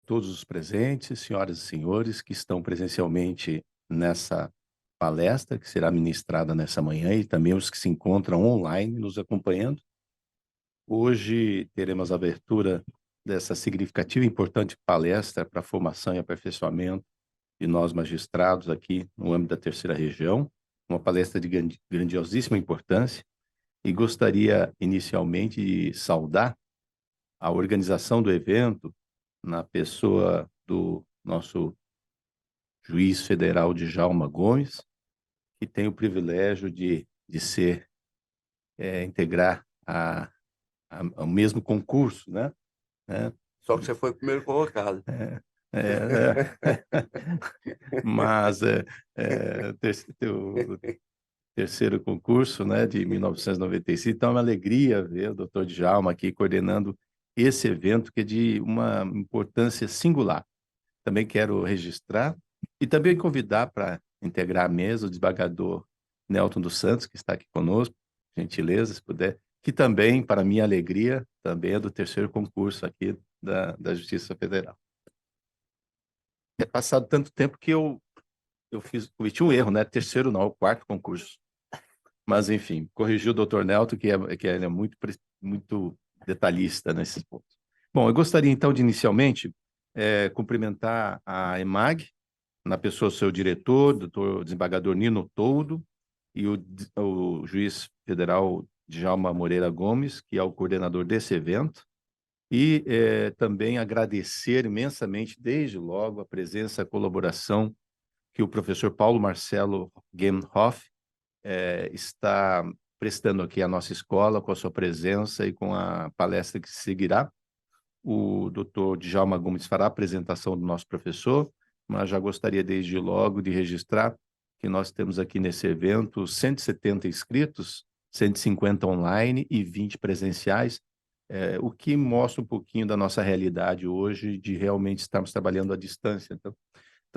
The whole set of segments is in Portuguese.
todos os presentes, senhoras e senhores que estão presencialmente nessa palestra que será ministrada nessa manhã e também os que se encontram online nos acompanhando. Hoje teremos a abertura dessa significativa e importante palestra para a formação e aperfeiçoamento de nós magistrados aqui no âmbito da terceira região, uma palestra de grandiosíssima importância, e gostaria inicialmente de saudar a organização do evento na pessoa do nosso juiz federal Djalma Gomes, que tem o privilégio de ser, integrar o mesmo concurso, né? É, Só que você foi o primeiro colocado. é, mas o terceiro concurso, né, de 1995, então é uma alegria ver o doutor Djalma aqui coordenando esse evento que é de uma importância singular. Também quero registrar e também convidar para integrar a mesa o desembargador Nelton dos Santos, que está aqui conosco, gentileza, se puder, que também, para minha alegria, também é do terceiro concurso aqui da Justiça Federal. É passado tanto tempo que eu cometi um erro, né? Terceiro não, o quarto concurso. Mas, enfim, corrigiu o doutor Nelton, que ele é muito detalhista nesses pontos. Bom, eu gostaria, então, de, inicialmente, cumprimentar a EMAG, na pessoa do seu diretor, doutor desembargador Nino Toldo, e o juiz federal Djalma Moreira Gomes, que é o coordenador desse evento, e também agradecer imensamente, desde logo, a presença, a colaboração que o professor Paulo Marcelo Gemhoff está prestando aqui à nossa escola, com a sua presença e com a palestra que seguirá. O doutor Djalma Gomes fará a apresentação do nosso professor, mas já gostaria desde logo de registrar que nós temos aqui nesse evento 170 inscritos, 150 online e 20 presenciais, o que mostra um pouquinho da nossa realidade hoje de realmente estarmos trabalhando à distância. Então,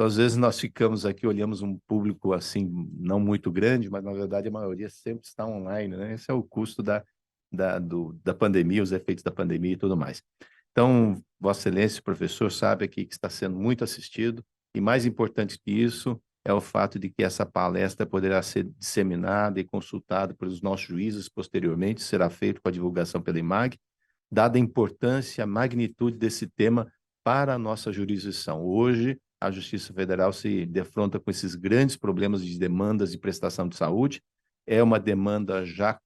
às vezes nós ficamos aqui, olhamos um público assim, não muito grande, mas na verdade a maioria sempre está online, né? Esse é o custo da pandemia, os efeitos da pandemia e tudo mais. Então, Vossa Excelência, professor, sabe aqui que está sendo muito assistido, e mais importante que isso é o fato de que essa palestra poderá ser disseminada e consultada pelos nossos juízes posteriormente, será feito com a divulgação pela IMAG, dada a importância, a magnitude desse tema para a nossa jurisdição. Hoje, a Justiça Federal se defronta com esses grandes problemas de demandas de prestação de saúde, é uma demanda já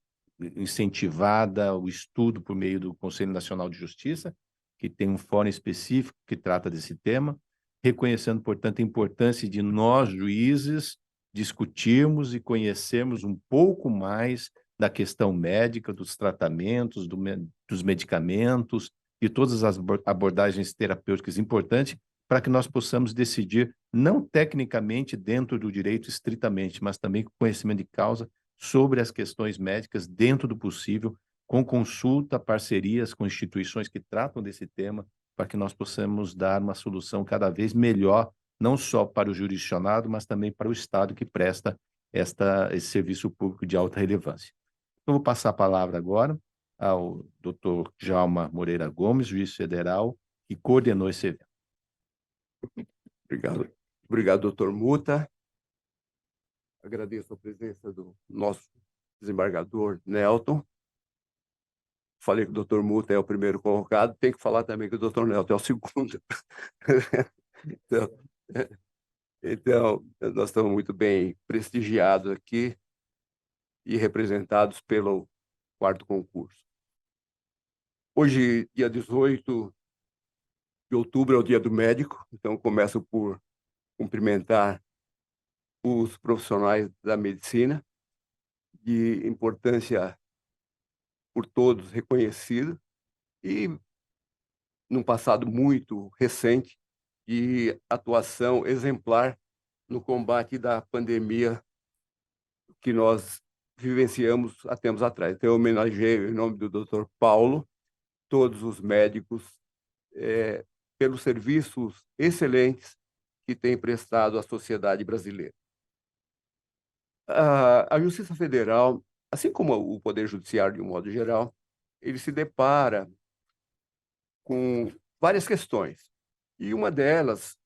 incentivada, o estudo por meio do Conselho Nacional de Justiça, que tem um fórum específico que trata desse tema, reconhecendo, portanto, a importância de nós, juízes, discutirmos e conhecermos um pouco mais da questão médica, dos tratamentos, dos medicamentos e todas as abordagens terapêuticas importantes para que nós possamos decidir, não tecnicamente dentro do direito estritamente, mas também com conhecimento de causa sobre as questões médicas dentro do possível, com consulta, parcerias com instituições que tratam desse tema, para que nós possamos dar uma solução cada vez melhor, não só para o jurisdicionado, mas também para o Estado que presta esse serviço público de alta relevância. Eu vou passar a palavra agora ao doutor Djalma Moreira Gomes, juiz federal, que coordenou esse evento. Obrigado, doutor Muta. Agradeço a presença do nosso desembargador Nelton. Falei que o doutor Muta é o primeiro colocado, tem que falar também que o doutor Nelton é o segundo. Então, nós estamos muito bem prestigiados aqui e representados pelo quarto concurso. Hoje, dia 18 de outubro, é o Dia do Médico, então começo por cumprimentar os profissionais da medicina, de importância por todos reconhecida, e num passado muito recente, de atuação exemplar no combate da pandemia que nós vivenciamos há tempos atrás. Então, eu homenageio, em nome do Dr. Paulo, todos os médicos pelos serviços excelentes que têm prestado à sociedade brasileira. A Justiça Federal, assim como o Poder Judiciário de um modo geral, ele se depara com várias questões. E uma delas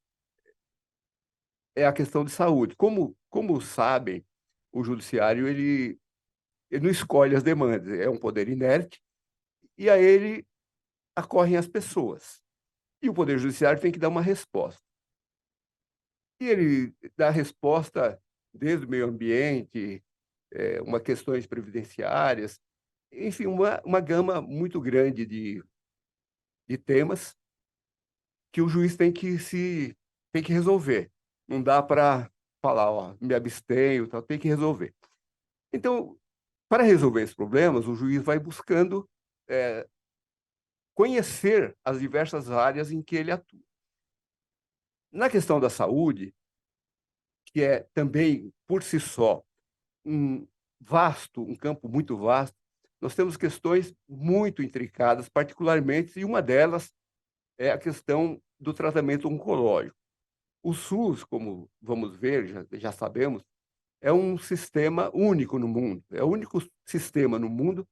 é a questão de saúde. Como sabem, o judiciário ele não escolhe as demandas, é um poder inerte, e a ele acorrem as pessoas. E o Poder Judiciário tem que dar uma resposta. E ele dá resposta desde o meio ambiente, uma questões previdenciárias, enfim, uma gama muito grande de temas que o juiz tem que resolver. Não dá para falar, ó, me abstenho, tal, tem que resolver. Então, para resolver esses problemas, o juiz vai buscando conhecer as diversas áreas em que ele atua. Na questão da saúde, que é também, por si só, um campo muito vasto, nós temos questões muito intricadas, particularmente, e uma delas é a questão do tratamento oncológico. O SUS, como vamos ver, já sabemos, é um sistema único no mundo, é o único sistema no mundo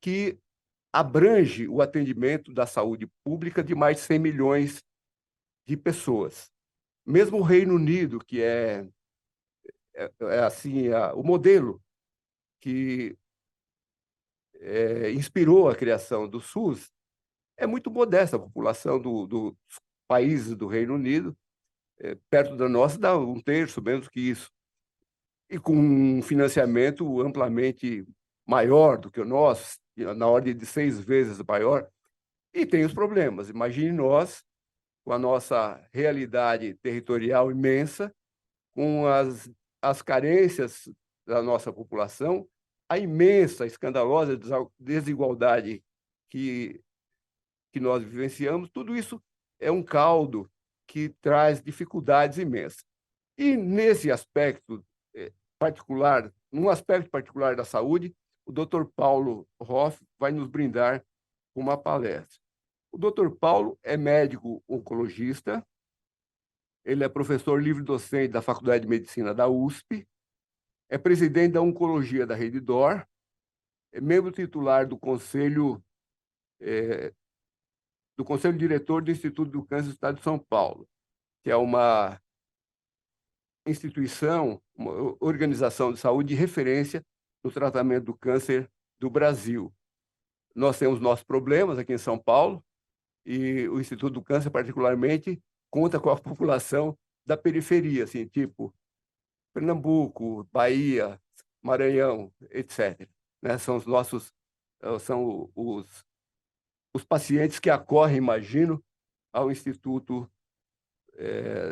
que abrange o atendimento da saúde pública de mais de 100 milhões de pessoas. Mesmo o Reino Unido, que é assim, o modelo que inspirou a criação do SUS, é muito modesta. A população dos países do Reino Unido, perto da nossa, dá um terço, menos que isso. E com um financiamento amplamente maior do que o nosso, na ordem de 6 vezes maior, e tem os problemas. Imagine nós, com a nossa realidade territorial imensa, com as carências da nossa população, a imensa, escandalosa desigualdade que nós vivenciamos, tudo isso é um caldo que traz dificuldades imensas. E nesse aspecto particular, num aspecto particular da saúde, o Dr. Paulo Hoff vai nos brindar com uma palestra. O Dr. Paulo é médico oncologista, ele é professor livre-docente da Faculdade de Medicina da USP, é presidente da Oncologia da Rede DOR, é membro titular do Conselho Diretor do Instituto do Câncer do Estado de São Paulo, que é uma instituição, uma organização de saúde de referência no tratamento do câncer do Brasil. Nós temos nossos problemas aqui em São Paulo e o Instituto do Câncer, particularmente, conta com a população da periferia, assim, tipo Pernambuco, Bahia, Maranhão, etc. Né? São os pacientes que acorrem, imagino, ao Instituto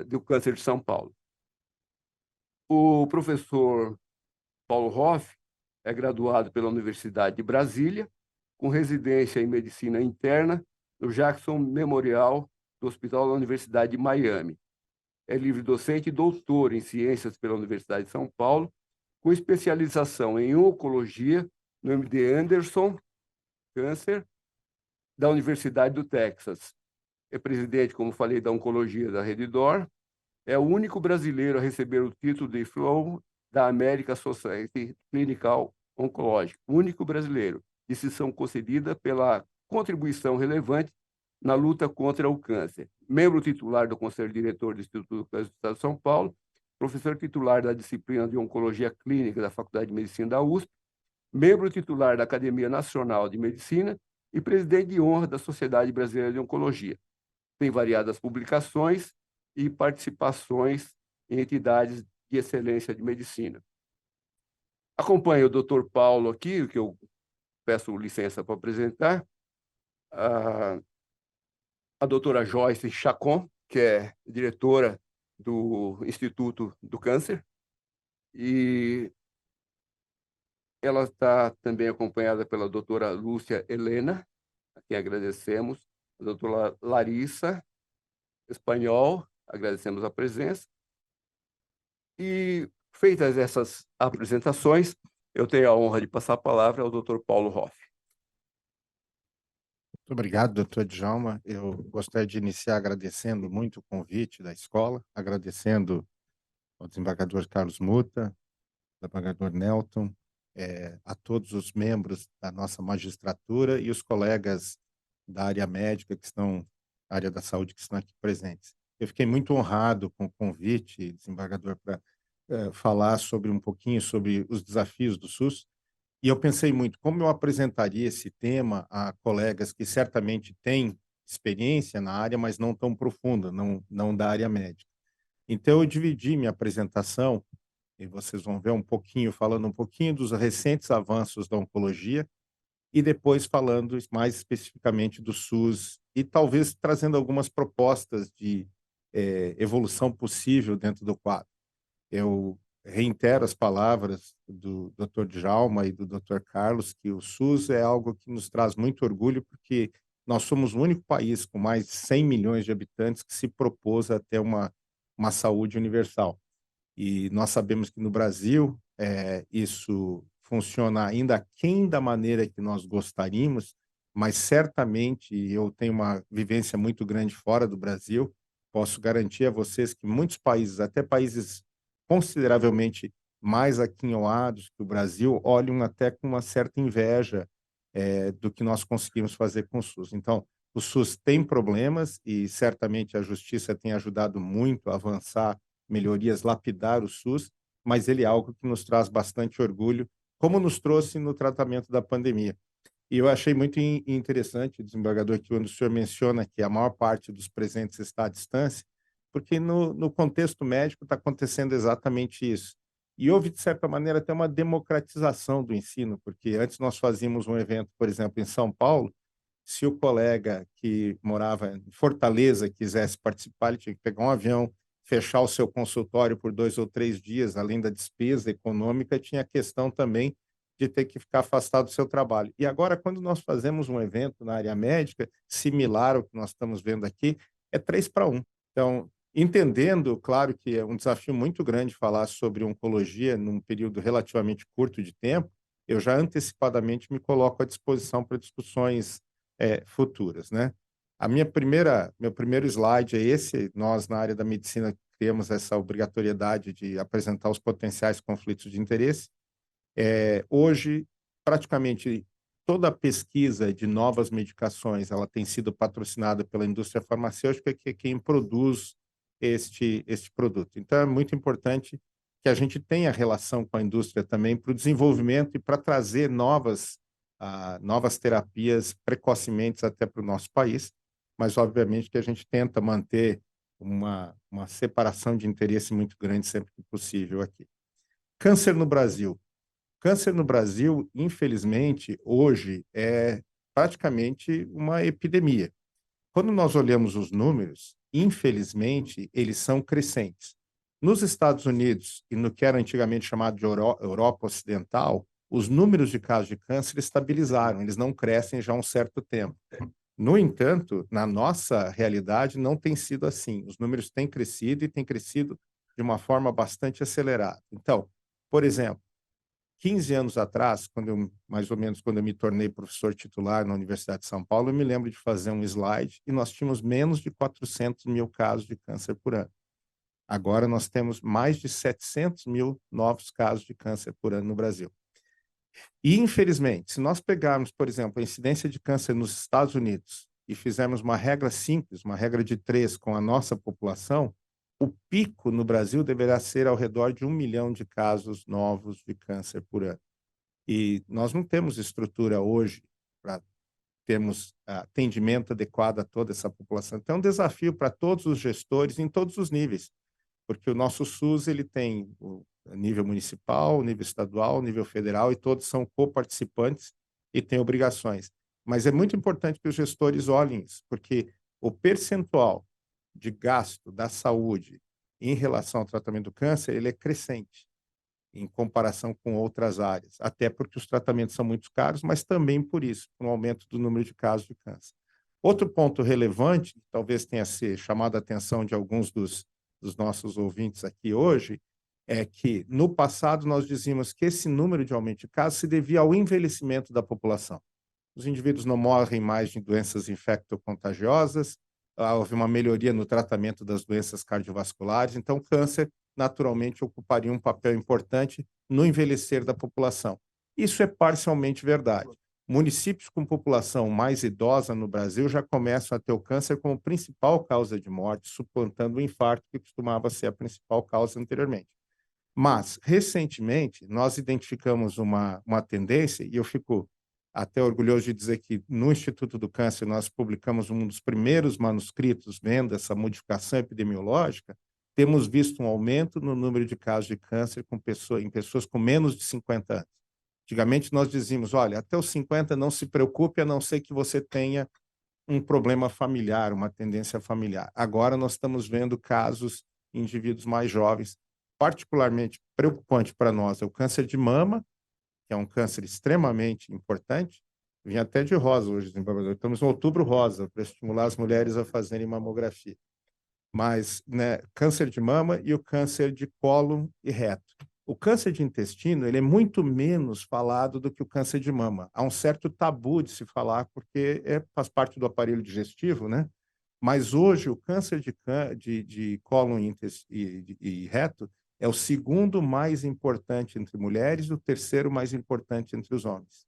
do Câncer de São Paulo. O professor Paulo Hoff é graduado pela Universidade de Brasília, com residência em Medicina Interna no Jackson Memorial do Hospital da Universidade de Miami. É livre-docente e doutor em Ciências pela Universidade de São Paulo, com especialização em Oncologia no MD Anderson Câncer, da Universidade do Texas. É presidente, como falei, da Oncologia da Rede DOR. É o único brasileiro a receber o título de Fellow da American Society Clinical Oncology. Único brasileiro. Decisão concedida pela contribuição relevante na luta contra o câncer. Membro titular do Conselho Diretor do Instituto do Câncer do Estado de São Paulo, professor titular da disciplina de Oncologia Clínica da Faculdade de Medicina da USP, membro titular da Academia Nacional de Medicina e presidente de honra da Sociedade Brasileira de Oncologia. Tem variadas publicações e participações em entidades de excelência de medicina. Acompanho o Dr. Paulo aqui, que eu peço licença para apresentar, a doutora Joyce Chacon, que é diretora do Instituto do Câncer, e ela está também acompanhada pela doutora Lúcia Helena, a quem agradecemos, a doutora Larissa Espanhol, agradecemos a presença. E, feitas essas apresentações, eu tenho a honra de passar a palavra ao Dr. Paulo Hoff. Muito obrigado, doutor Djalma. Eu gostaria de iniciar agradecendo muito o convite da escola, agradecendo ao desembargador Carlos Muta, desembargador Nelton, a todos os membros da nossa magistratura e os colegas da área médica que estão área da saúde que estão aqui presentes. Eu fiquei muito honrado com o convite, desembargador, para falar sobre um pouquinho sobre os desafios do SUS. E eu pensei muito como eu apresentaria esse tema a colegas que certamente têm experiência na área, mas não tão profunda, não da área médica. Então, eu dividi minha apresentação, e vocês vão ver um pouquinho, falando um pouquinho dos recentes avanços da oncologia, e depois falando mais especificamente do SUS, e talvez trazendo algumas propostas de evolução possível dentro do quadro. Eu reitero as palavras do Dr. Djalma e do Dr. Carlos, que o SUS é algo que nos traz muito orgulho, porque nós somos o único país com mais de 100 milhões de habitantes que se propôs a ter uma saúde universal. E nós sabemos que no Brasil isso funciona ainda aquém da maneira que nós gostaríamos, mas certamente eu tenho uma vivência muito grande fora do Brasil. Posso garantir a vocês que muitos países, até países consideravelmente mais aquinhoados que o Brasil, olham até com uma certa inveja do que nós conseguimos fazer com o SUS. Então, o SUS tem problemas e certamente a Justiça tem ajudado muito a avançar melhorias, lapidar o SUS, mas ele é algo que nos traz bastante orgulho, como nos trouxe no tratamento da pandemia. E eu achei muito interessante, desembargador, que quando o senhor menciona que a maior parte dos presentes está à distância, porque no contexto médico está acontecendo exatamente isso. E houve, de certa maneira, até uma democratização do ensino, porque antes nós fazíamos um evento, por exemplo, em São Paulo, se o colega que morava em Fortaleza quisesse participar, ele tinha que pegar um avião, fechar o seu consultório por 2 ou 3 dias, além da despesa econômica, tinha a questão também de ter que ficar afastado do seu trabalho. E agora, quando nós fazemos um evento na área médica, similar ao que nós estamos vendo aqui, é 3 para 1. Então, entendendo, claro que é um desafio muito grande falar sobre oncologia num período relativamente curto de tempo, eu já antecipadamente me coloco à disposição para discussões futuras, né? Meu primeiro slide é esse. Nós, na área da medicina, temos essa obrigatoriedade de apresentar os potenciais conflitos de interesse. Hoje, praticamente toda a pesquisa de novas medicações, ela tem sido patrocinada pela indústria farmacêutica, que é quem produz este produto. Então, é muito importante que a gente tenha relação com a indústria também para o desenvolvimento e para trazer novas terapias precocemente até para o nosso país, mas obviamente que a gente tenta manter uma separação de interesse muito grande sempre que possível aqui. Câncer no Brasil. Câncer no Brasil, infelizmente, hoje é praticamente uma epidemia. Quando nós olhamos os números, infelizmente, eles são crescentes. Nos Estados Unidos e no que era antigamente chamado de Europa Ocidental, os números de casos de câncer estabilizaram, eles não crescem já há um certo tempo. No entanto, na nossa realidade, não tem sido assim. Os números têm crescido e têm crescido de uma forma bastante acelerada. Então, por exemplo, 15 anos atrás, mais ou menos quando eu me tornei professor titular na Universidade de São Paulo, eu me lembro de fazer um slide e nós tínhamos menos de 400 mil casos de câncer por ano. Agora nós temos mais de 700 mil novos casos de câncer por ano no Brasil. E, infelizmente, se nós pegarmos, por exemplo, a incidência de câncer nos Estados Unidos e fizermos uma regra simples, uma regra de 3 com a nossa população, o pico no Brasil deverá ser ao redor de 1 milhão de casos novos de câncer por ano. E nós não temos estrutura hoje para termos atendimento adequado a toda essa população. Então, é um desafio para todos os gestores em todos os níveis, porque o nosso SUS ele tem o nível municipal, nível estadual, nível federal, e todos são coparticipantes e têm obrigações. Mas é muito importante que os gestores olhem isso, porque o percentual de gasto da saúde em relação ao tratamento do câncer, ele é crescente em comparação com outras áreas, até porque os tratamentos são muito caros, mas também por isso, por um aumento do número de casos de câncer. Outro ponto relevante, que talvez tenha se chamado a atenção de alguns dos nossos ouvintes aqui hoje, é que no passado nós dizíamos que esse número de aumento de casos se devia ao envelhecimento da população. Os indivíduos não morrem mais de doenças infectocontagiosas, houve uma melhoria no tratamento das doenças cardiovasculares, então o câncer naturalmente ocuparia um papel importante no envelhecer da população. Isso é parcialmente verdade. Municípios com população mais idosa no Brasil já começam a ter o câncer como principal causa de morte, suplantando o infarto, que costumava ser a principal causa anteriormente. Mas, recentemente, nós identificamos uma tendência, e eu fico até orgulhoso de dizer que no Instituto do Câncer nós publicamos um dos primeiros manuscritos vendo essa modificação epidemiológica. Temos visto um aumento no número de casos de câncer em pessoas com menos de 50 anos. Antigamente nós dizíamos, olha, até os 50 não se preocupe, a não ser que você tenha um problema familiar, uma tendência familiar. Agora nós estamos vendo casos em indivíduos mais jovens. Particularmente preocupante para nós é o câncer de mama, que é um câncer extremamente importante. Vim até de rosa hoje, desembargador. Estamos no Outubro Rosa, para estimular as mulheres a fazerem mamografia. Mas, né, câncer de mama e o câncer de cólon e reto. O câncer de intestino, ele é muito menos falado do que o câncer de mama. Há um certo tabu de se falar, porque faz parte do aparelho digestivo, né? Mas hoje o câncer de cólon e reto é o segundo mais importante entre mulheres e o terceiro mais importante entre os homens.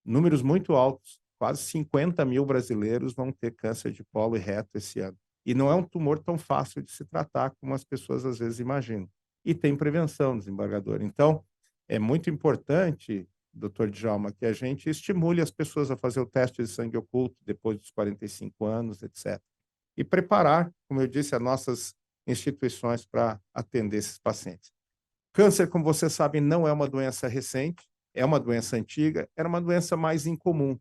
Números muito altos, quase 50 mil brasileiros vão ter câncer de colo e reto esse ano. E não é um tumor tão fácil de se tratar como as pessoas às vezes imaginam. E tem prevenção, desembargador. Então, é muito importante, doutor Djalma, que a gente estimule as pessoas a fazer o teste de sangue oculto depois dos 45 anos, etc. E preparar, como eu disse, as nossas instituições para atender esses pacientes. Câncer, como você sabe, não é uma doença recente, é uma doença antiga, era uma doença mais incomum.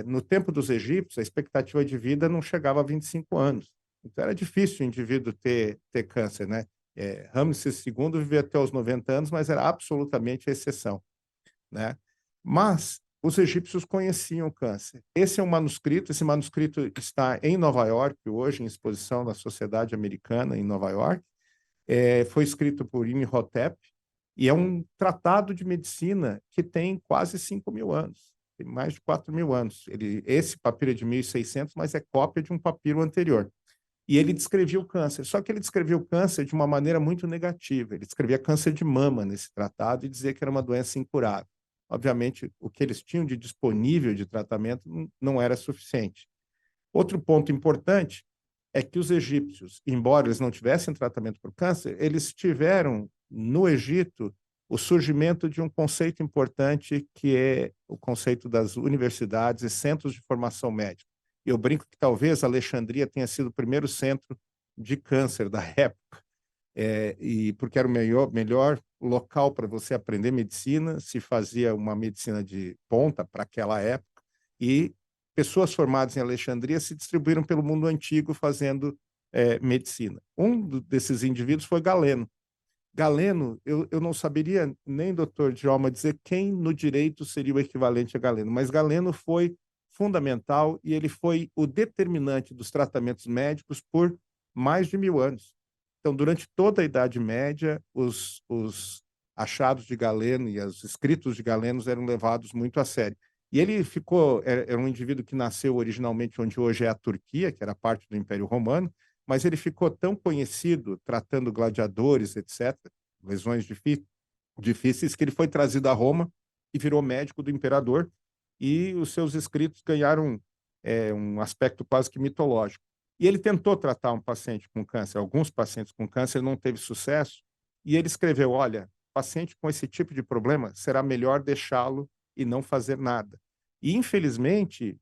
No tempo dos egípcios, a expectativa de vida não chegava a 25 anos. Então, era difícil o indivíduo ter câncer, né? Ramsés II vivia até os 90 anos, mas era absolutamente a exceção, né? Mas os egípcios conheciam o câncer. Esse manuscrito está em Nova York hoje, em exposição na Sociedade Americana em Nova York. Foi escrito por Imhotep e é um tratado de medicina que tem quase 5.000 anos, tem mais de 4.000 anos. Esse papiro é de 1.600, mas é cópia de um papiro anterior. E ele descrevia o câncer, só que ele descrevia o câncer de uma maneira muito negativa. Ele descrevia câncer de mama nesse tratado e dizia que era uma doença incurável. Obviamente, o que eles tinham de disponível de tratamento não era suficiente. Outro ponto importante é que os egípcios, embora eles não tivessem tratamento para o câncer, eles tiveram no Egito o surgimento de um conceito importante que é o conceito das universidades e centros de formação médica. Eu brinco que talvez Alexandria tenha sido o primeiro centro de câncer da época, e porque era o melhor local para você aprender medicina, se fazia uma medicina de ponta para aquela época, e pessoas formadas em Alexandria se distribuíram pelo mundo antigo fazendo medicina. Um desses indivíduos foi Galeno. Galeno, eu não saberia nem, doutor Djalma, dizer quem no direito seria o equivalente a Galeno, mas Galeno foi fundamental e ele foi o determinante dos tratamentos médicos por mais de 1.000 anos. Então, durante toda a Idade Média, os achados de Galeno e os escritos de Galeno eram levados muito a sério. E ele era um indivíduo que nasceu originalmente onde hoje é a Turquia, que era parte do Império Romano, mas ele ficou tão conhecido tratando gladiadores, etc., lesões difíceis, que ele foi trazido a Roma e virou médico do imperador, e os seus escritos ganharam um aspecto quase que mitológico. E ele tentou tratar um paciente com câncer, alguns pacientes com câncer, não teve sucesso, e ele escreveu, olha, paciente com esse tipo de problema, será melhor deixá-lo e não fazer nada. E, infelizmente,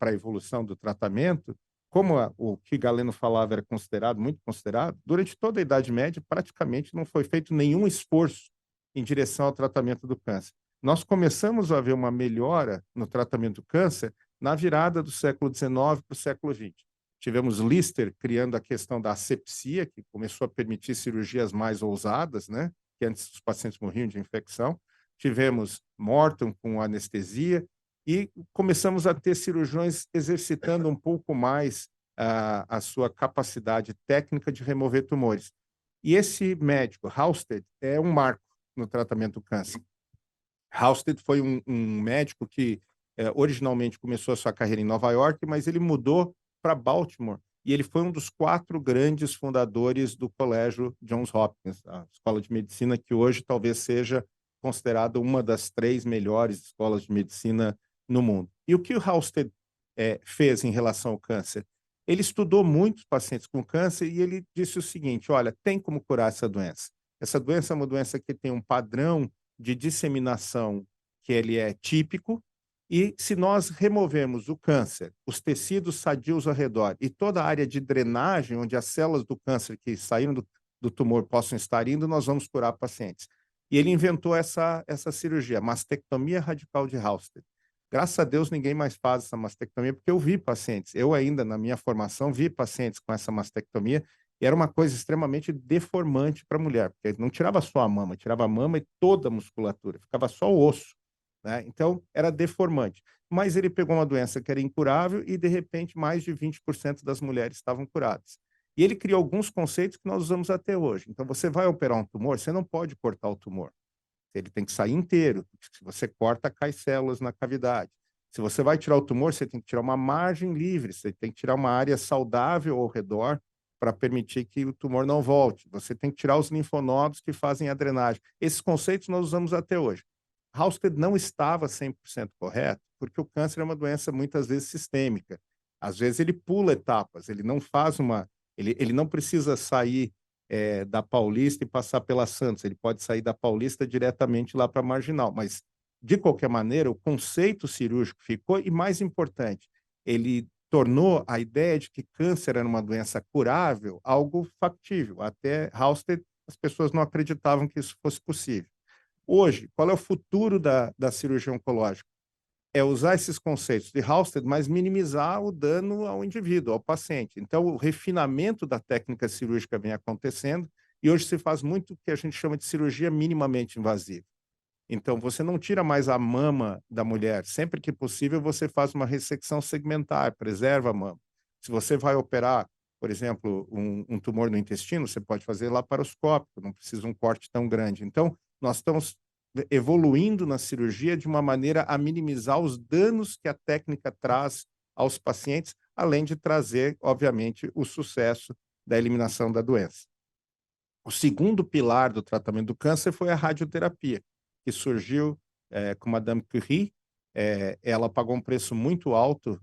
para a evolução do tratamento, como o que Galeno falava era muito considerado, durante toda a Idade Média, praticamente não foi feito nenhum esforço em direção ao tratamento do câncer. Nós começamos a ver uma melhora no tratamento do câncer na virada do século XIX para o século XX. Tivemos Lister criando a questão da asepsia, que começou a permitir cirurgias mais ousadas, né? Que antes os pacientes morriam de infecção. Tivemos Morton com anestesia e começamos a ter cirurgiões exercitando um pouco mais a sua capacidade técnica de remover tumores. E esse médico, Halsted, é um marco no tratamento do câncer. Halsted foi um médico que originalmente começou a sua carreira em Nova York, mas ele mudou para Baltimore e ele foi um dos 4 grandes fundadores do Colégio Johns Hopkins, a escola de medicina que hoje talvez seja considerada uma das 3 melhores escolas de medicina no mundo. E o que o Halsted fez em relação ao câncer? Ele estudou muitos pacientes com câncer e ele disse o seguinte, olha, tem como curar essa doença. Essa doença é uma doença que tem um padrão de disseminação que ele é típico, e se nós removermos o câncer, os tecidos sadios ao redor e toda a área de drenagem, onde as células do câncer que saíram do tumor possam estar indo, nós vamos curar pacientes. E ele inventou essa cirurgia, mastectomia radical de Halsted. Graças a Deus, ninguém mais faz essa mastectomia, porque eu vi pacientes, eu ainda, na minha formação, vi pacientes com essa mastectomia, e era uma coisa extremamente deformante para a mulher, porque não tirava só a mama e toda a musculatura, ficava só o osso, né? Então, era deformante. Mas ele pegou uma doença que era incurável e, de repente, mais de 20% das mulheres estavam curadas. E ele criou alguns conceitos que nós usamos até hoje. Então, você vai operar um tumor, você não pode cortar o tumor. Ele tem que sair inteiro. Se você corta, cai células na cavidade. Se você vai tirar o tumor, você tem que tirar uma margem livre, você tem que tirar uma área saudável ao redor para permitir que o tumor não volte. Você tem que tirar os linfonodos que fazem a drenagem. Esses conceitos nós usamos até hoje. Halsted não estava 100% correto, porque o câncer é uma doença muitas vezes sistêmica. Às vezes ele pula etapas, ele não faz uma... Ele não precisa sair da Paulista e passar pela Santos, ele pode sair da Paulista diretamente lá para a Marginal, mas, de qualquer maneira, o conceito cirúrgico ficou, e mais importante, ele tornou a ideia de que câncer era uma doença curável algo factível. Até Halsted, as pessoas não acreditavam que isso fosse possível. Hoje, qual é o futuro da cirurgia oncológica? É usar esses conceitos de Halsted, mas minimizar o dano ao indivíduo, ao paciente. Então, o refinamento da técnica cirúrgica vem acontecendo, e hoje se faz muito o que a gente chama de cirurgia minimamente invasiva. Então, você não tira mais a mama da mulher. Sempre que possível, você faz uma ressecção segmentar, preserva a mama. Se você vai operar, por exemplo, um tumor no intestino, você pode fazer laparoscópico, não precisa um corte tão grande. Então, nós estamos evoluindo na cirurgia de uma maneira a minimizar os danos que a técnica traz aos pacientes, além de trazer, obviamente, o sucesso da eliminação da doença. O segundo pilar do tratamento do câncer foi a radioterapia, que surgiu com Madame Curie. Ela pagou um preço muito alto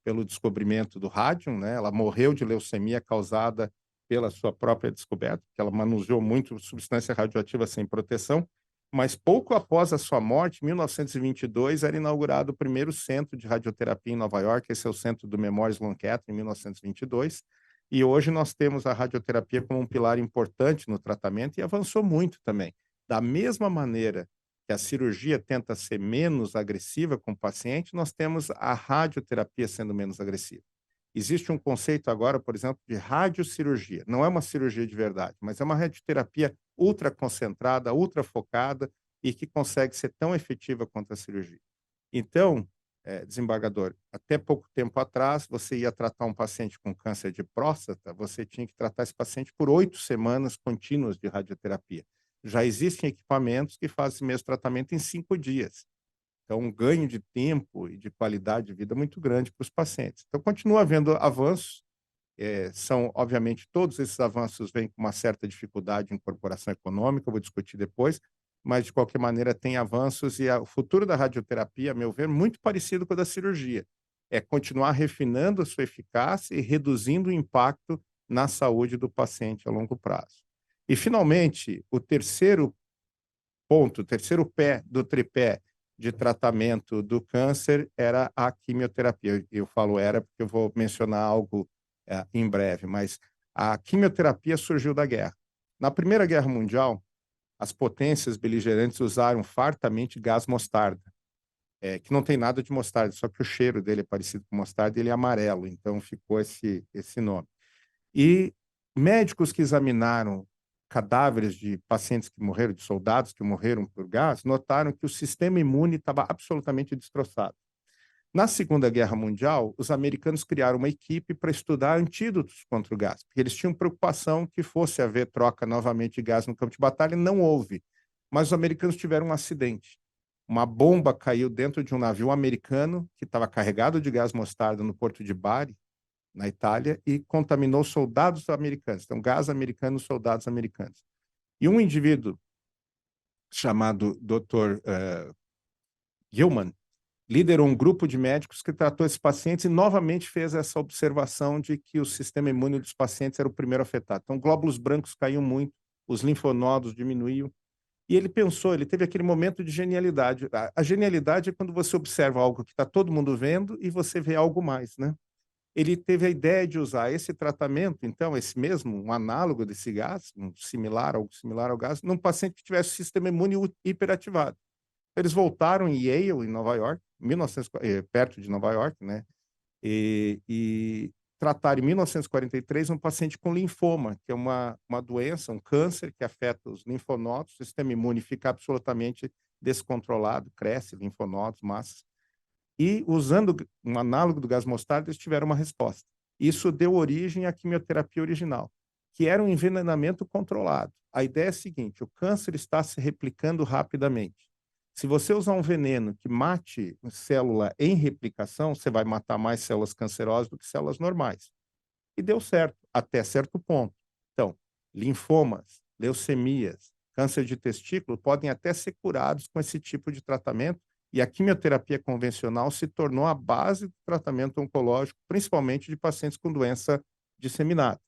pelo descobrimento do rádio, né? Ela morreu de leucemia causada pela sua própria descoberta, porque ela manuseou muito substância radioativa sem proteção. Mas pouco após a sua morte, em 1922, era inaugurado o primeiro centro de radioterapia em Nova York. Esse é o centro do Memorial Sloan Kettering, em 1922. E hoje nós temos a radioterapia como um pilar importante no tratamento, e avançou muito também. Da mesma maneira que a cirurgia tenta ser menos agressiva com o paciente, nós temos a radioterapia sendo menos agressiva. Existe um conceito agora, por exemplo, de radiocirurgia. Não é uma cirurgia de verdade, mas é uma radioterapia ultra concentrada, ultra focada, e que consegue ser tão efetiva quanto a cirurgia. Então, desembargador, até pouco tempo atrás, você ia tratar um paciente com câncer de próstata, você tinha que tratar esse paciente por 8 semanas contínuas de radioterapia. Já existem equipamentos que fazem esse mesmo tratamento em 5 dias. Então, um ganho de tempo e de qualidade de vida muito grande para os pacientes. Então, continua havendo avanços. Obviamente, todos esses avanços vêm com uma certa dificuldade de incorporação econômica, eu vou discutir depois, mas, de qualquer maneira, tem avanços, e o futuro da radioterapia, a meu ver, muito parecido com o da cirurgia. É continuar refinando a sua eficácia e reduzindo o impacto na saúde do paciente a longo prazo. E, finalmente, o terceiro ponto, o terceiro pé do tripé de tratamento do câncer era a quimioterapia. Eu falo era porque eu vou mencionar algo em breve, mas a quimioterapia surgiu da guerra. Na Primeira Guerra Mundial, as potências beligerantes usaram fartamente gás mostarda, que não tem nada de mostarda, só que o cheiro dele é parecido com mostarda e ele é amarelo, então ficou esse nome. E médicos que examinaram cadáveres de pacientes que morreram, de soldados que morreram por gás, notaram que o sistema imune estava absolutamente destroçado. Na Segunda Guerra Mundial, os americanos criaram uma equipe para estudar antídotos contra o gás, porque eles tinham preocupação que fosse haver troca novamente de gás no campo de batalha, e não houve. Mas os americanos tiveram um acidente. Uma bomba caiu dentro de um navio americano que estava carregado de gás mostarda no porto de Bari, na Itália, e contaminou soldados americanos. Então, gás americano, soldados americanos. E um indivíduo chamado Dr. Gilman liderou um grupo de médicos que tratou esses pacientes e novamente fez essa observação de que o sistema imune dos pacientes era o primeiro afetado. Então, glóbulos brancos caíam muito, os linfonodos diminuíam, e ele pensou, ele teve aquele momento de genialidade. A genialidade é quando você observa algo que está todo mundo vendo e você vê algo mais, né? Ele teve a ideia de usar esse tratamento, então, esse mesmo, um análogo desse gás, algo similar ao gás, num paciente que tivesse o sistema imune hiperativado. Eles voltaram em Yale, em Nova York, perto de Nova York, né? E trataram em 1943 um paciente com linfoma, que é uma doença, um câncer que afeta os linfonodos, o sistema imune fica absolutamente descontrolado, cresce linfonodos, massas. E usando um análogo do gás mostarda, eles tiveram uma resposta. Isso deu origem à quimioterapia original, que era um envenenamento controlado. A ideia é a seguinte: o câncer está se replicando rapidamente. Se você usar um veneno que mate célula em replicação, você vai matar mais células cancerosas do que células normais. E deu certo, até certo ponto. Então, linfomas, leucemias, câncer de testículo podem até ser curados com esse tipo de tratamento, e a quimioterapia convencional se tornou a base do tratamento oncológico, principalmente de pacientes com doença disseminada.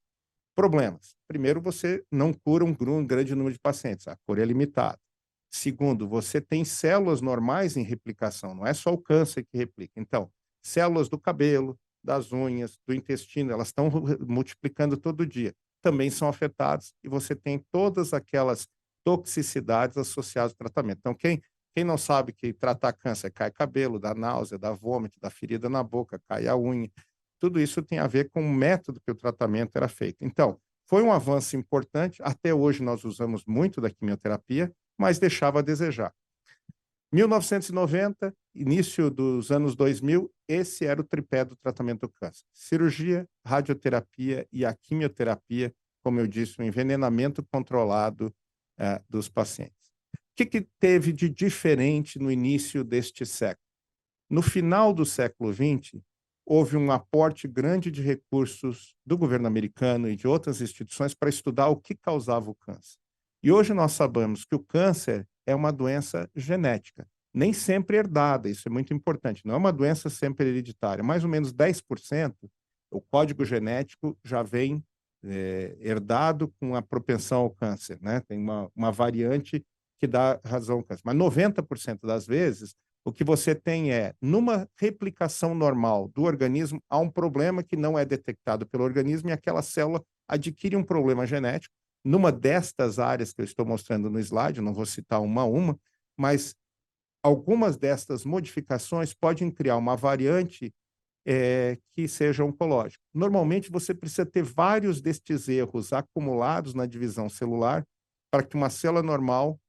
Problemas. Primeiro, você não cura um grande número de pacientes, a cura é limitada. Segundo, você tem células normais em replicação, não é só o câncer que replica. Então, células do cabelo, das unhas, do intestino, elas estão multiplicando todo dia. Também são afetadas e você tem todas aquelas toxicidades associadas ao tratamento. Então, quem não sabe que tratar câncer cai cabelo, dá náusea, dá vômito, dá ferida na boca, cai a unha, tudo isso tem a ver com o método que o tratamento era feito. Então, foi um avanço importante. Até hoje nós usamos muito da quimioterapia, mas deixava a desejar. 1990, início dos anos 2000, esse era o tripé do tratamento do câncer: cirurgia, radioterapia e a quimioterapia, como eu disse, o envenenamento controlado dos pacientes. O que teve de diferente no início deste século? No final do século XX, houve um aporte grande de recursos do governo americano e de outras instituições para estudar o que causava o câncer. E hoje nós sabemos que o câncer é uma doença genética, nem sempre herdada, isso é muito importante, não é uma doença sempre hereditária. Mais ou menos 10%, o código genético já vem herdado com a propensão ao câncer, né? Tem uma variante que dá razão ao câncer. Mas 90% das vezes, o que você tem é, numa replicação normal do organismo, há um problema que não é detectado pelo organismo e aquela célula adquire um problema genético. Numa destas áreas que eu estou mostrando no slide, não vou citar uma a uma, mas algumas destas modificações podem criar uma variante que seja oncológica. Normalmente, você precisa ter vários destes erros acumulados na divisão celular para que uma célula normal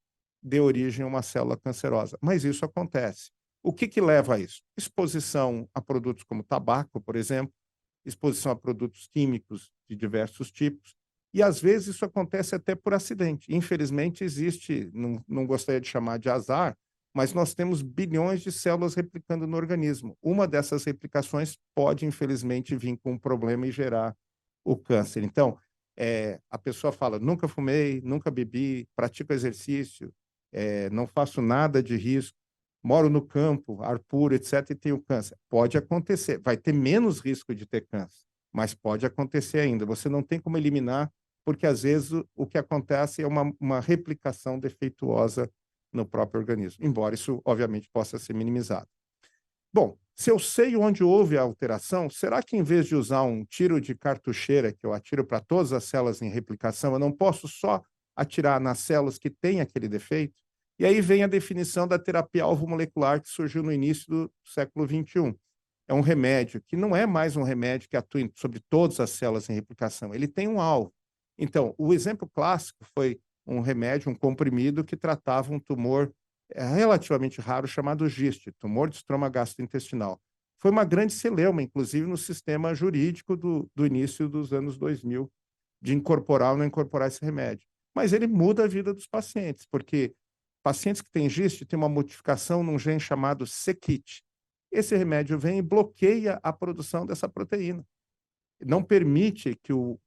dê origem a uma célula cancerosa. Mas isso acontece. O que leva a isso? Exposição a produtos como tabaco, por exemplo, exposição a produtos químicos de diversos tipos, e às vezes isso acontece até por acidente. Infelizmente existe, não gostaria de chamar de azar, mas nós temos bilhões de células replicando no organismo. Uma dessas replicações pode, infelizmente, vir com um problema e gerar o câncer. Então, a pessoa fala: nunca fumei, nunca bebi, pratico exercício, não faço nada de risco, moro no campo, ar puro, etc., e tenho câncer. Pode acontecer, vai ter menos risco de ter câncer, mas pode acontecer ainda. Você não tem como eliminar, porque às vezes o que acontece é uma replicação defeituosa no próprio organismo, embora isso, obviamente, possa ser minimizado. Bom, se eu sei onde houve a alteração, será que em vez de usar um tiro de cartucheira, que eu atiro para todas as células em replicação, eu não posso só atirar nas células que têm aquele defeito? E aí vem a definição da terapia alvo molecular, que surgiu no início do século XXI. É um remédio que não é mais um remédio que atua sobre todas as células em replicação, ele tem um alvo. Então, o exemplo clássico foi um remédio, um comprimido que tratava um tumor relativamente raro chamado GIST, tumor de estroma gastrointestinal. Foi uma grande celeuma, inclusive, no sistema jurídico do início dos anos 2000, de incorporar ou não incorporar esse remédio. Mas ele muda a vida dos pacientes, porque pacientes que têm GIST têm uma modificação num gene chamado c-KIT. Esse remédio vem e bloqueia a produção dessa proteína. Não permite que o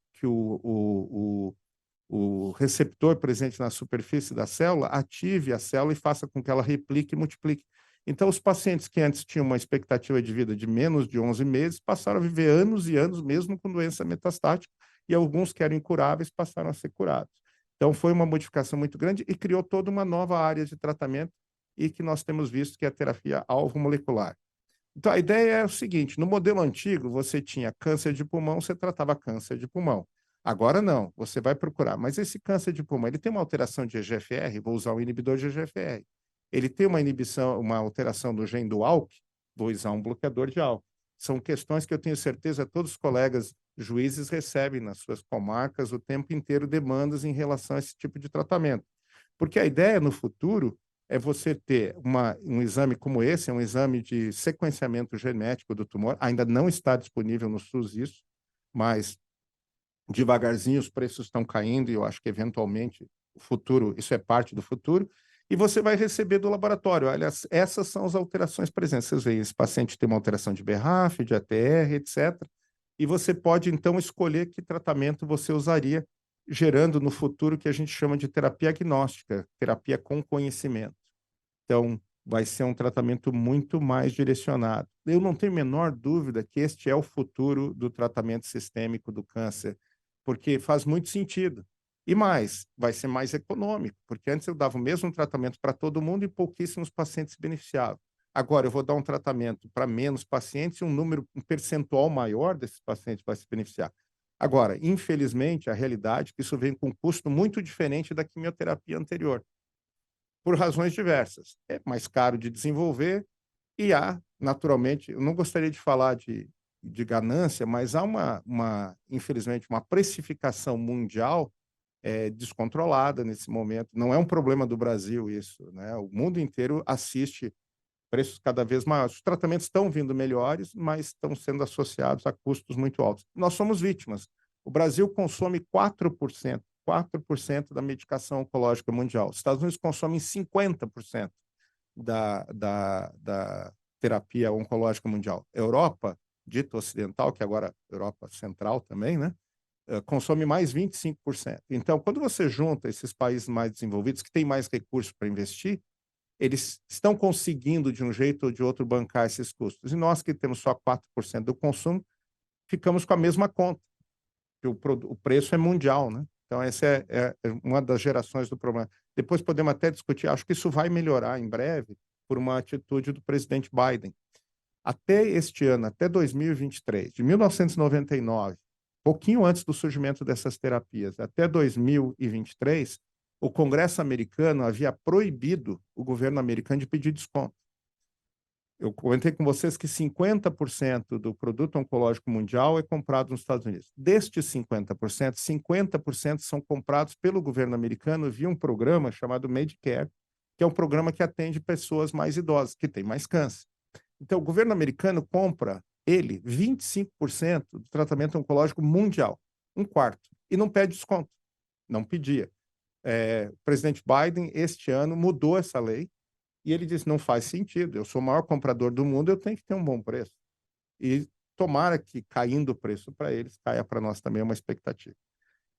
receptor presente na superfície da célula ative a célula e faça com que ela replique e multiplique. Então, os pacientes que antes tinham uma expectativa de vida de menos de 11 meses passaram a viver anos e anos, mesmo com doença metastática, e alguns que eram incuráveis passaram a ser curados. Então, foi uma modificação muito grande e criou toda uma nova área de tratamento e que nós temos visto que é a terapia alvo molecular. Então, a ideia é o seguinte: no modelo antigo, você tinha câncer de pulmão, você tratava câncer de pulmão. Agora não, você vai procurar. Mas esse câncer de pulmão, ele tem uma alteração de EGFR, vou usar um inibidor de EGFR. Ele tem uma inibição, uma alteração do gene do ALK, vou usar um bloqueador de ALK. São questões que eu tenho certeza todos os colegas juízes recebem nas suas comarcas o tempo inteiro demandas em relação a esse tipo de tratamento. Porque a ideia no futuro é você ter um exame como esse, é um exame de sequenciamento genético do tumor, ainda não está disponível no SUS isso, mas devagarzinho os preços estão caindo e eu acho que eventualmente o futuro, isso é parte do futuro, e você vai receber do laboratório. Olha, essas são as alterações presentes. Vocês veem, esse paciente tem uma alteração de BRAF, de ATR, etc. E você pode, então, escolher que tratamento você usaria, gerando no futuro o que a gente chama de terapia agnóstica, terapia com conhecimento. Então, vai ser um tratamento muito mais direcionado. Eu não tenho a menor dúvida que este é o futuro do tratamento sistêmico do câncer, porque faz muito sentido. E mais, vai ser mais econômico, porque antes eu dava o mesmo tratamento para todo mundo e pouquíssimos pacientes se beneficiavam. Agora eu vou dar um tratamento para menos pacientes e um percentual maior desses pacientes vai se beneficiar. Agora, infelizmente, a realidade é que isso vem com um custo muito diferente da quimioterapia anterior, por razões diversas. É mais caro de desenvolver e há, naturalmente, eu não gostaria de falar de ganância, mas há infelizmente, uma precificação mundial descontrolada nesse momento. Não é um problema do Brasil isso, né? O mundo inteiro assiste preços cada vez maiores. Os tratamentos estão vindo melhores, mas estão sendo associados a custos muito altos. Nós somos vítimas. O Brasil consome 4% da medicação oncológica mundial. Os Estados Unidos consomem 50% da terapia oncológica mundial. Europa, dita ocidental, que agora Europa Central também, né? Consome mais 25%. Então, quando você junta esses países mais desenvolvidos, que têm mais recursos para investir, eles estão conseguindo, de um jeito ou de outro, bancar esses custos. E nós, que temos só 4% do consumo, ficamos com a mesma conta, que o preço é mundial, né? Então, essa é uma das gerações do problema. Depois podemos até discutir, acho que isso vai melhorar em breve por uma atitude do presidente Biden. Até este ano, até 2023, de 1999, pouquinho antes do surgimento dessas terapias, até 2023, o Congresso americano havia proibido o governo americano de pedir desconto. Eu comentei com vocês que 50% do produto oncológico mundial é comprado nos Estados Unidos. Destes 50% são comprados pelo governo americano via um programa chamado Medicare, que é um programa que atende pessoas mais idosas, que têm mais câncer. Então, o governo americano compra, 25% do tratamento oncológico mundial, um quarto, e não pede desconto, não pedia. O presidente Biden, este ano, mudou essa lei e ele disse, não faz sentido, eu sou o maior comprador do mundo, eu tenho que ter um bom preço. E tomara que, caindo o preço para eles, caia para nós também uma expectativa.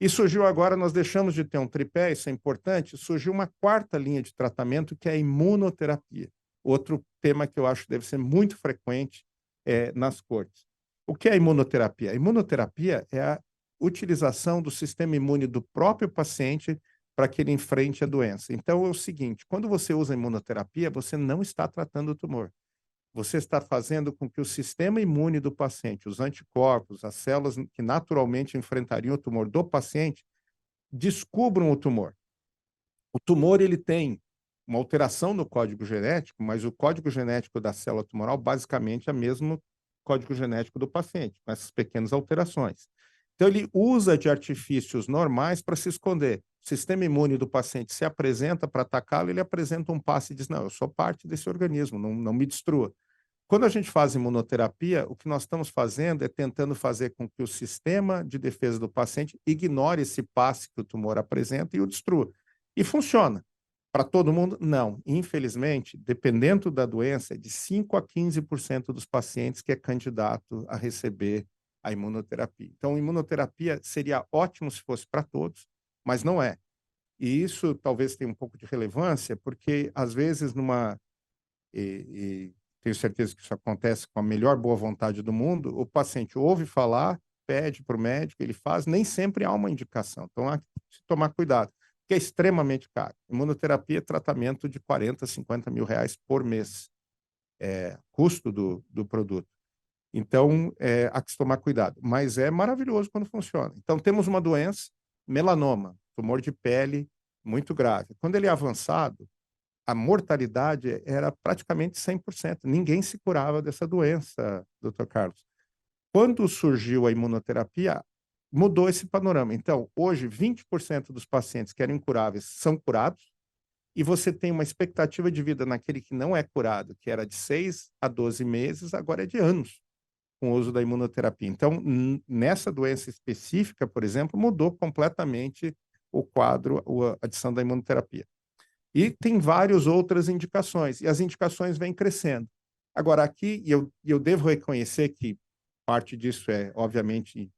E surgiu agora, nós deixamos de ter um tripé, isso é importante, surgiu uma quarta linha de tratamento, que é a imunoterapia. Outro tema que eu acho que deve ser muito frequente nas cortes. O que é a imunoterapia? A imunoterapia é a utilização do sistema imune do próprio paciente para que ele enfrente a doença. Então, é o seguinte, quando você usa a imunoterapia, você não está tratando o tumor. Você está fazendo com que o sistema imune do paciente, os anticorpos, as células que naturalmente enfrentariam o tumor do paciente, descubram o tumor. O tumor, ele tem uma alteração no código genético, mas o código genético da célula tumoral basicamente é o mesmo código genético do paciente, com essas pequenas alterações. Então, ele usa de artifícios normais para se esconder. O sistema imune do paciente se apresenta para atacá-lo, ele apresenta um passe e diz, não, eu sou parte desse organismo, não me destrua. Quando a gente faz imunoterapia, o que nós estamos fazendo é tentando fazer com que o sistema de defesa do paciente ignore esse passe que o tumor apresenta e o destrua. E funciona. Para todo mundo? Não. Infelizmente, dependendo da doença, é de 5% a 15% dos pacientes que é candidato a receber a imunoterapia. Então, a imunoterapia seria ótimo se fosse para todos, mas não é. E isso talvez tenha um pouco de relevância, porque, às vezes, e tenho certeza que isso acontece com a melhor boa vontade do mundo, o paciente ouve falar, pede para o médico, ele faz, nem sempre há uma indicação. Então, há que se tomar cuidado, porque é extremamente caro. Imunoterapia é tratamento de 40, 50 mil reais por mês, custo do produto. Então, há que se tomar cuidado. Mas é maravilhoso quando funciona. Então, temos uma doença, melanoma, tumor de pele muito grave. Quando ele é avançado, a mortalidade era praticamente 100%. Ninguém se curava dessa doença, Dr. Carlos. Quando surgiu a imunoterapia, mudou esse panorama. Então, hoje, 20% dos pacientes que eram incuráveis são curados, e você tem uma expectativa de vida naquele que não é curado, que era de 6 a 12 meses, agora é de anos, com o uso da imunoterapia. Então, nessa doença específica, por exemplo, mudou completamente o quadro, a adição da imunoterapia. E tem várias outras indicações, e as indicações vêm crescendo. Agora, aqui, eu devo reconhecer que parte disso é, obviamente,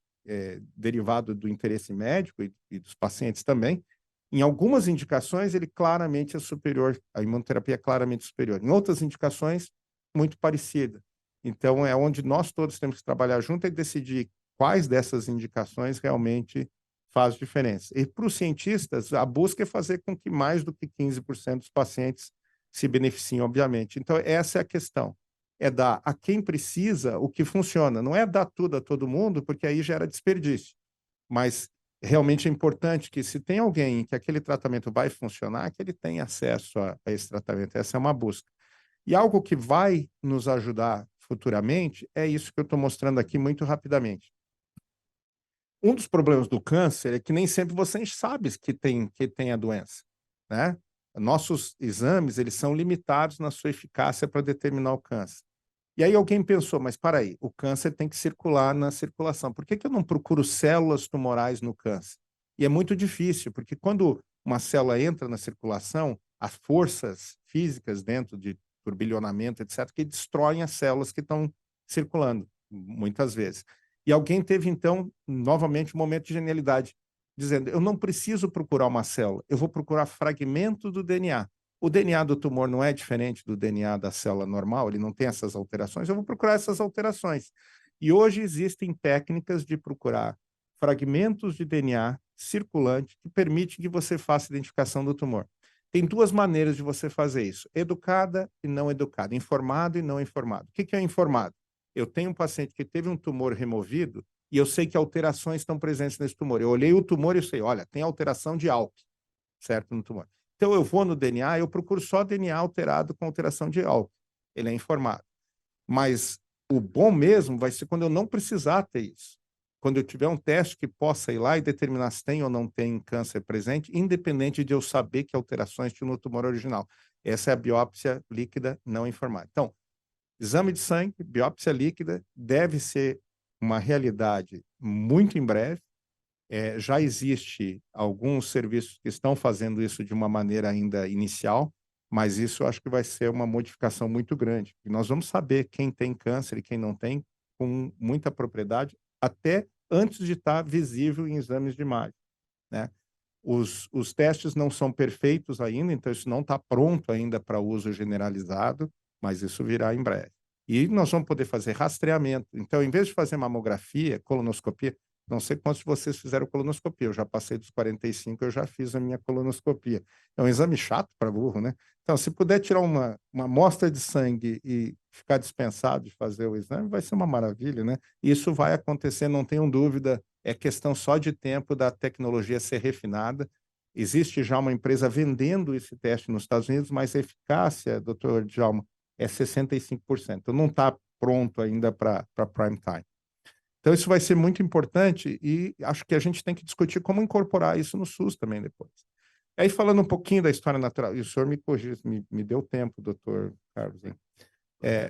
derivado do interesse médico e dos pacientes também. Em algumas indicações, ele claramente é superior, a imunoterapia é claramente superior. Em outras indicações, muito parecida. Então, é onde nós todos temos que trabalhar junto e decidir quais dessas indicações realmente faz diferença. E para os cientistas, a busca é fazer com que mais do que 15% dos pacientes se beneficiem, obviamente. Então, essa é a questão. É dar a quem precisa o que funciona. Não é dar tudo a todo mundo, porque aí gera desperdício. Mas realmente é importante que, se tem alguém que aquele tratamento vai funcionar, que ele tenha acesso a esse tratamento. Essa é uma busca. E algo que vai nos ajudar futuramente é isso que eu estou mostrando aqui muito rapidamente. Um dos problemas do câncer é que nem sempre você sabe que tem a doença, né? Nossos exames, eles são limitados na sua eficácia para determinar o câncer. E aí alguém pensou, mas para aí, o câncer tem que circular na circulação. Por que eu não procuro células tumorais no câncer? E é muito difícil, porque quando uma célula entra na circulação, as forças físicas dentro de turbilhonamento, etc., que destroem as células que estão circulando, muitas vezes. E alguém teve, então, novamente, um momento de genialidade, dizendo, eu não preciso procurar uma célula, eu vou procurar fragmento do DNA. O DNA do tumor não é diferente do DNA da célula normal, ele não tem essas alterações, eu vou procurar essas alterações. E hoje existem técnicas de procurar fragmentos de DNA circulante que permitem que você faça a identificação do tumor. Tem duas maneiras de você fazer isso, educada e não educada, informado e não informado. O que é informado? Eu tenho um paciente que teve um tumor removido e eu sei que alterações estão presentes nesse tumor. Eu olhei o tumor e eu sei, olha, tem alteração de ALK, certo, no tumor. Então, eu vou no DNA, eu procuro só DNA alterado com alteração de ALK. Ele é informado. Mas o bom mesmo vai ser quando eu não precisar ter isso. Quando eu tiver um teste que possa ir lá e determinar se tem ou não tem câncer presente, independente de eu saber que alterações tinha no tumor original. Essa é a biópsia líquida não informada. Então, exame de sangue, biópsia líquida, deve ser uma realidade muito em breve. Já existe alguns serviços que estão fazendo isso de uma maneira ainda inicial, mas isso eu acho que vai ser uma modificação muito grande. E nós vamos saber quem tem câncer e quem não tem com muita propriedade, até antes de estar visível em exames de imagem, né? Os testes não são perfeitos ainda, então isso não está pronto ainda para uso generalizado, mas isso virá em breve. E nós vamos poder fazer rastreamento. Então, em vez de fazer mamografia, colonoscopia, não sei quantos de vocês fizeram colonoscopia, eu já passei dos 45, eu já fiz a minha colonoscopia. É um exame chato para burro, né? Então, se puder tirar uma amostra de sangue e ficar dispensado de fazer o exame, vai ser uma maravilha, né? Isso vai acontecer, não tenham dúvida, é questão só de tempo da tecnologia ser refinada. Existe já uma empresa vendendo esse teste nos Estados Unidos, mas a eficácia, doutor Djalma, é 65%. Então, não está pronto ainda para prime time. Então, isso vai ser muito importante e acho que a gente tem que discutir como incorporar isso no SUS também depois. Aí, falando um pouquinho da história natural, e o senhor me corrigiu, me deu tempo, doutor Carlos, hein?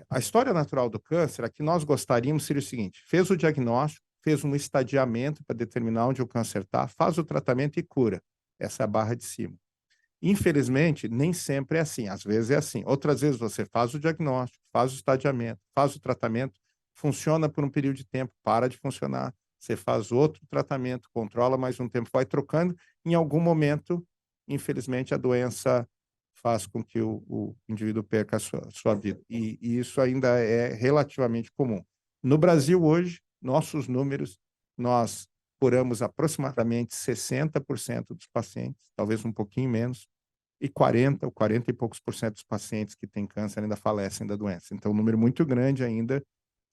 A história natural do câncer, a que nós gostaríamos seria o seguinte, fez o diagnóstico, fez um estadiamento para determinar onde o câncer está, faz o tratamento e cura. Essa é a barra de cima. Infelizmente, nem sempre é assim. Às vezes é assim. Outras vezes você faz o diagnóstico, faz o estadiamento, faz o tratamento, funciona por um período de tempo, para de funcionar. Você faz outro tratamento, controla mais um tempo, vai trocando. Em algum momento, infelizmente, a doença faz com que o indivíduo perca a sua vida. E isso ainda é relativamente comum. No Brasil, hoje, nossos números, nós curamos aproximadamente 60% dos pacientes, talvez um pouquinho menos, e 40 e poucos por cento dos pacientes que têm câncer ainda falecem da doença. Então, um número muito grande ainda.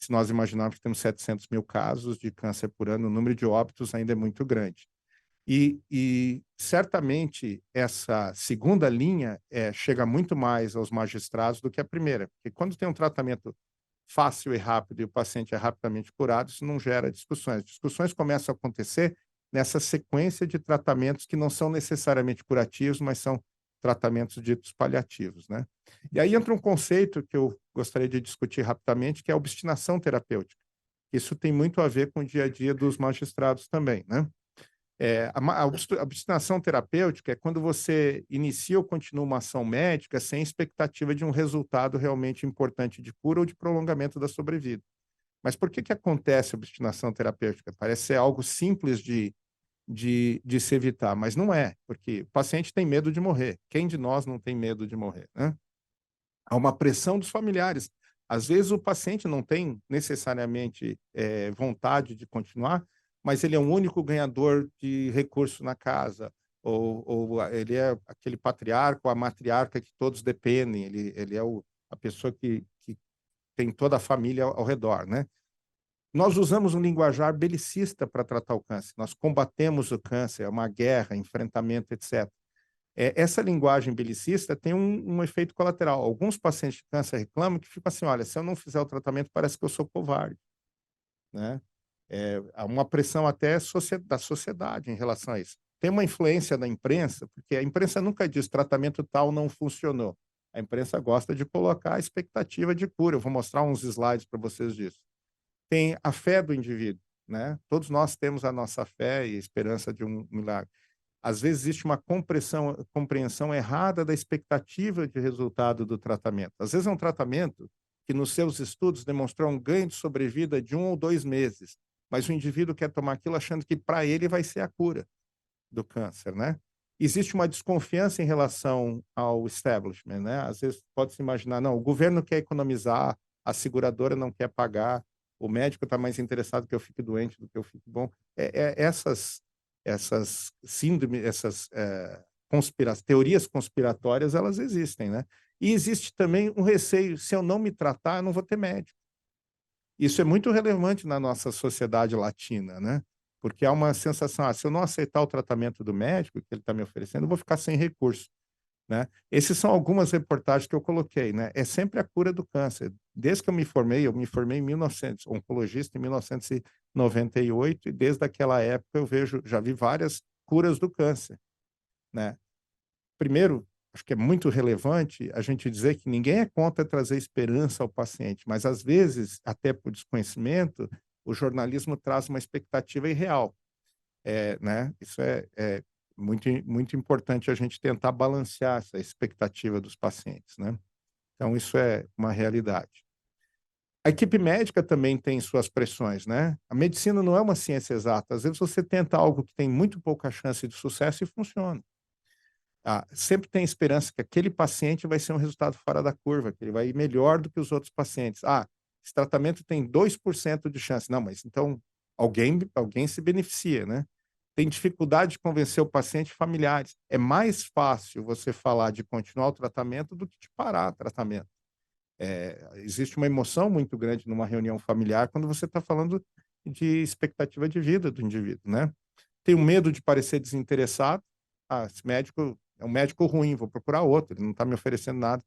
Se nós imaginarmos que temos 700 mil casos de câncer por ano, o número de óbitos ainda é muito grande. E certamente essa segunda linha chega muito mais aos magistrados do que a primeira, porque quando tem um tratamento fácil e rápido e o paciente é rapidamente curado, isso não gera discussões. Discussões começam a acontecer nessa sequência de tratamentos que não são necessariamente curativos, mas são tratamentos ditos paliativos, né? E aí entra um conceito que eu gostaria de discutir rapidamente, que é a obstinação terapêutica. Isso tem muito a ver com o dia a dia dos magistrados também, né? A obstinação terapêutica é quando você inicia ou continua uma ação médica sem expectativa de um resultado realmente importante de cura ou de prolongamento da sobrevida. Mas por que acontece a obstinação terapêutica? Parece ser algo simples de se evitar, mas não é, porque o paciente tem medo de morrer. Quem de nós não tem medo de morrer, né? Há uma pressão dos familiares. Às vezes o paciente não tem necessariamente vontade de continuar, mas ele é o único ganhador de recurso na casa, ou ele é aquele patriarca ou a matriarca que todos dependem, ele é a pessoa que tem toda a família ao redor, né? Nós usamos um linguajar belicista para tratar o câncer, nós combatemos o câncer, é uma guerra, enfrentamento, etc. Essa linguagem belicista tem um efeito colateral. Alguns pacientes de câncer reclamam que ficam assim, olha, se eu não fizer o tratamento, parece que eu sou covarde, né? Há uma pressão até da sociedade em relação a isso. Tem uma influência da imprensa, porque a imprensa nunca diz tratamento tal não funcionou. A imprensa gosta de colocar a expectativa de cura. Eu vou mostrar uns slides para vocês disso. Tem a fé do indivíduo, né? Todos nós temos a nossa fé e esperança de um milagre. Às vezes existe uma compreensão errada da expectativa de resultado do tratamento. Às vezes é um tratamento que nos seus estudos demonstrou um ganho de sobrevida de 1 ou 2 meses, mas o indivíduo quer tomar aquilo achando que para ele vai ser a cura do câncer, né? Existe uma desconfiança em relação ao establishment, né? Às vezes pode-se imaginar, não, o governo quer economizar, a seguradora não quer pagar, o médico está mais interessado que eu fique doente do que eu fique bom. Essas síndromes, essas teorias conspiratórias, elas existem, né? E existe também um receio, se eu não me tratar, eu não vou ter médico. Isso é muito relevante na nossa sociedade latina, né? Porque há uma sensação, se eu não aceitar o tratamento do médico que ele está me oferecendo, eu vou ficar sem recurso, né? Essas são algumas reportagens que eu coloquei, né? É sempre a cura do câncer. Desde que eu me formei em 1900, oncologista em 1998, e desde aquela época eu já vi várias curas do câncer, né? Primeiro, acho que é muito relevante a gente dizer que ninguém é contra trazer esperança ao paciente, mas às vezes, até por desconhecimento, o jornalismo traz uma expectativa irreal, né? Isso é muito importante a gente tentar balancear essa expectativa dos pacientes, né? Então, isso é uma realidade. A equipe médica também tem suas pressões, né? A medicina não é uma ciência exata. Às vezes você tenta algo que tem muito pouca chance de sucesso e funciona. Sempre tem esperança que aquele paciente vai ser um resultado fora da curva, que ele vai ir melhor do que os outros pacientes. Esse tratamento tem 2% de chance. Não, mas então alguém se beneficia, né? Tem dificuldade de convencer o paciente e familiares. É mais fácil você falar de continuar o tratamento do que de parar o tratamento. Existe uma emoção muito grande numa reunião familiar quando você está falando de expectativa de vida do indivíduo, né? Tem o medo de parecer desinteressado. Esse médico é um médico ruim, vou procurar outro, ele não está me oferecendo nada.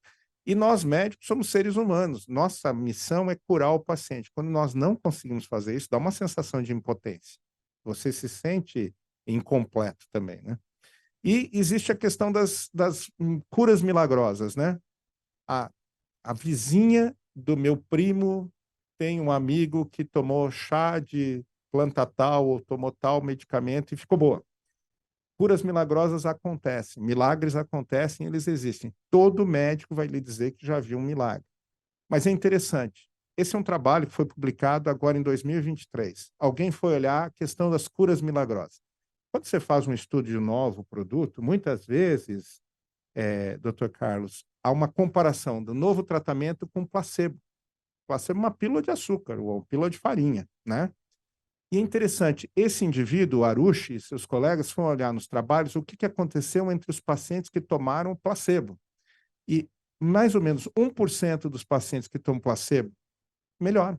E nós médicos somos seres humanos, nossa missão é curar o paciente. Quando nós não conseguimos fazer isso, dá uma sensação de impotência. Você se sente incompleto também, né? E existe a questão das curas milagrosas, né? A vizinha do meu primo tem um amigo que tomou chá de planta tal ou tomou tal medicamento e ficou boa. Curas milagrosas acontecem, milagres acontecem, eles existem. Todo médico vai lhe dizer que já viu um milagre. Mas é interessante, esse é um trabalho que foi publicado agora em 2023. Alguém foi olhar a questão das curas milagrosas. Quando você faz um estudo de um novo produto, muitas vezes Dr. Carlos, há uma comparação do novo tratamento com placebo. Placebo é uma pílula de açúcar ou pílula de farinha, né? E é interessante, esse indivíduo, o Arushi e seus colegas, foram olhar nos trabalhos o que aconteceu entre os pacientes que tomaram placebo. E mais ou menos 1% dos pacientes que tomam placebo melhoram.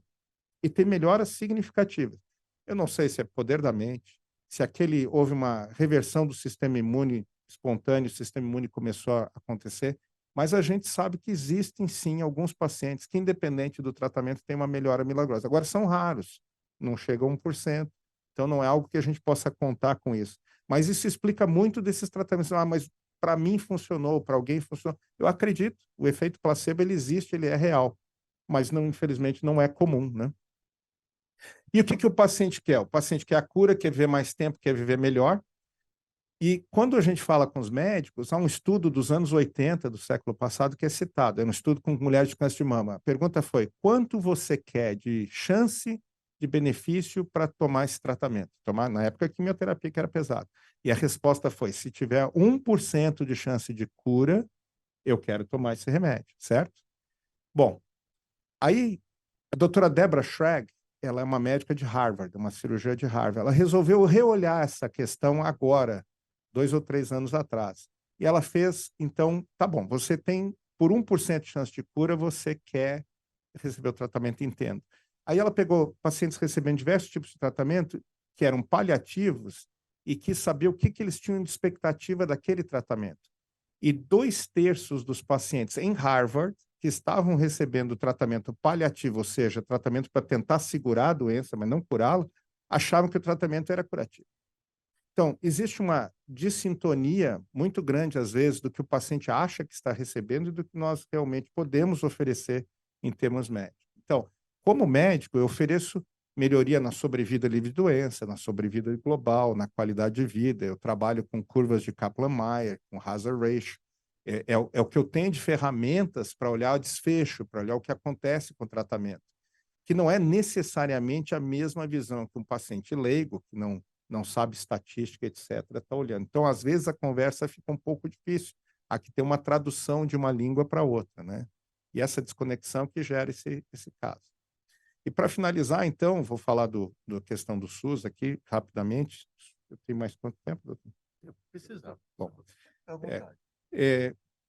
E tem melhoras significativas. Eu não sei se é poder da mente, se houve uma reversão do sistema imune espontâneo, o sistema imune começou a acontecer, mas a gente sabe que existem sim alguns pacientes que, independente do tratamento, têm uma melhora milagrosa. Agora, são raros, não chega a 1%, então não é algo que a gente possa contar com isso. Mas isso explica muito desses tratamentos. Mas para mim funcionou, para alguém funcionou. Eu acredito, o efeito placebo ele existe, ele é real, mas não, infelizmente não é comum, né? E o que o paciente quer? O paciente quer a cura, quer viver mais tempo, quer viver melhor. E quando a gente fala com os médicos, há um estudo dos anos 80 do século passado que é citado, é um estudo com mulheres de câncer de mama. A pergunta foi: quanto você quer de chance de benefício para tomar esse tratamento? Na época, a quimioterapia que era pesada. E a resposta foi: se tiver 1% de chance de cura, eu quero tomar esse remédio, certo? Bom, aí a doutora Deborah Schrag, ela é uma médica de Harvard, uma cirurgiã de Harvard. Ela resolveu reolhar essa questão agora, 2 ou 3 anos atrás. E ela fez, então, tá bom, você tem, por 1% de chance de cura, você quer receber o tratamento, entendo. Aí ela pegou pacientes recebendo diversos tipos de tratamento, que eram paliativos, e quis saber o que eles tinham de expectativa daquele tratamento. E 2/3 dos pacientes em Harvard que estavam recebendo tratamento paliativo, ou seja, tratamento para tentar segurar a doença, mas não curá-la, achavam que o tratamento era curativo. Então, existe uma dissintonia muito grande, às vezes, do que o paciente acha que está recebendo e do que nós realmente podemos oferecer em termos médicos. Então, como médico, eu ofereço melhoria na sobrevida livre de doença, na sobrevida global, na qualidade de vida. Eu trabalho com curvas de Kaplan-Meier, com hazard ratio. É o que eu tenho de ferramentas para olhar o desfecho, para olhar o que acontece com o tratamento, que não é necessariamente a mesma visão que um paciente leigo, que não sabe estatística, etc., está olhando. Então, às vezes, a conversa fica um pouco difícil. Aqui tem uma tradução de uma língua para outra, né? E essa desconexão que gera esse caso. E para finalizar, então, vou falar da questão do SUS aqui, rapidamente. Eu tenho mais quanto tempo, doutor? Eu precisava. Bom, À vontade.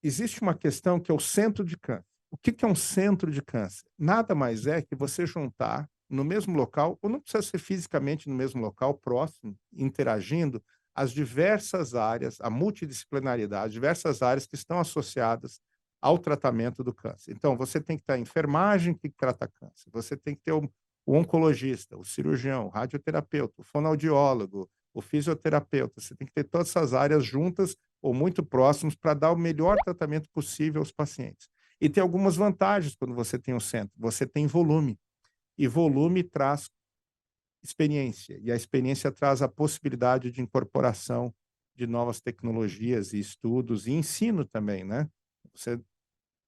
existe uma questão que é o centro de câncer. O que é um centro de câncer? Nada mais é que você juntar no mesmo local, ou não precisa ser fisicamente no mesmo local, próximo, interagindo, as diversas áreas, a multidisciplinaridade, diversas áreas que estão associadas ao tratamento do câncer. Então, você tem que ter a enfermagem que trata câncer, você tem que ter o oncologista, o cirurgião, o radioterapeuta, o fonoaudiólogo, o fisioterapeuta, você tem que ter todas essas áreas juntas ou muito próximos para dar o melhor tratamento possível aos pacientes. E tem algumas vantagens quando você tem um centro. Você tem volume. E volume traz experiência. E a experiência traz a possibilidade de incorporação de novas tecnologias e estudos e ensino também, né? Você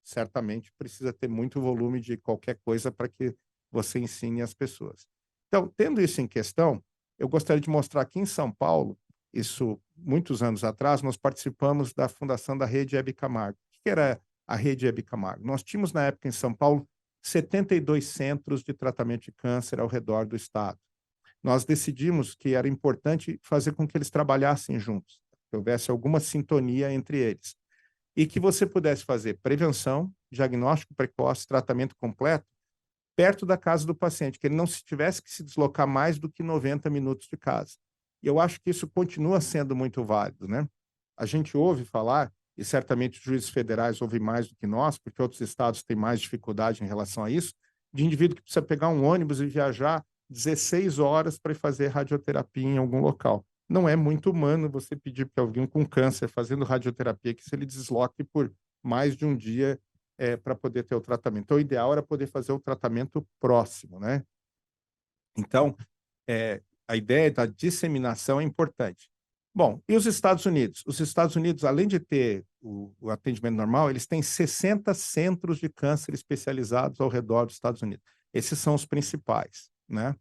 certamente precisa ter muito volume de qualquer coisa para que você ensine as pessoas. Então, tendo isso em questão, eu gostaria de mostrar aqui em São Paulo, isso muitos anos atrás, nós participamos da fundação da Rede Hebe Camargo. O que era a Rede Hebe Camargo? Nós tínhamos, na época, em São Paulo, 72 centros de tratamento de câncer ao redor do estado. Nós decidimos que era importante fazer com que eles trabalhassem juntos, que houvesse alguma sintonia entre eles, e que você pudesse fazer prevenção, diagnóstico precoce, tratamento completo, perto da casa do paciente, que ele não tivesse que se deslocar mais do que 90 minutos de casa. E eu acho que isso continua sendo muito válido, né? A gente ouve falar, e certamente os juízes federais ouvem mais do que nós, porque outros estados têm mais dificuldade em relação a isso, de indivíduo que precisa pegar um ônibus e viajar 16 horas para ir fazer radioterapia em algum local. Não é muito humano você pedir para alguém com câncer fazendo radioterapia que se ele desloque por mais de um dia para poder ter o tratamento. Então, o ideal era poder fazer o tratamento próximo, né? Então, a ideia da disseminação é importante. Bom, e os Estados Unidos? Os Estados Unidos, além de ter o atendimento normal, eles têm 60 centros de câncer especializados ao redor dos Estados Unidos. Esses são os principais, né?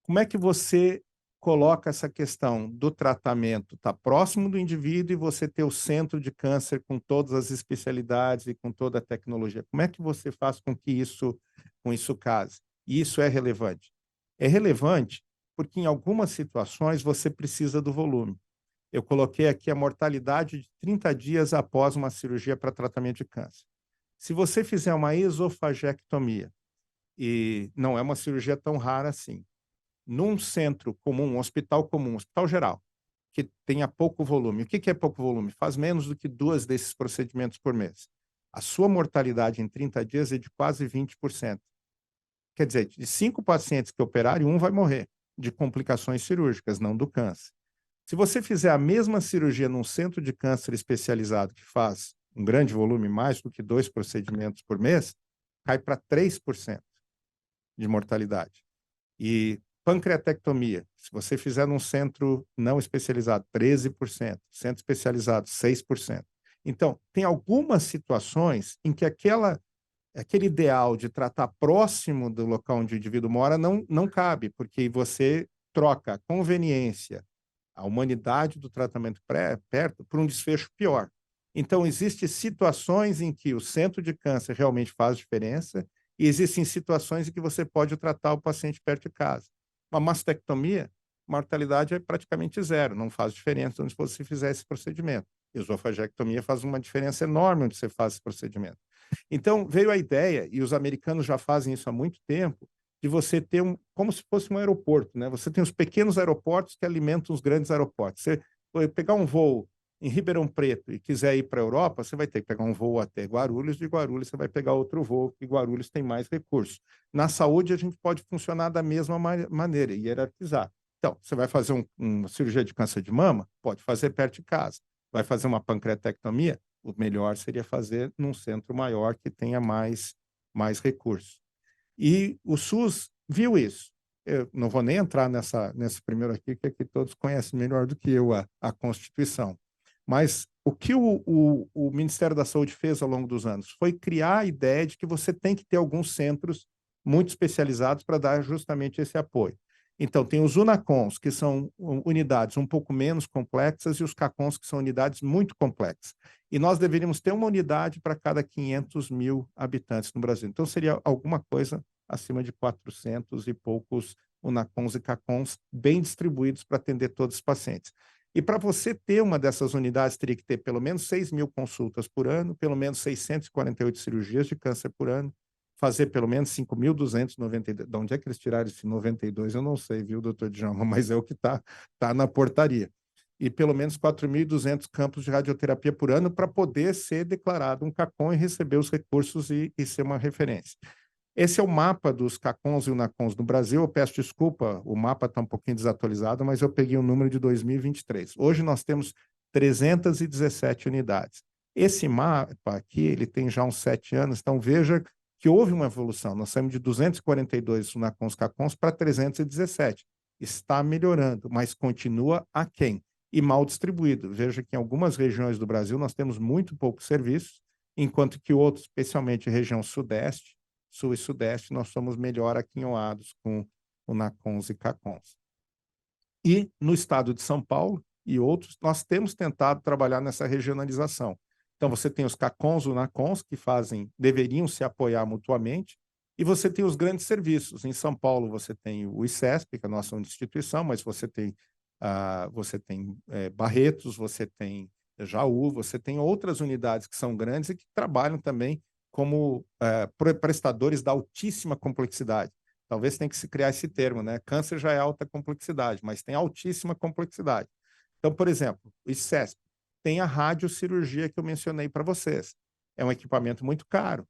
Como é que você coloca essa questão do tratamento estar próximo do indivíduo e você ter o centro de câncer com todas as especialidades e com toda a tecnologia. Como é que você faz com que isso case? E isso é relevante. É relevante porque em algumas situações você precisa do volume. Eu coloquei aqui a mortalidade de 30 dias após uma cirurgia para tratamento de câncer. Se você fizer uma esofagectomia, e não é uma cirurgia tão rara assim, num centro comum, um hospital geral, que tenha pouco volume. O que é pouco volume? Faz menos do que 2 desses procedimentos por mês. A sua mortalidade em 30 dias é de quase 20%. Quer dizer, de 5 pacientes que operarem, 1 vai morrer de complicações cirúrgicas, não do câncer. Se você fizer a mesma cirurgia num centro de câncer especializado que faz um grande volume, mais do que 2 procedimentos por mês, cai para 3% de mortalidade. E pancreatectomia, se você fizer num centro não especializado, 13%, centro especializado, 6%. Então, tem algumas situações em que aquele ideal de tratar próximo do local onde o indivíduo mora não cabe, porque você troca a conveniência, a humanidade do tratamento perto por um desfecho pior. Então, existem situações em que o centro de câncer realmente faz diferença e existem situações em que você pode tratar o paciente perto de casa. Uma mastectomia, a mortalidade é praticamente zero, não faz diferença onde você fizer esse procedimento. Esofagectomia faz uma diferença enorme onde você faz esse procedimento. Então, veio a ideia, e os americanos já fazem isso há muito tempo, de você ter como se fosse um aeroporto, né? Você tem os pequenos aeroportos que alimentam os grandes aeroportos. Você pegar um voo em Ribeirão Preto e quiser ir para a Europa, você vai ter que pegar um voo até Guarulhos, de Guarulhos você vai pegar outro voo, e Guarulhos tem mais recursos. Na saúde, a gente pode funcionar da mesma maneira, hierarquizar. Então, você vai fazer uma cirurgia de câncer de mama? Pode fazer perto de casa. Vai fazer uma pancreatectomia? O melhor seria fazer num centro maior que tenha mais recursos. E o SUS viu isso. Eu não vou nem entrar nesse primeiro aqui, que aqui todos conhecem melhor do que eu a Constituição. Mas o que o Ministério da Saúde fez ao longo dos anos foi criar a ideia de que você tem que ter alguns centros muito especializados para dar justamente esse apoio. Então, tem os UNACONs, que são unidades um pouco menos complexas, e os CACONs, que são unidades muito complexas. E nós deveríamos ter uma unidade para cada 500 mil habitantes no Brasil. Então, seria alguma coisa acima de 400 e poucos UNACONs e CACONs bem distribuídos para atender todos os pacientes. E para você ter uma dessas unidades, teria que ter pelo menos 6 mil consultas por ano, pelo menos 648 cirurgias de câncer por ano, fazer pelo menos 5.292. De onde é que eles tiraram esse 92? Eu não sei, viu, doutor Djalma, mas é o que está na portaria. E pelo menos 4.200 campos de radioterapia por ano para poder ser declarado um CACON e receber os recursos e ser uma referência. Esse é o mapa dos CACONs e UNACONs no Brasil. Eu peço desculpa, o mapa está um pouquinho desatualizado, mas eu peguei o número de 2023. Hoje nós temos 317 unidades. Esse mapa aqui, ele tem já uns 7 anos, então veja que houve uma evolução. Nós saímos de 242 UNACONs, CACONs para 317. Está melhorando, mas continua aquém e mal distribuído. Veja que em algumas regiões do Brasil nós temos muito poucos serviços, enquanto que outros, especialmente região sudeste, sul e sudeste, nós somos melhor aquinhoados com UNACONs e CACONs. E no estado de São Paulo e outros, nós temos tentado trabalhar nessa regionalização. Então, você tem os CACONs, UNACONs, que deveriam se apoiar mutuamente, e você tem os grandes serviços. Em São Paulo, você tem o ICESP, que é a nossa instituição, mas você tem Barretos, você tem Jaú, você tem outras unidades que são grandes e que trabalham também como prestadores da altíssima complexidade. Talvez tenha que se criar esse termo, né? Câncer já é alta complexidade, mas tem altíssima complexidade. Então, por exemplo, o ICESP tem a radiocirurgia que eu mencionei para vocês. É um equipamento muito caro.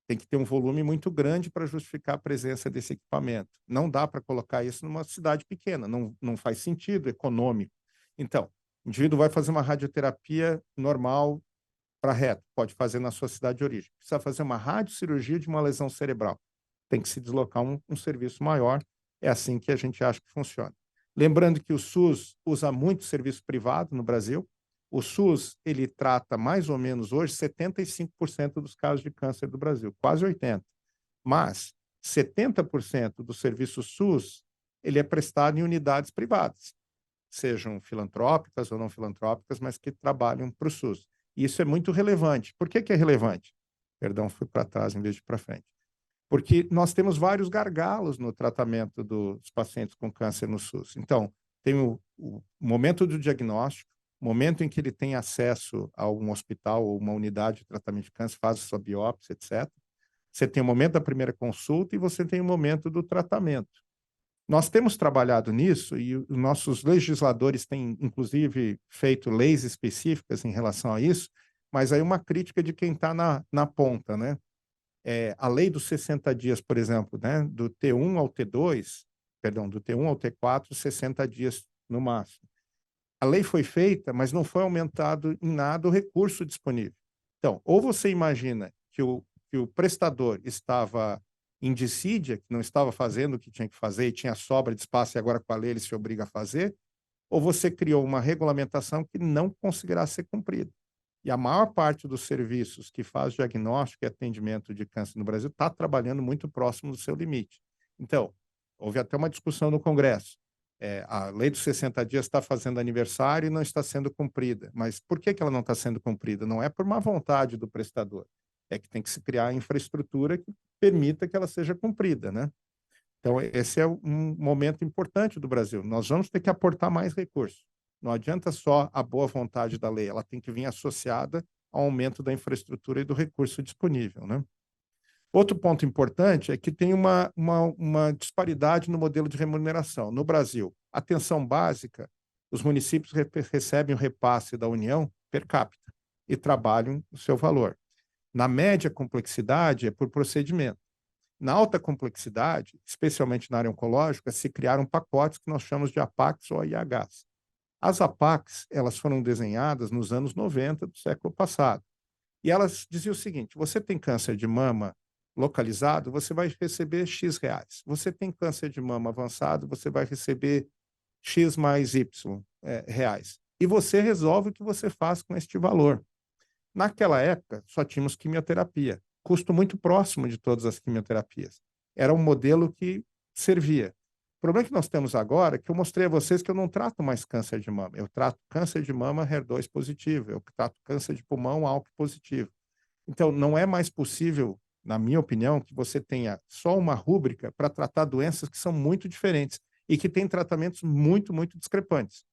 Tem que ter um volume muito grande para justificar a presença desse equipamento. Não dá para colocar isso numa cidade pequena, não faz sentido econômico. Então, o indivíduo vai fazer uma radioterapia normal para reto, pode fazer na sua cidade de origem. Precisa fazer uma radiocirurgia de uma lesão cerebral. Tem que se deslocar um serviço maior. É assim que a gente acha que funciona. Lembrando que o SUS usa muito serviço privado no Brasil. O SUS, ele trata mais ou menos hoje 75% dos casos de câncer do Brasil, quase 80%. Mas 70% do serviço SUS ele é prestado em unidades privadas, sejam filantrópicas ou não filantrópicas, mas que trabalham para o SUS. E isso é muito relevante. Por que que é relevante? Perdão, fui para trás em vez de para frente. Porque nós temos vários gargalos no tratamento dos pacientes com câncer no SUS. Então, tem o momento do diagnóstico, momento em que ele tem acesso a um hospital ou uma unidade de tratamento de câncer, faz a sua biópsia, etc. Você tem o momento da primeira consulta e você tem o momento do tratamento. Nós temos trabalhado nisso e os nossos legisladores têm, inclusive, feito leis específicas em relação a isso, mas aí uma crítica de quem está na ponta, né? A lei dos 60 dias, por exemplo, né? Do T1 ao T2, perdão, do T1 ao T4, 60 dias no máximo. A lei foi feita, mas não foi aumentado em nada o recurso disponível. Então, ou você imagina que o prestador estava em dissídia, que não estava fazendo o que tinha que fazer e tinha sobra de espaço e agora com a lei ele se obriga a fazer, ou você criou uma regulamentação que não conseguirá ser cumprida. E a maior parte dos serviços que faz diagnóstico e atendimento de câncer no Brasil está trabalhando muito próximo do seu limite. Então, houve até uma discussão no Congresso. A lei dos 60 dias está fazendo aniversário e não está sendo cumprida. Mas por que ela não está sendo cumprida? Não é por má vontade do prestador. É que tem que se criar a infraestrutura que permita que ela seja cumprida, né? Então, esse é um momento importante do Brasil. Nós vamos ter que aportar mais recursos. Não adianta só a boa vontade da lei, ela tem que vir associada ao aumento da infraestrutura e do recurso disponível, né? Outro ponto importante é que tem uma disparidade no modelo de remuneração. No Brasil, atenção básica, os municípios recebem o repasse da União per capita e trabalham o seu valor. Na média complexidade é por procedimento. Na alta complexidade, especialmente na área oncológica, se criaram pacotes que nós chamamos de APACs ou IHs. As APACs, elas foram desenhadas nos anos 90 do século passado. E elas diziam o seguinte: você tem câncer de mama localizado, você vai receber X reais. Você tem câncer de mama avançado, você vai receber X mais Y reais. E você resolve o que você faz com este valor. Naquela época, só tínhamos quimioterapia, custo muito próximo de todas as quimioterapias. Era um modelo que servia. O problema que nós temos agora é que eu mostrei a vocês que eu não trato mais câncer de mama. Eu trato câncer de mama HER2 positivo, eu trato câncer de pulmão ALK positivo. Então, não é mais possível, na minha opinião, que você tenha só uma rúbrica para tratar doenças que são muito diferentes e que têm tratamentos muito, muito discrepantes.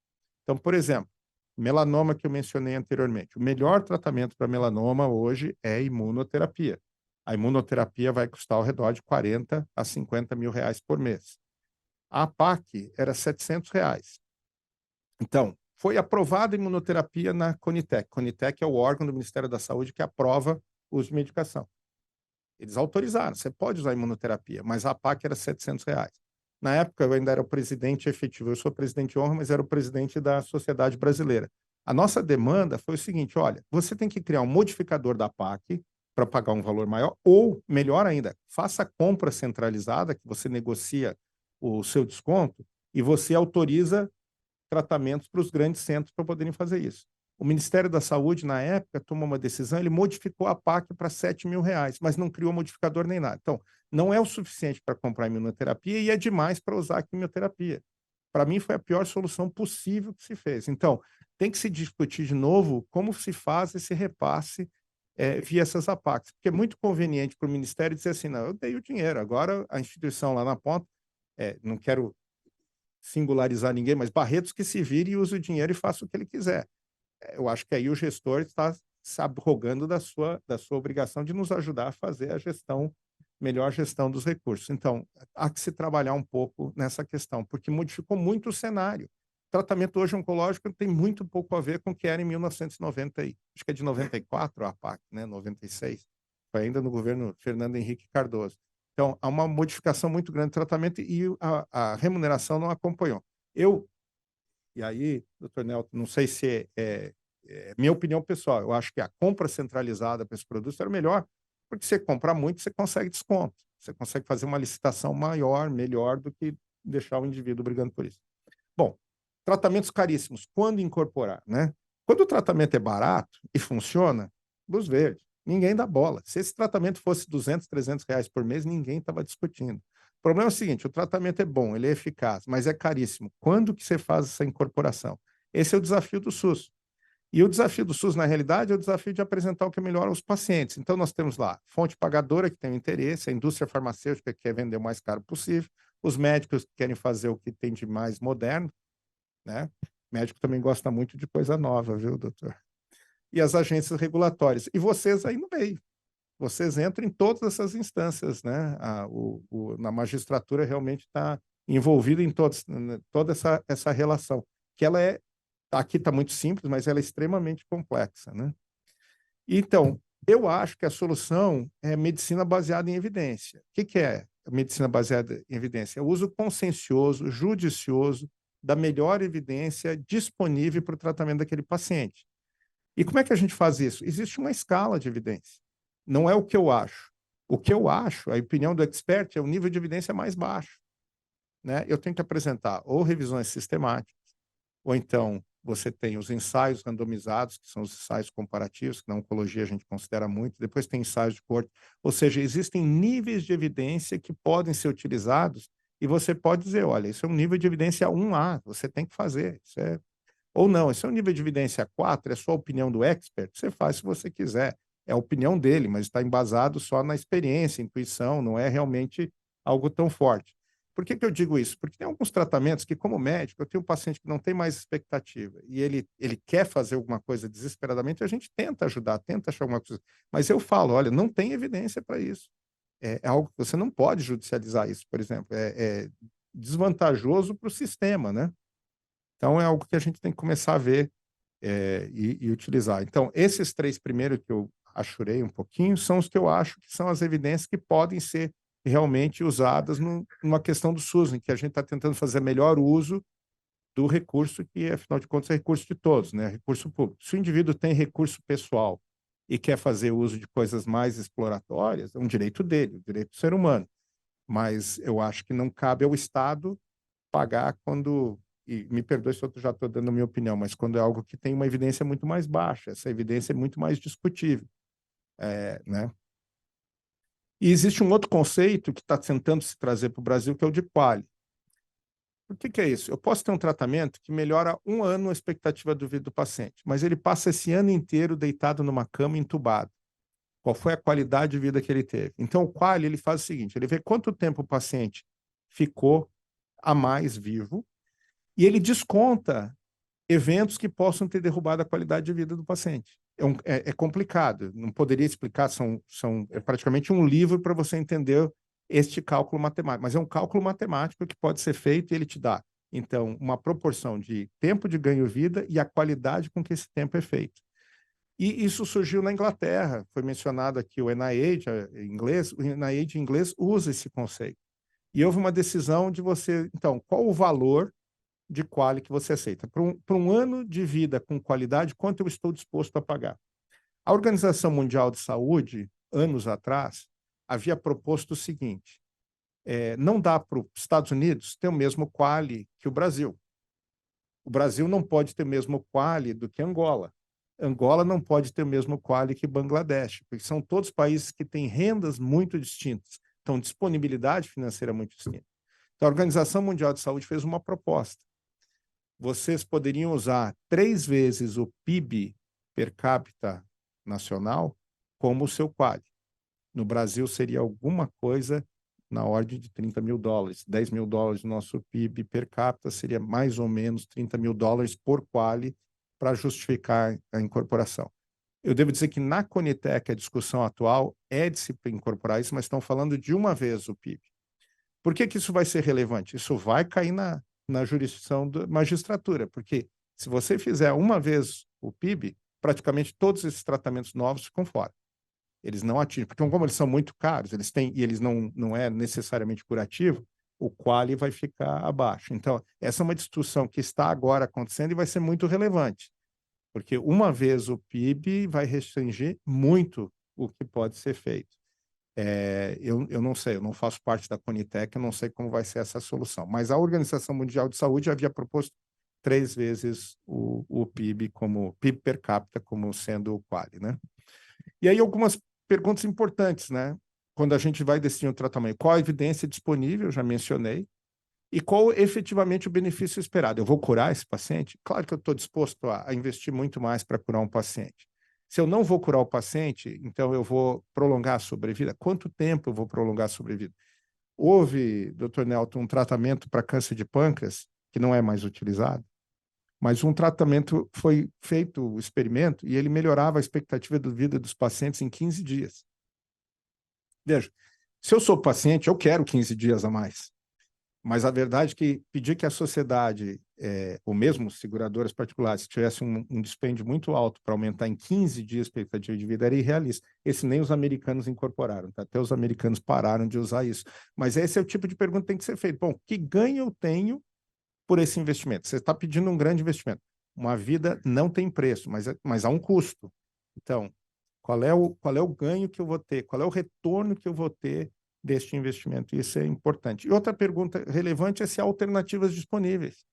Então, por exemplo, melanoma que eu mencionei anteriormente. O melhor tratamento para melanoma hoje é imunoterapia. A imunoterapia vai custar ao redor de 40 a 50 mil reais por mês. A APAC era 700 reais. Então, foi aprovada a imunoterapia na Conitec. Conitec é o órgão do Ministério da Saúde que aprova o uso de medicação. Eles autorizaram, você pode usar a imunoterapia, mas a APAC era 700 reais. Na época, eu ainda era o presidente efetivo. Eu sou presidente de honra, mas era o presidente da Sociedade Brasileira. A nossa demanda foi o seguinte: olha, você tem que criar um modificador da PAC para pagar um valor maior, ou, melhor ainda, faça a compra centralizada, que você negocia o seu desconto, e você autoriza tratamentos para os grandes centros para poderem fazer isso. O Ministério da Saúde, na época, tomou uma decisão, ele modificou a PAC para 7 mil reais, mas não criou modificador nem nada. Então, não é o suficiente para comprar imunoterapia e é demais para usar a quimioterapia. Para mim, foi a pior solução possível que se fez. Então, tem que se discutir de novo como se faz esse repasse via essas APACs, porque é muito conveniente para o Ministério dizer assim: não, eu dei o dinheiro, agora a instituição lá na ponta, não quero singularizar ninguém, mas Barretos que se vire e use o dinheiro e faça o que ele quiser. Eu acho que aí o gestor está se abrogando da sua obrigação de nos ajudar a fazer a melhor gestão dos recursos. Então, há que se trabalhar um pouco nessa questão, porque modificou muito o cenário. O tratamento hoje oncológico tem muito pouco a ver com o que era em 1990, acho que é de 94 a APAC, né? 96. Foi ainda no governo Fernando Henrique Cardoso. Então, há uma modificação muito grande do tratamento e a remuneração não acompanhou. E aí, doutor Nelton, não sei se é minha opinião pessoal, eu acho que a compra centralizada para esse produto era melhor, porque você comprar muito, você consegue desconto. Você consegue fazer uma licitação maior, melhor do que deixar o indivíduo brigando por isso. Bom, tratamentos caríssimos, quando incorporar, né? Quando o tratamento é barato e funciona, luz verde, ninguém dá bola. Se esse tratamento fosse 200, 300 reais por mês, ninguém estava discutindo. O problema é o seguinte, o tratamento é bom, ele é eficaz, mas é caríssimo. Quando que você faz essa incorporação? Esse é o desafio do SUS. E o desafio do SUS, na realidade, é o desafio de apresentar o que é melhor aos pacientes. Então, nós temos lá fonte pagadora, que tem o interesse, a indústria farmacêutica, que quer vender o mais caro possível, os médicos que querem fazer o que tem de mais moderno, né? O médico também gosta muito de coisa nova, viu, doutor? E as agências regulatórias. E vocês aí no meio. Vocês entram em todas essas instâncias, né? Na magistratura realmente está envolvida em toda essa relação, que ela é, aqui está muito simples, mas ela é extremamente complexa, né? Então, eu acho que a solução é medicina baseada em evidência. O que é a medicina baseada em evidência? É o uso consciencioso, judicioso, da melhor evidência disponível para o tratamento daquele paciente. E como é que a gente faz isso? Existe uma escala de evidência. Não é o que eu acho. O que eu acho, a opinião do expert, é o nível de evidência mais baixo, né? Eu tenho que apresentar ou revisões sistemáticas, ou então você tem os ensaios randomizados, que são os ensaios comparativos, que na oncologia a gente considera muito, depois tem ensaios de corte, ou seja, existem níveis de evidência que podem ser utilizados e você pode dizer, olha, isso é um nível de evidência 1A, você tem que fazer, isso é... Ou não, esse é um nível de evidência 4, é só a opinião do expert, você faz se você quiser, é a opinião dele, mas está embasado só na experiência, intuição, não é realmente algo tão forte. Por que eu digo isso? Porque tem alguns tratamentos que, como médico, eu tenho um paciente que não tem mais expectativa e ele quer fazer alguma coisa desesperadamente, a gente tenta ajudar, tenta achar alguma coisa. Mas eu falo, olha, não tem evidência para isso. É algo que você não pode judicializar isso, por exemplo. É desvantajoso para o sistema, né? Então, é algo que a gente tem que começar a ver e utilizar. Então, esses 3 primeiros que eu achurei um pouquinho são os que eu acho que são as evidências que podem ser realmente usadas numa questão do SUS, em que a gente está tentando fazer melhor uso do recurso, que, afinal de contas, é recurso de todos, né? Recurso público. Se o indivíduo tem recurso pessoal e quer fazer uso de coisas mais exploratórias, é um direito dele, um direito do ser humano. Mas eu acho que não cabe ao Estado pagar quando, e me perdoe se eu já estou dando a minha opinião, mas quando é algo que tem uma evidência muito mais baixa, essa evidência é muito mais discutível, né? E existe um outro conceito que está tentando se trazer para o Brasil, que é o de quali. Por que é isso? Eu posso ter um tratamento que melhora 1 ano a expectativa de vida do paciente, mas ele passa esse ano inteiro deitado numa cama entubado. Qual foi a qualidade de vida que ele teve? Então, o quali, ele faz o seguinte, ele vê quanto tempo o paciente ficou a mais vivo e ele desconta eventos que possam ter derrubado a qualidade de vida do paciente. É complicado, não poderia explicar, é praticamente um livro para você entender este cálculo matemático, mas é um cálculo matemático que pode ser feito e ele te dá, então, uma proporção de tempo de ganho-vida e a qualidade com que esse tempo é feito. E isso surgiu na Inglaterra, foi mencionado aqui o NIH inglês, o NIH inglês usa esse conceito. E houve uma decisão de você, então, qual o valor de quali que você aceita? Para um ano de vida com qualidade, quanto eu estou disposto a pagar? A Organização Mundial de Saúde, anos atrás, havia proposto o seguinte, não dá para os Estados Unidos ter o mesmo quali que o Brasil. O Brasil não pode ter o mesmo quali do que Angola. Angola não pode ter o mesmo quali que Bangladesh, porque são todos países que têm rendas muito distintas, então disponibilidade financeira muito distinta. Então, a Organização Mundial de Saúde fez uma proposta. Vocês poderiam usar 3 vezes o PIB per capita nacional como o seu quali. No Brasil, seria alguma coisa na ordem de $30 mil. $10 mil do nosso PIB per capita seria mais ou menos $30 mil por quali para justificar a incorporação. Eu devo dizer que na Conitec a discussão atual é de se incorporar isso, mas estão falando de uma vez o PIB. Por que isso vai ser relevante? Isso vai cair na jurisdição da magistratura, porque se você fizer uma vez o PIB, praticamente todos esses tratamentos novos ficam fora. Eles não atingem, porque como eles são muito caros, eles têm, e eles não é necessariamente curativo, o quali vai ficar abaixo. Então, essa é uma discussão que está agora acontecendo e vai ser muito relevante, porque uma vez o PIB vai restringir muito o que pode ser feito. Eu não sei, eu não faço parte da Conitec, eu não sei como vai ser essa solução, mas a Organização Mundial de Saúde havia proposto 3 vezes o PIB como PIB per capita como sendo o quali, né? E aí algumas perguntas importantes, né? quando a gente vai decidir o tratamento, qual a evidência disponível, já mencionei, e qual efetivamente o benefício esperado. Eu vou curar esse paciente? Claro que eu estou disposto a investir muito mais para curar um paciente. Se eu não vou curar o paciente, então eu vou prolongar a sobrevida. Quanto tempo eu vou prolongar a sobrevida? Houve, Dr. Nelton, um tratamento para câncer de pâncreas, que não é mais utilizado, mas um tratamento foi feito, o experimento, e ele melhorava a expectativa de vida dos pacientes em 15 dias. Veja, se eu sou paciente, eu quero 15 dias a mais. Mas a verdade é que pedir que a sociedade, ou mesmo seguradoras particulares, tivesse um dispêndio muito alto para aumentar em 15 dias a expectativa de vida era irrealista. Esse nem os americanos incorporaram, tá? Até os americanos pararam de usar isso. Mas esse é o tipo de pergunta que tem que ser feita. Bom, que ganho eu tenho por esse investimento? Você está pedindo um grande investimento. Uma vida não tem preço, mas há um custo. Então, qual é o ganho que eu vou ter? Qual é o retorno que eu vou ter deste investimento? Isso é importante. E outra pergunta relevante é se há alternativas disponíveis,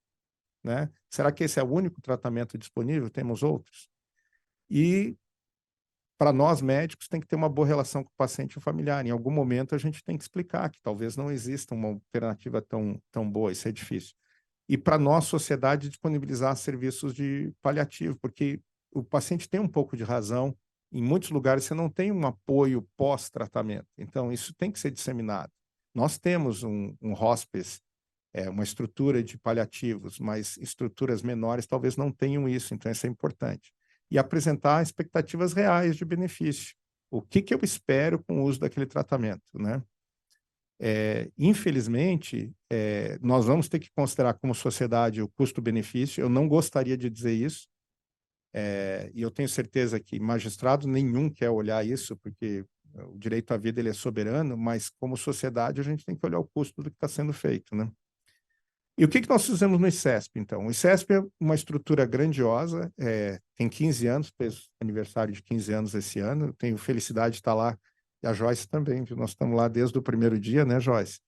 né? Será que esse é o único tratamento disponível? Temos outros? E para nós médicos tem que ter uma boa relação com o paciente e o familiar. Em algum momento a gente tem que explicar que talvez não exista uma alternativa tão boa, isso é difícil. E para nós, sociedade, disponibilizar serviços de paliativo, porque o paciente tem um pouco de razão. Em muitos lugares você não tem um apoio pós-tratamento. Então, isso tem que ser disseminado. Nós temos um hospice, uma estrutura de paliativos, mas estruturas menores talvez não tenham isso, então isso é importante. E apresentar expectativas reais de benefício. O que eu espero com o uso daquele tratamento, né? Infelizmente, nós vamos ter que considerar como sociedade o custo-benefício. Eu não gostaria de dizer isso, e eu tenho certeza que magistrado nenhum quer olhar isso, porque o direito à vida ele é soberano, mas como sociedade a gente tem que olhar o custo do que está sendo feito, né? E o que nós fizemos no ICESP, então? O ICESP é uma estrutura grandiosa, tem 15 anos, fez aniversário de 15 anos esse ano, eu tenho felicidade de estar lá, e a Joyce também, viu? Nós estamos lá desde o primeiro dia, né, Joyce?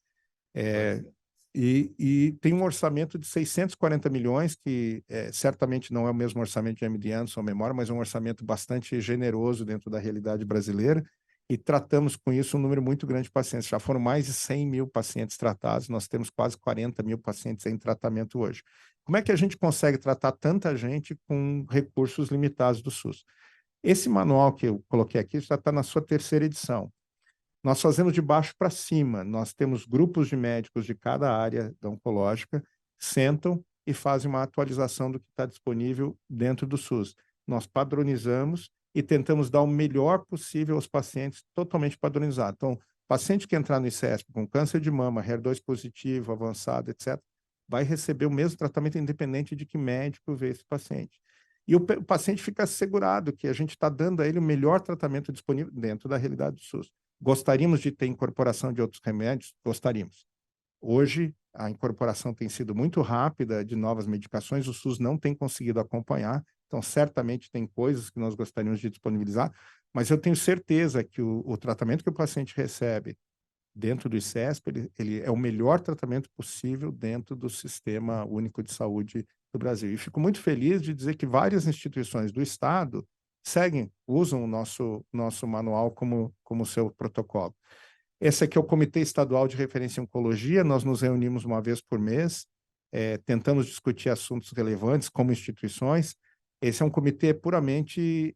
E tem um orçamento de 640 milhões, que certamente não é o mesmo orçamento de MD Anderson Memória, mas é um orçamento bastante generoso dentro da realidade brasileira, e tratamos com isso um número muito grande de pacientes. Já foram mais de 100 mil pacientes tratados, nós temos quase 40 mil pacientes em tratamento hoje. Como é que a gente consegue tratar tanta gente com recursos limitados do SUS? Esse manual que eu coloquei aqui já está na sua terceira edição. Nós fazemos de baixo para cima. Nós temos grupos de médicos de cada área da oncológica, sentam e fazem uma atualização do que está disponível dentro do SUS. Nós padronizamos e tentamos dar o melhor possível aos pacientes, totalmente padronizado. Então, paciente que entrar no ICESP com câncer de mama, HER2 positivo, avançado, etc., vai receber o mesmo tratamento independente de que médico vê esse paciente. E o paciente fica assegurado que a gente está dando a ele o melhor tratamento disponível dentro da realidade do SUS. Gostaríamos de ter incorporação de outros remédios? Gostaríamos. Hoje, a incorporação tem sido muito rápida de novas medicações, o SUS não tem conseguido acompanhar, então certamente tem coisas que nós gostaríamos de disponibilizar, mas eu tenho certeza que o tratamento que o paciente recebe dentro do ICESP, ele é o melhor tratamento possível dentro do Sistema Único de Saúde do Brasil. E fico muito feliz de dizer que várias instituições do Estado usam o nosso manual como seu protocolo. Esse aqui é o Comitê Estadual de Referência em Oncologia, nós nos reunimos uma vez por mês, tentamos discutir assuntos relevantes como instituições. Esse é um comitê puramente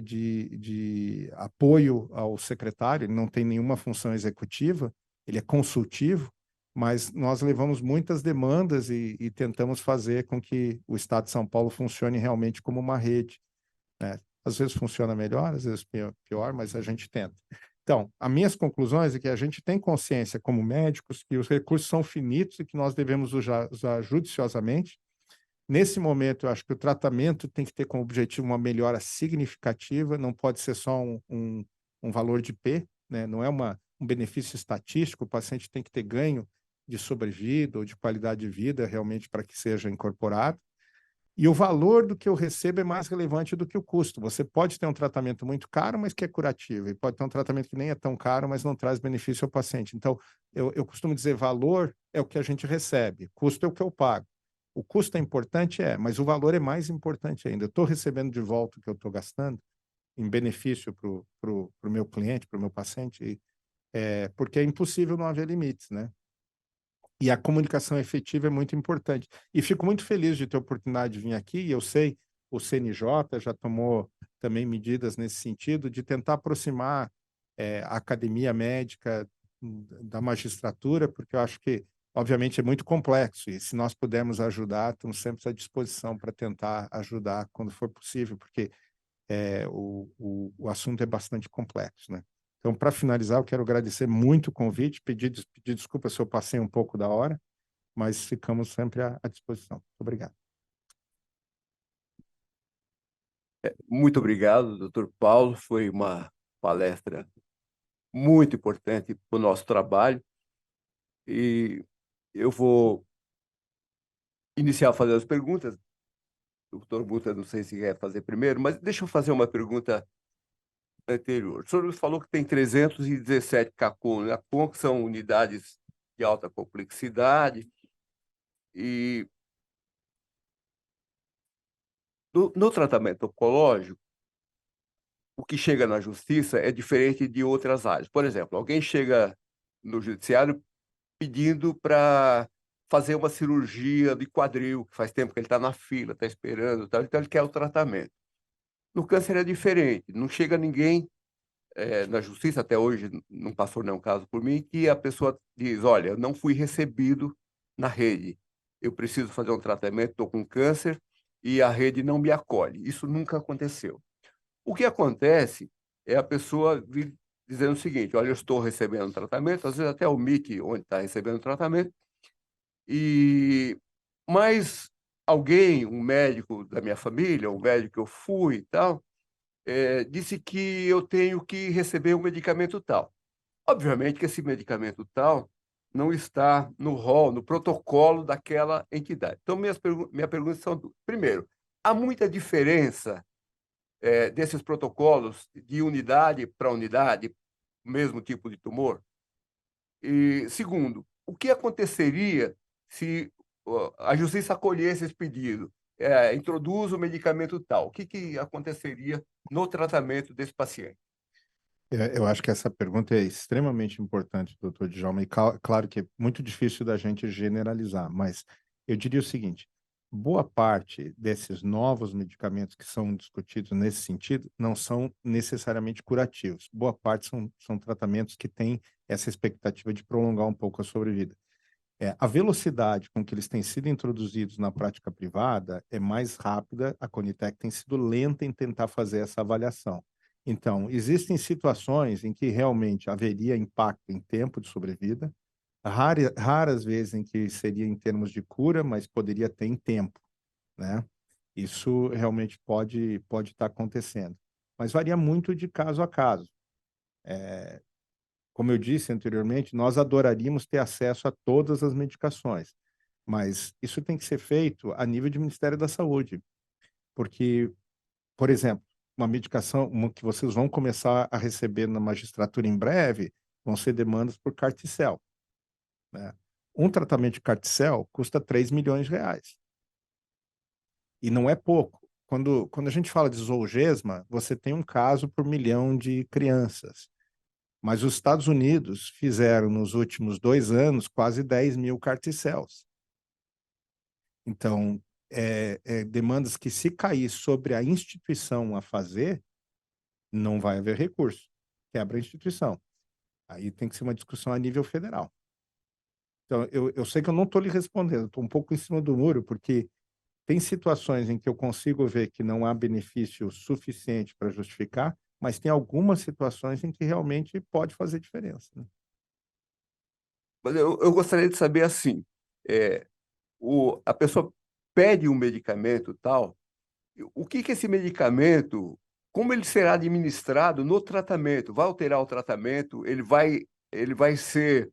de apoio ao secretário, ele não tem nenhuma função executiva, ele é consultivo, mas nós levamos muitas demandas e tentamos fazer com que o Estado de São Paulo funcione realmente como uma rede, né? Às vezes funciona melhor, às vezes pior, mas a gente tenta. Então, as minhas conclusões é que a gente tem consciência como médicos que os recursos são finitos e que nós devemos usar judiciosamente. Nesse momento, eu acho que o tratamento tem que ter como objetivo uma melhora significativa, não pode ser só um valor de P, né? Não é um benefício estatístico, o paciente tem que ter ganho de sobrevida ou de qualidade de vida realmente para que seja incorporado. E o valor do que eu recebo é mais relevante do que o custo. Você pode ter um tratamento muito caro, mas que é curativo, e pode ter um tratamento que nem é tão caro, mas não traz benefício ao paciente. Então, eu costumo dizer, valor é o que a gente recebe, custo é o que eu pago. O custo é importante, mas o valor é mais importante ainda. Eu estou recebendo de volta o que eu estou gastando em benefício para o meu cliente, para o meu paciente, porque é impossível não haver limites, né? E a comunicação efetiva é muito importante. E fico muito feliz de ter a oportunidade de vir aqui, e eu sei, o CNJ já tomou também medidas nesse sentido, de tentar aproximar a academia médica da magistratura, porque eu acho que, obviamente, é muito complexo, e se nós pudermos ajudar, estamos sempre à disposição para tentar ajudar quando for possível, porque o assunto é bastante complexo, né? Então, para finalizar, eu quero agradecer muito o convite, pedir desculpa se eu passei um pouco da hora, mas ficamos sempre à disposição. Muito obrigado. Muito obrigado, doutor Paulo. Foi uma palestra muito importante para o nosso trabalho. E eu vou iniciar a fazer as perguntas. O doutor Buta, não sei se quer fazer primeiro, mas deixa eu fazer uma pergunta anterior. O senhor falou que tem 317 CACON, né? CACON, que são unidades de alta complexidade. E no tratamento oncológico, o que chega na justiça é diferente de outras áreas. Por exemplo, alguém chega no judiciário pedindo para fazer uma cirurgia de quadril, que faz tempo que ele está na fila, está esperando, tal, então ele quer o tratamento. No câncer é diferente, não chega ninguém na justiça, até hoje não passou nenhum caso por mim, que a pessoa diz, olha, eu não fui recebido na rede, eu preciso fazer um tratamento, estou com câncer e a rede não me acolhe. Isso nunca aconteceu. O que acontece é a pessoa vir dizendo o seguinte, olha, eu estou recebendo tratamento, às vezes até o MIC, onde está recebendo tratamento, mas alguém, um médico da minha família, um médico que eu fui e tal, disse que eu tenho que receber um medicamento tal. Obviamente que esse medicamento tal não está no rol, no protocolo daquela entidade. Então, minha pergunta são duas. Primeiro, há muita diferença desses protocolos de unidade para unidade, mesmo tipo de tumor? E, segundo, o que aconteceria se a justiça acolhesse esse pedido? Introduz o medicamento tal. O que aconteceria no tratamento desse paciente? Eu acho que essa pergunta é extremamente importante, doutor Djalma, e claro que é muito difícil da gente generalizar, mas eu diria o seguinte, boa parte desses novos medicamentos que são discutidos nesse sentido não são necessariamente curativos. Boa parte são tratamentos que têm essa expectativa de prolongar um pouco a sobrevida. A velocidade com que eles têm sido introduzidos na prática privada é mais rápida, a Conitec tem sido lenta em tentar fazer essa avaliação. Então, existem situações em que realmente haveria impacto em tempo de sobrevida, raras vezes em que seria em termos de cura, mas poderia ter em tempo, né? Isso realmente pode estar acontecendo. Mas varia muito de caso a caso. Como eu disse anteriormente, nós adoraríamos ter acesso a todas as medicações, mas isso tem que ser feito a nível de Ministério da Saúde, porque, por exemplo, uma medicação que vocês vão começar a receber na magistratura em breve vão ser demandas por Carticel, né? Um tratamento de Carticel custa 3 milhões de reais. E não é pouco. Quando a gente fala de Zolgensma, você tem um caso por 1 milhão de crianças. Mas os Estados Unidos fizeram, nos últimos 2 anos, quase 10 mil Carticels. Então, demandas que, se cair sobre a instituição a fazer, não vai haver recurso. Quebra a instituição. Aí tem que ser uma discussão a nível federal. Então, eu sei que eu não estou lhe respondendo, estou um pouco em cima do muro, porque tem situações em que eu consigo ver que não há benefício suficiente para justificar, mas tem algumas situações em que realmente pode fazer diferença, né? Mas eu gostaria de saber assim, a pessoa pede um medicamento tal, o que esse medicamento, como ele será administrado no tratamento? Vai alterar o tratamento? Ele vai ser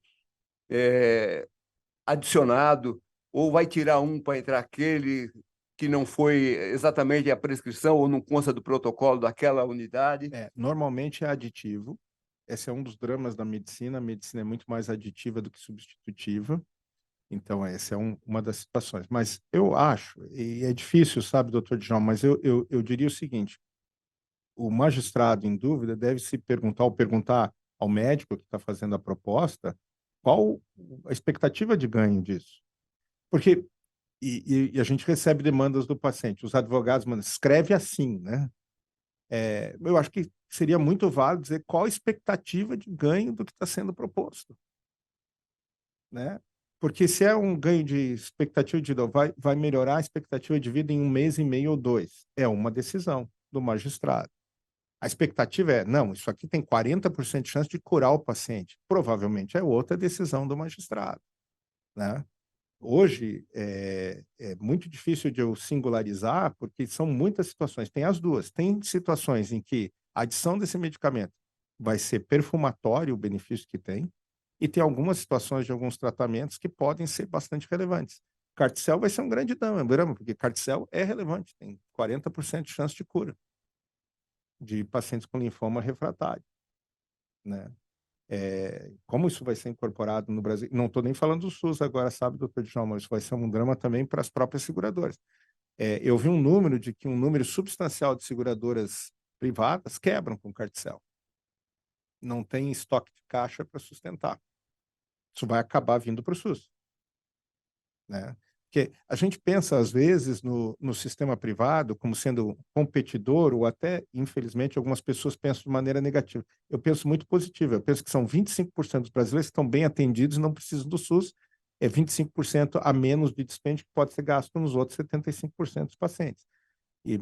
adicionado ou vai tirar um para entrar aquele que não foi exatamente a prescrição ou não consta do protocolo daquela unidade? Normalmente é aditivo. Esse é um dos dramas da medicina. A medicina é muito mais aditiva do que substitutiva. Então, essa é uma das situações. Mas eu acho, e é difícil, sabe, doutor Djalma, mas eu diria o seguinte: o magistrado, em dúvida, deve se perguntar, ou perguntar ao médico que está fazendo a proposta, qual a expectativa de ganho disso? Porque e a gente recebe demandas do paciente, os advogados mandam, escreve assim, né? Eu acho que seria muito válido dizer qual a expectativa de ganho do que está sendo proposto, né? Porque se é um ganho de expectativa de vida, vai melhorar a expectativa de vida em 1 mês e meio ou 2. É uma decisão do magistrado. A expectativa é, não, isso aqui tem 40% de chance de curar o paciente. Provavelmente é outra decisão do magistrado, né? Hoje é muito difícil de eu singularizar, porque são muitas situações. Tem as duas. Tem situações em que a adição desse medicamento vai ser perfumatório o benefício que tem, e tem algumas situações de alguns tratamentos que podem ser bastante relevantes. Carticel vai ser um grande drama, porque Carticel é relevante, tem 40% de chance de cura de pacientes com linfoma refratário, né? Como isso vai ser incorporado no Brasil? Não estou nem falando do SUS agora, sabe, doutor Djalma, isso vai ser um drama também para as próprias seguradoras. Eu vi um número de que um número substancial de seguradoras privadas quebram com Carticel. Não tem estoque de caixa para sustentar. Isso vai acabar vindo para o SUS, né? Porque a gente pensa, às vezes, no sistema privado como sendo competidor, ou até, infelizmente, algumas pessoas pensam de maneira negativa. Eu penso muito positivo. Eu penso que são 25% dos brasileiros que estão bem atendidos e não precisam do SUS. É 25% a menos de dispêndio que pode ser gasto nos outros 75% dos pacientes.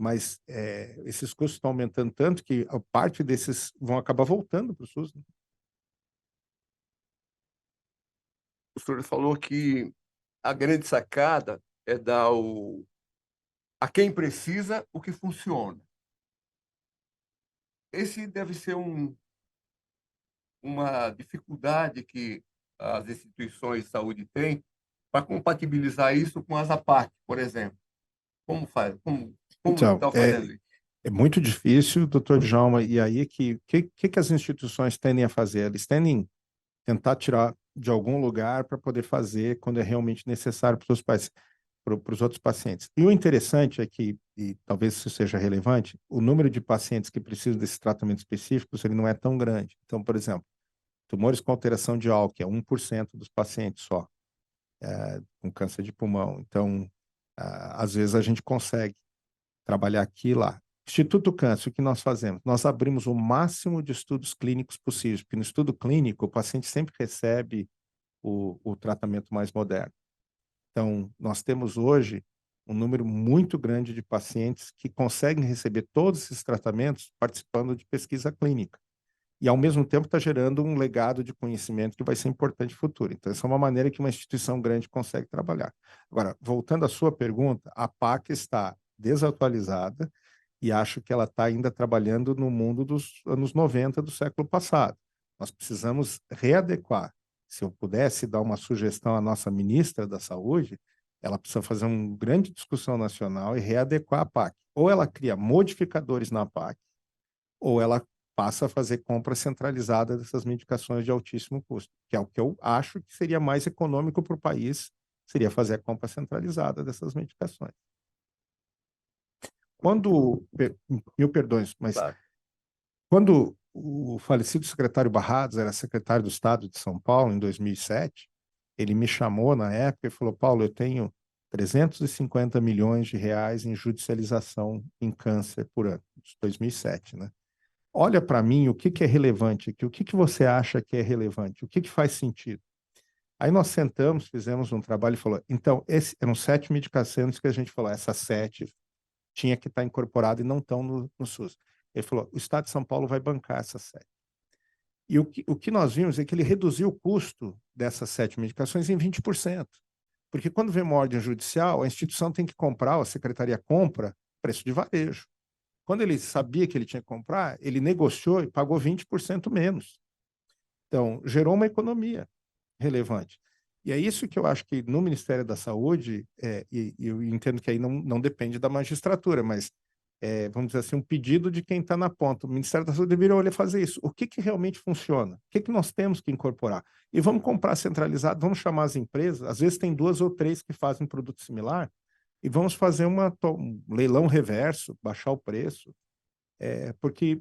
Mas esses custos estão aumentando tanto que a parte desses vão acabar voltando para o SUS, né? O senhor falou que a grande sacada é dar a quem precisa o que funciona. Esse deve ser uma dificuldade que as instituições de saúde têm para compatibilizar isso com as APAC, por exemplo. Como faz? Como Então, está fazendo isso? é muito difícil, doutor Djalma, e aí que as instituições tendem a fazer? Eles tendem a tentar tirar de algum lugar para poder fazer quando é realmente necessário para os outros pacientes. E o interessante é que, e talvez isso seja relevante, o número de pacientes que precisam desse tratamento específico ele não é tão grande. Então, por exemplo, tumores com alteração de ALK é 1% dos pacientes só, com câncer de pulmão. Então, às vezes a gente consegue trabalhar aqui e lá. Instituto Câncer, o que nós fazemos? Nós abrimos o máximo de estudos clínicos possíveis, porque no estudo clínico o paciente sempre recebe o tratamento mais moderno. Então, nós temos hoje um número muito grande de pacientes que conseguem receber todos esses tratamentos participando de pesquisa clínica. E, ao mesmo tempo, está gerando um legado de conhecimento que vai ser importante no futuro. Então, essa é uma maneira que uma instituição grande consegue trabalhar. Agora, voltando à sua pergunta, a PAC está desatualizada e acho que ela está ainda trabalhando no mundo dos anos 90 do século passado. Nós precisamos readequar. Se eu pudesse dar uma sugestão à nossa ministra da Saúde, ela precisa fazer uma grande discussão nacional e readequar a PAC. Ou ela cria modificadores na PAC, ou ela passa a fazer compra centralizada dessas medicações de altíssimo custo, que é o que eu acho que seria mais econômico para o país, seria fazer a compra centralizada dessas medicações. Mil perdões, mas Claro. quando o falecido secretário Barrados era secretário do Estado de São Paulo, em 2007, ele me chamou na época e falou, Paulo, eu tenho 350 milhões de reais em judicialização em câncer por ano, 2007, né? Olha para mim o que é relevante aqui, o que você acha que é relevante, o que faz sentido. Aí nós sentamos, fizemos um trabalho e falou, então, eram 7 medicações que a gente falou, essas 7 tinha que estar incorporada e não estão no SUS. Ele falou, o Estado de São Paulo vai bancar essas 7. E o que nós vimos é que ele reduziu o custo dessas 7 medicações em 20%. Porque quando vem uma ordem judicial, a instituição tem que comprar, a secretaria compra, preço de varejo. Quando ele sabia que ele tinha que comprar, ele negociou e pagou 20% menos. Então, gerou uma economia relevante. E é isso que eu acho que no Ministério da Saúde, e eu entendo que aí não depende da magistratura, mas, vamos dizer assim, um pedido de quem está na ponta. O Ministério da Saúde deveria olhar fazer isso. O que realmente funciona? O que nós temos que incorporar? E vamos comprar centralizado, vamos chamar as empresas, às vezes tem 2 ou 3 que fazem produto similar, e vamos fazer um leilão reverso, baixar o preço, porque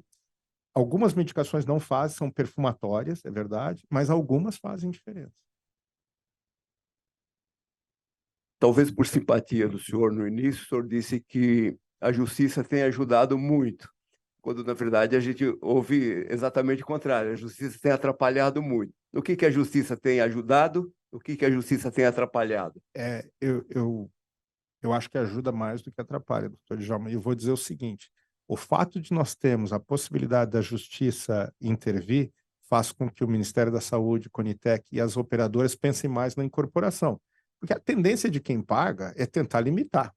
Algumas medicações não fazem, são perfumatórias, é verdade, mas algumas fazem diferença. Talvez por simpatia do senhor no início, o senhor disse que a justiça tem ajudado muito, quando na verdade a gente ouve exatamente o contrário, a justiça tem atrapalhado muito. O que a justiça tem ajudado? O que a justiça tem atrapalhado? Eu acho que ajuda mais do que atrapalha, doutor Djalma. E eu vou dizer o seguinte: o fato de nós termos a possibilidade da justiça intervir faz com que o Ministério da Saúde, o Conitec e as operadoras pensem mais na incorporação. Porque a tendência de quem paga é tentar limitar.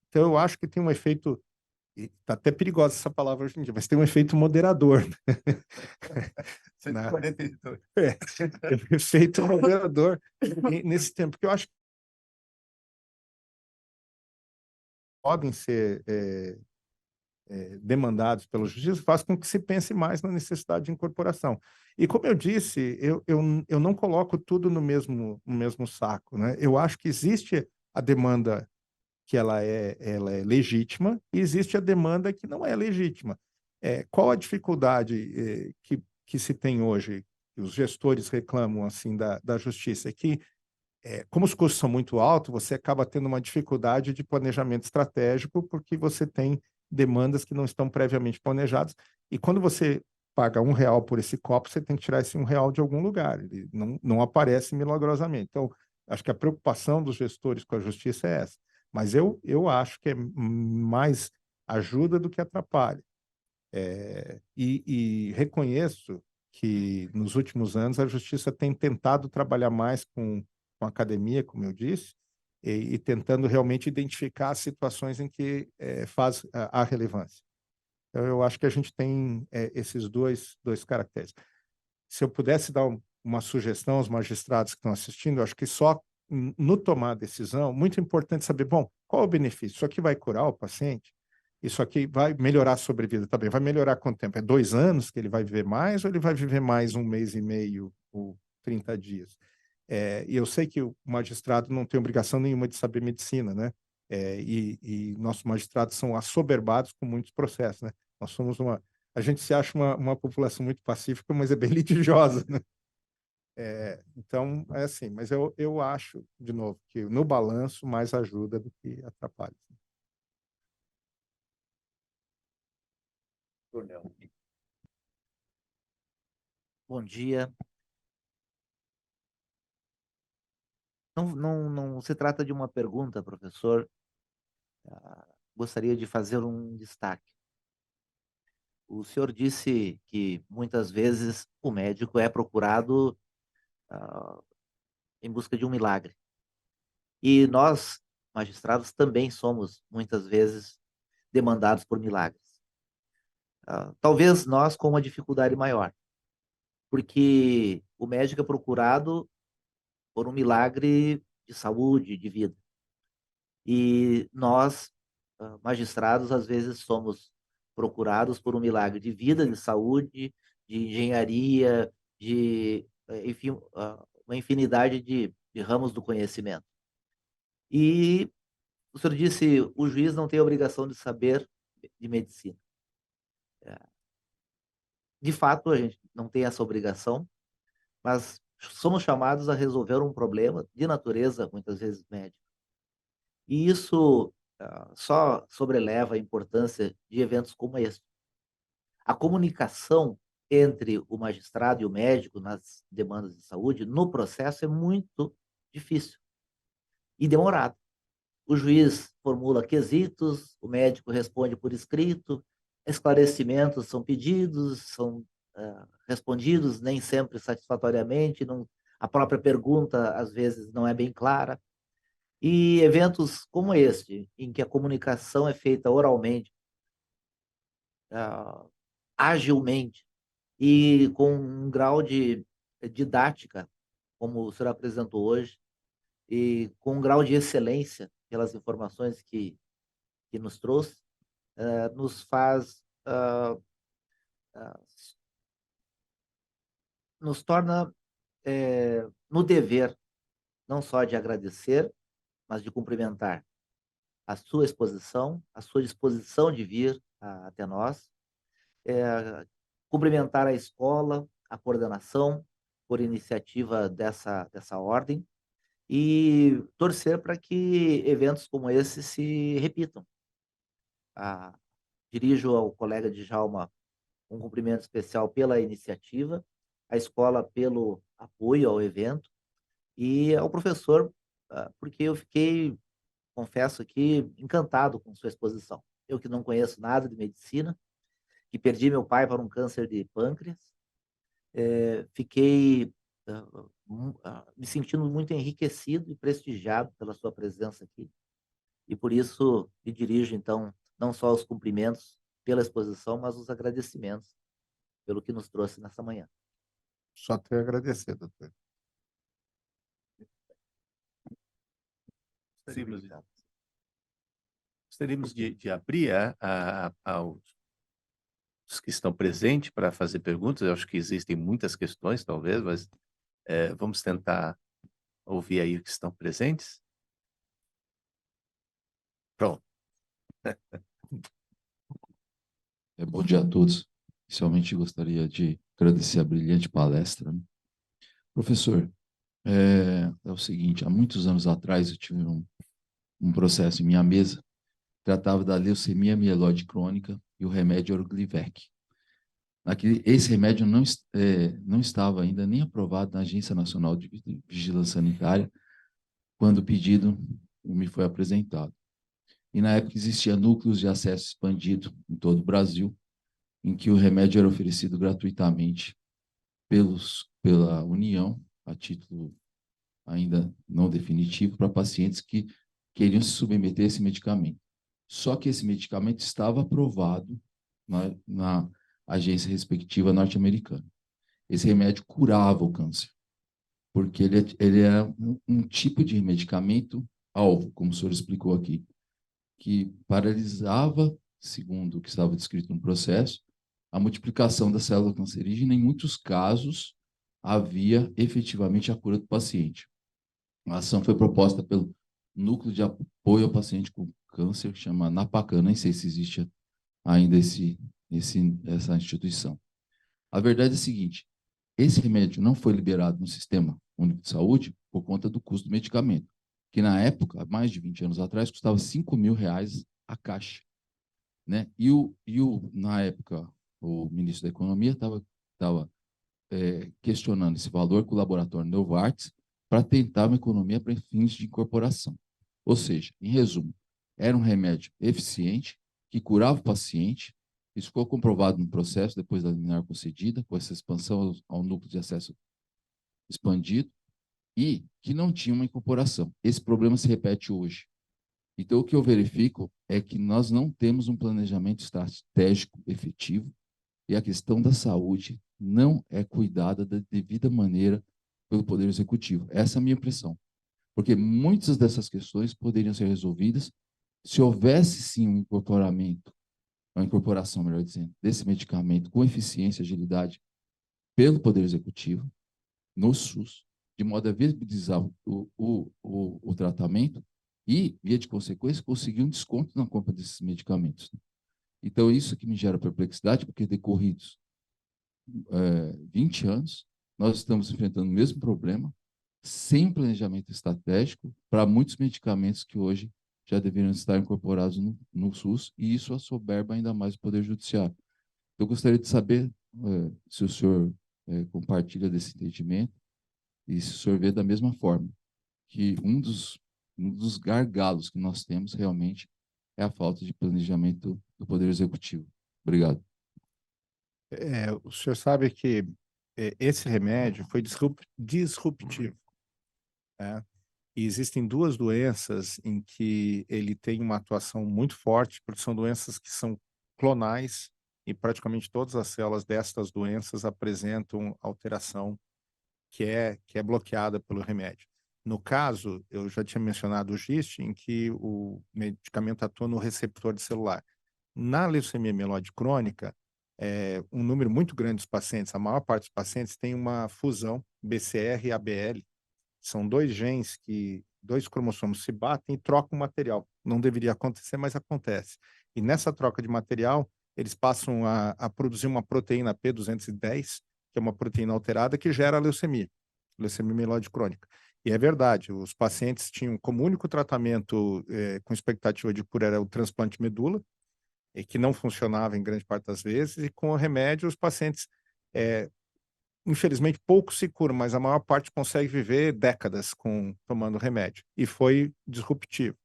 Então, eu acho que tem um efeito, está até perigosa essa palavra hoje em dia, mas tem um efeito moderador. Né? 142. Tem um efeito moderador nesse tempo, porque eu acho que podem ser demandados pela justiça, faz com que se pense mais na necessidade de incorporação. E como eu disse, eu não coloco tudo no mesmo saco. Né? Eu acho que existe a demanda que ela é legítima e existe a demanda que não é legítima. Qual a dificuldade que se tem hoje, que os gestores reclamam assim da justiça? É que, como os custos são muito altos, você acaba tendo uma dificuldade de planejamento estratégico, porque você tem demandas que não estão previamente planejadas, e quando você paga R$ 1 por esse copo, você tem que tirar esse R$ 1 de algum lugar, ele não aparece milagrosamente. Então, acho que a preocupação dos gestores com a justiça é essa, mas eu acho que é mais ajuda do que atrapalha. E reconheço que nos últimos anos a justiça tem tentado trabalhar mais com a academia, como eu disse, e tentando realmente identificar as situações em que faz a relevância. Então, eu acho que a gente tem esses dois caracteres. Se eu pudesse dar uma sugestão aos magistrados que estão assistindo, eu acho que só no tomar a decisão, muito importante saber, bom, qual é o benefício? Isso aqui vai curar o paciente? Isso aqui vai melhorar a sobrevida também? Vai melhorar quanto tempo? É 2 anos que ele vai viver mais ou ele vai viver mais 1 mês e meio ou 30 dias? E eu sei que o magistrado não tem obrigação nenhuma de saber medicina, né? E nossos magistrados são assoberbados com muitos processos, né? Nós somos a gente se acha uma população muito pacífica, mas é bem litigiosa, né? Então, é assim, mas eu acho, de novo, que no balanço mais ajuda do que atrapalha. Bom dia. Não se trata de uma pergunta, professor. Gostaria de fazer um destaque. O senhor disse que muitas vezes o médico é procurado em busca de um milagre. E nós, magistrados, também somos muitas vezes demandados por milagres. Talvez nós com uma dificuldade maior, porque o médico é procurado por um milagre de saúde, de vida. E nós, magistrados, às vezes somos procurados por um milagre de vida, de saúde, de engenharia, enfim, uma infinidade de ramos do conhecimento. E o senhor disse, o juiz não tem obrigação de saber de medicina. De fato, a gente não tem essa obrigação, mas somos chamados a resolver um problema de natureza, muitas vezes, médica. E isso só sobreleva a importância de eventos como este. A comunicação entre o magistrado e o médico nas demandas de saúde, no processo, é muito difícil e demorado. O juiz formula quesitos, o médico responde por escrito, esclarecimentos são pedidos, são respondidos, nem sempre satisfatoriamente, a própria pergunta, às vezes, não é bem clara. E eventos como este, em que a comunicação é feita oralmente, agilmente e com um grau de didática, como o senhor apresentou hoje, e com um grau de excelência pelas informações que nos trouxe, nos faz, nos torna no dever, não só de agradecer, mas de cumprimentar a sua exposição, a sua disposição de vir até nós, cumprimentar a escola, a coordenação, por iniciativa dessa ordem, e torcer para que eventos como esse se repitam. Ah, dirijo ao colega Djalma um cumprimento especial pela iniciativa, à escola pelo apoio ao evento e ao professor, porque eu fiquei, confesso aqui, encantado com sua exposição. Eu que não conheço nada de medicina, que perdi meu pai para um câncer de pâncreas, fiquei me sentindo muito enriquecido e prestigiado pela sua presença aqui. E por isso me dirijo, então, não só aos cumprimentos pela exposição, mas os agradecimentos pelo que nos trouxe nessa manhã. Só tenho a agradecer, doutor. Gostaríamos de abrir aos que estão presentes para fazer perguntas. Eu acho que existem muitas questões, talvez, mas vamos tentar ouvir aí os que estão presentes. Pronto. Bom dia a todos. Inicialmente, gostaria de agradecer a brilhante palestra, né? Professor, é o seguinte, há muitos anos atrás eu tive um processo em minha mesa, tratava da leucemia mieloide crônica e o remédio era o Glivec. Esse remédio não estava ainda nem aprovado na Agência Nacional de Vigilância Sanitária quando o pedido me foi apresentado. E na época existia núcleos de acesso expandido em todo o Brasil, em que o remédio era oferecido gratuitamente pela União, a título ainda não definitivo, para pacientes que queriam se submeter a esse medicamento. Só que esse medicamento estava aprovado na agência respectiva norte-americana. Esse remédio curava o câncer, porque ele é um tipo de medicamento alvo, como o senhor explicou aqui, que paralisava, segundo o que estava descrito no processo, a multiplicação da célula cancerígena. Em muitos casos, havia efetivamente a cura do paciente. A ação foi proposta pelo Núcleo de Apoio ao Paciente com Câncer, que chama NAPACAN, nem sei se existe ainda essa instituição. A verdade é a seguinte, esse remédio não foi liberado no Sistema Único de Saúde por conta do custo do medicamento, que na época, há mais de 20 anos atrás, custava R$5.000 a caixa, né? Na época, o ministro da Economia estava questionando esse valor com o laboratório Novartis para tentar uma economia para fins de incorporação. Ou seja, em resumo, era um remédio eficiente, que curava o paciente. Isso ficou comprovado no processo, depois da liminar concedida, com essa expansão ao núcleo de acesso expandido, e que não tinha uma incorporação. Esse problema se repete hoje. Então, o que eu verifico é que nós não temos um planejamento estratégico efetivo e a questão da saúde não é cuidada da devida maneira pelo Poder Executivo. Essa é a minha impressão. Porque muitas dessas questões poderiam ser resolvidas se houvesse, sim, um incorporamento, uma incorporação, melhor dizendo, desse medicamento com eficiência e agilidade pelo Poder Executivo, no SUS, de modo a viabilizar o tratamento e, via de consequência, conseguir um desconto na compra desses medicamentos. Então, isso que me gera perplexidade, porque decorridos 20 anos, nós estamos enfrentando o mesmo problema, sem planejamento estratégico, para muitos medicamentos que hoje já deveriam estar incorporados no SUS, e isso assoberba ainda mais o Poder Judiciário. Eu gostaria de saber se o senhor compartilha desse entendimento e se o senhor vê da mesma forma, que um dos gargalos que nós temos realmente é a falta de planejamento do Poder Executivo. Obrigado. O senhor sabe que esse remédio foi disruptivo, né? E existem duas doenças em que ele tem uma atuação muito forte, porque são doenças que são clonais e praticamente todas as células destas doenças apresentam alteração que é bloqueada pelo remédio. No caso, eu já tinha mencionado o GIST, em que o medicamento atua no receptor de celular. Na leucemia mieloide crônica, um número muito grande dos pacientes, a maior parte dos pacientes tem uma fusão BCR e ABL. São dois genes dois cromossomos se batem e trocam material. Não deveria acontecer, mas acontece. E nessa troca de material, eles passam a produzir uma proteína P210, que é uma proteína alterada que gera leucemia mieloide crônica. E é verdade, os pacientes tinham como único tratamento com expectativa de cura era o transplante de medula, e que não funcionava em grande parte das vezes, e com o remédio os pacientes, infelizmente, poucos se curam, mas a maior parte consegue viver décadas tomando remédio, e foi disruptivo.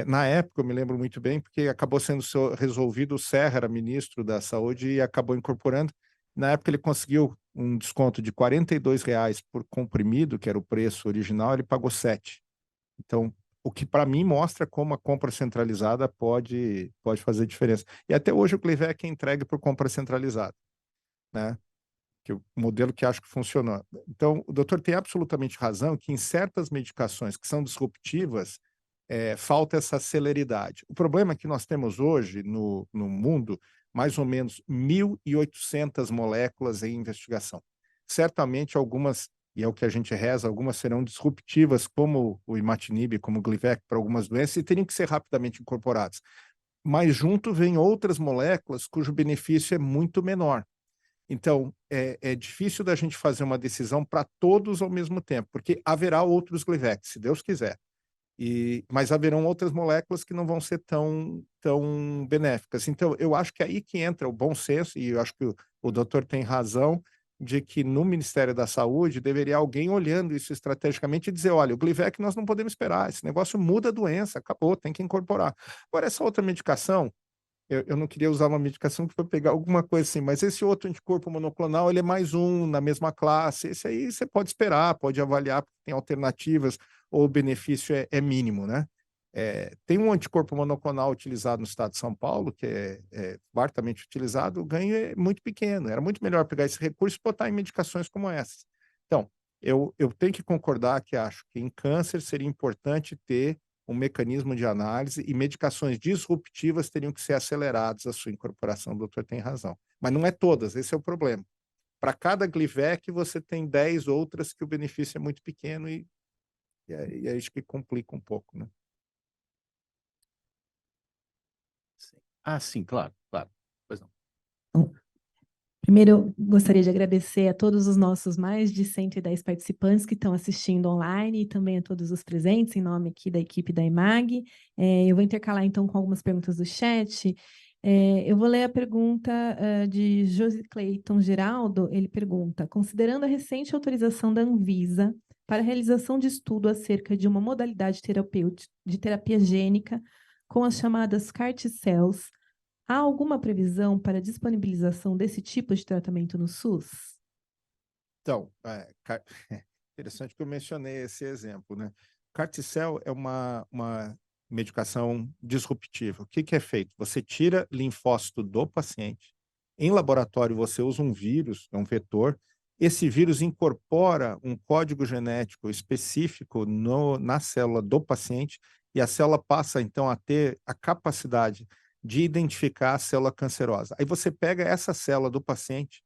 Na época, eu me lembro muito bem, porque acabou sendo resolvido, o Serra era ministro da Saúde e acabou incorporando. Na época, ele conseguiu um desconto de R$ 42 por comprimido, que era o preço original, ele pagou 7. Então, o que para mim mostra como a compra centralizada pode fazer diferença. E até hoje o Glivec é entregue por compra centralizada, né? Que é o modelo que acho que funcionou. Então, o doutor tem absolutamente razão que em certas medicações que são disruptivas, falta essa celeridade. O problema é que nós temos hoje no mundo mais ou menos 1.800 moléculas em investigação. Certamente algumas, e é o que a gente reza, algumas serão disruptivas, como o imatinib, como o Glivec, para algumas doenças, e teriam que ser rapidamente incorporadas. Mas junto vem outras moléculas cujo benefício é muito menor. Então, é difícil da gente fazer uma decisão para todos ao mesmo tempo, porque haverá outros Glivec, se Deus quiser. Mas haverão outras moléculas que não vão ser tão benéficas. Então, eu acho que é aí que entra o bom senso, e eu acho que o doutor tem razão, de que no Ministério da Saúde deveria alguém olhando isso estrategicamente e dizer, olha, o Glivec nós não podemos esperar, esse negócio muda a doença, acabou, tem que incorporar. Agora, essa outra medicação, eu não queria usar uma medicação que foi pegar alguma coisa assim, mas esse outro anticorpo monoclonal, ele é mais um na mesma classe, esse aí você pode esperar, pode avaliar, porque tem alternativas, ou o benefício é mínimo, né? Tem um anticorpo monoclonal utilizado no estado de São Paulo, que é fartamente utilizado, o ganho é muito pequeno, era muito melhor pegar esse recurso e botar em medicações como essas. Então, eu tenho que concordar que acho que em câncer seria importante ter um mecanismo de análise e medicações disruptivas teriam que ser aceleradas a sua incorporação, o doutor tem razão. Mas não é todas, esse é o problema. Para cada Glivec, você tem 10 outras que o benefício é muito pequeno e é isso que complica um pouco, né? Sim. Ah, sim, claro, claro. Pois não. Primeiro, eu gostaria de agradecer a todos os nossos mais de 110 participantes que estão assistindo online e também a todos os presentes, em nome aqui da equipe da EMAG. Eu vou intercalar, então, com algumas perguntas do chat. Eu vou ler a pergunta de Josi Clayton Geraldo. Ele pergunta, considerando a recente autorização da Anvisa para a realização de estudo acerca de uma modalidade terapêutica de terapia gênica com as chamadas CAR-T-cells, há alguma previsão para a disponibilização desse tipo de tratamento no SUS? Então, interessante que eu mencionei esse exemplo, né? CAR-T-cell é uma medicação disruptiva. O que é feito? Você tira linfócito do paciente, em laboratório você usa um vírus, é um vetor, esse vírus incorpora um código genético específico na célula do paciente e a célula passa, então, a ter a capacidade de identificar a célula cancerosa. Aí você pega essa célula do paciente,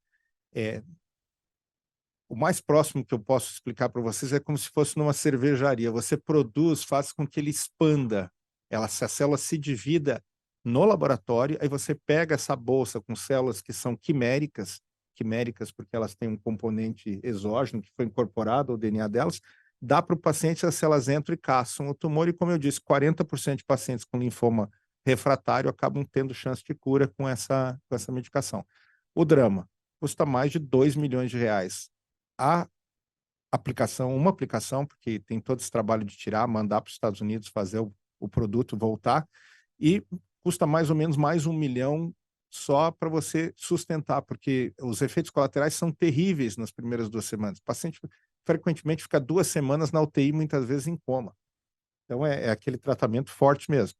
o mais próximo que eu posso explicar para vocês é como se fosse numa cervejaria. Você produz, faz com que ele expanda, a célula se divida no laboratório, aí você pega essa bolsa com células que são quiméricas porque elas têm um componente exógeno que foi incorporado ao DNA delas, dá para o paciente, as células entram e caçam o tumor, e como eu disse, 40% de pacientes com linfoma refratário acabam tendo chance de cura com essa medicação. O drama custa mais de R$ 2 milhões. A aplicação, uma aplicação, porque tem todo esse trabalho de tirar, mandar para os Estados Unidos, fazer o produto voltar, e custa mais ou menos mais R$ 1 milhão só para você sustentar, porque os efeitos colaterais são terríveis nas primeiras 2 semanas. O paciente frequentemente fica 2 semanas na UTI, muitas vezes em coma. Então é aquele tratamento forte mesmo.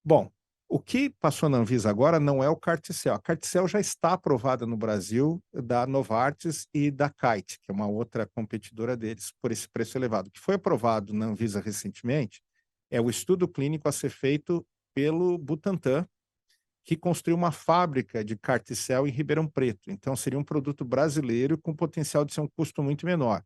Bom, o que passou na Anvisa agora não é o CAR-T-cell. A CAR-T-cell já está aprovada no Brasil da Novartis e da Kite, que é uma outra competidora deles, por esse preço elevado. O que foi aprovado na Anvisa recentemente é o estudo clínico a ser feito pelo Butantan, que construiu uma fábrica de CAR-T-cell em Ribeirão Preto. Então, seria um produto brasileiro com potencial de ser um custo muito menor.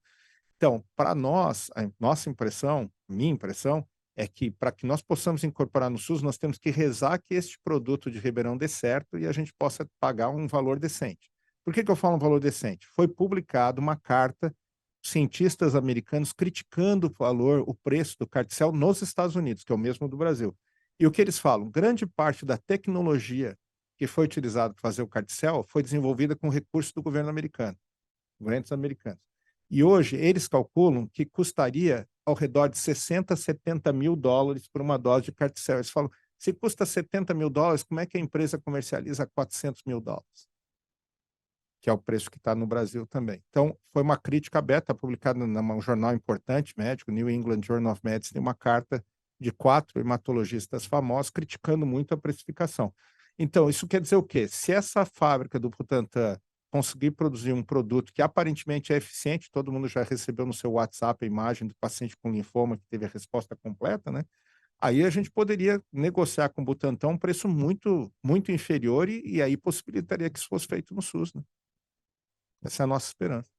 Então, para nós, a nossa impressão, minha impressão, é que para que nós possamos incorporar no SUS, nós temos que rezar que este produto de Ribeirão dê certo e a gente possa pagar um valor decente. Por que eu falo um valor decente? Foi publicada uma carta, cientistas americanos criticando o preço do Carticel nos Estados Unidos, que é o mesmo do Brasil. E o que eles falam? Grande parte da tecnologia que foi utilizada para fazer o Carticel foi desenvolvida com recursos do governo americano, governos americanos. E hoje eles calculam que custaria ao redor de 60, 70 mil dólares por uma dose de Carticel. Eles falam, se custa 70 mil dólares, como é que a empresa comercializa 400 mil dólares? Que é o preço que está no Brasil também. Então, foi uma crítica aberta, publicada num jornal importante, médico, New England Journal of Medicine, uma carta de 4 hematologistas famosos criticando muito a precificação. Então, isso quer dizer o quê? Se essa fábrica do Butantan conseguir produzir um produto que aparentemente é eficiente, todo mundo já recebeu no seu WhatsApp a imagem do paciente com linfoma que teve a resposta completa, né? Aí a gente poderia negociar com o Butantan um preço muito, muito inferior e aí possibilitaria que isso fosse feito no SUS, né? Essa é a nossa esperança.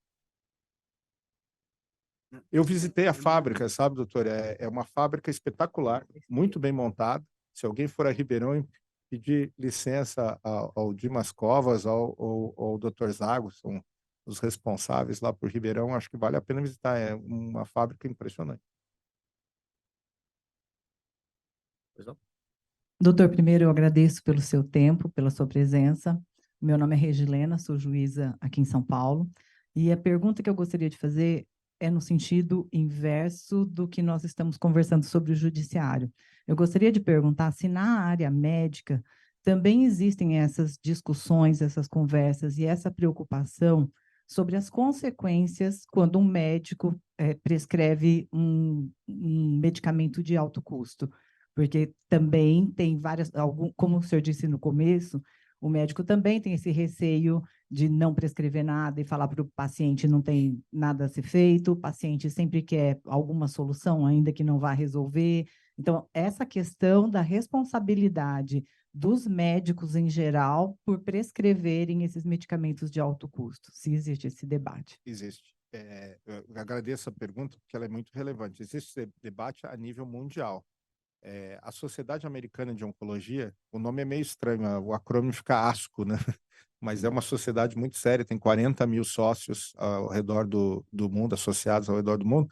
Eu visitei a fábrica, sabe, doutor? É uma fábrica espetacular, muito bem montada. Se alguém for a Ribeirão e pedir licença ao Dimas Covas, ao doutor Zago, são os responsáveis lá por Ribeirão, acho que vale a pena visitar. É uma fábrica impressionante. Doutor, primeiro eu agradeço pelo seu tempo, pela sua presença. Meu nome é Regilena, sou juíza aqui em São Paulo. E a pergunta que eu gostaria de fazer é no sentido inverso do que nós estamos conversando sobre o judiciário. Eu gostaria de perguntar se na área médica também existem essas discussões, essas conversas e essa preocupação sobre as consequências quando um médico prescreve um medicamento de alto custo. Porque também tem como o senhor disse no começo, o médico também tem esse receio de não prescrever nada e falar para o paciente não tem nada a ser feito, o paciente sempre quer alguma solução, ainda que não vá resolver. Então, essa questão da responsabilidade dos médicos em geral por prescreverem esses medicamentos de alto custo, se existe esse debate. Existe. Eu agradeço a pergunta, porque ela é muito relevante. Existe esse debate a nível mundial. A Sociedade Americana de Oncologia, o nome é meio estranho, o acrônimo fica ASCO, né? Mas é uma sociedade muito séria, tem 40 mil sócios ao redor do mundo, associados ao redor do mundo,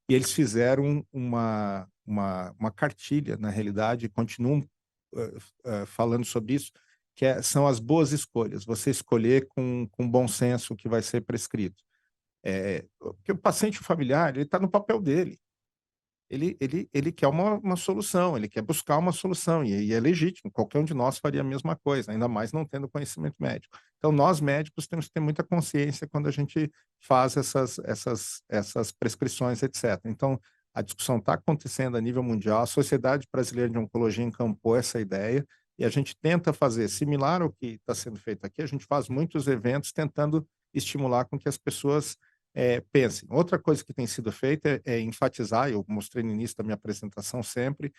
e eles fizeram uma cartilha, na realidade, e continuam falando sobre isso, são as boas escolhas, você escolher com bom senso o que vai ser prescrito. Porque o paciente familiar, ele está no papel dele. Ele quer uma solução, ele quer buscar uma solução, e é legítimo, qualquer um de nós faria a mesma coisa, ainda mais não tendo conhecimento médico. Então, nós médicos temos que ter muita consciência quando a gente faz essas prescrições, etc. Então, a discussão está acontecendo a nível mundial, a Sociedade Brasileira de Oncologia encampou essa ideia, e a gente tenta fazer similar ao que está sendo feito aqui, a gente faz muitos eventos tentando estimular com que as pessoas pensem. Outra coisa que tem sido feita é enfatizar, eu mostrei no início da minha apresentação sempre,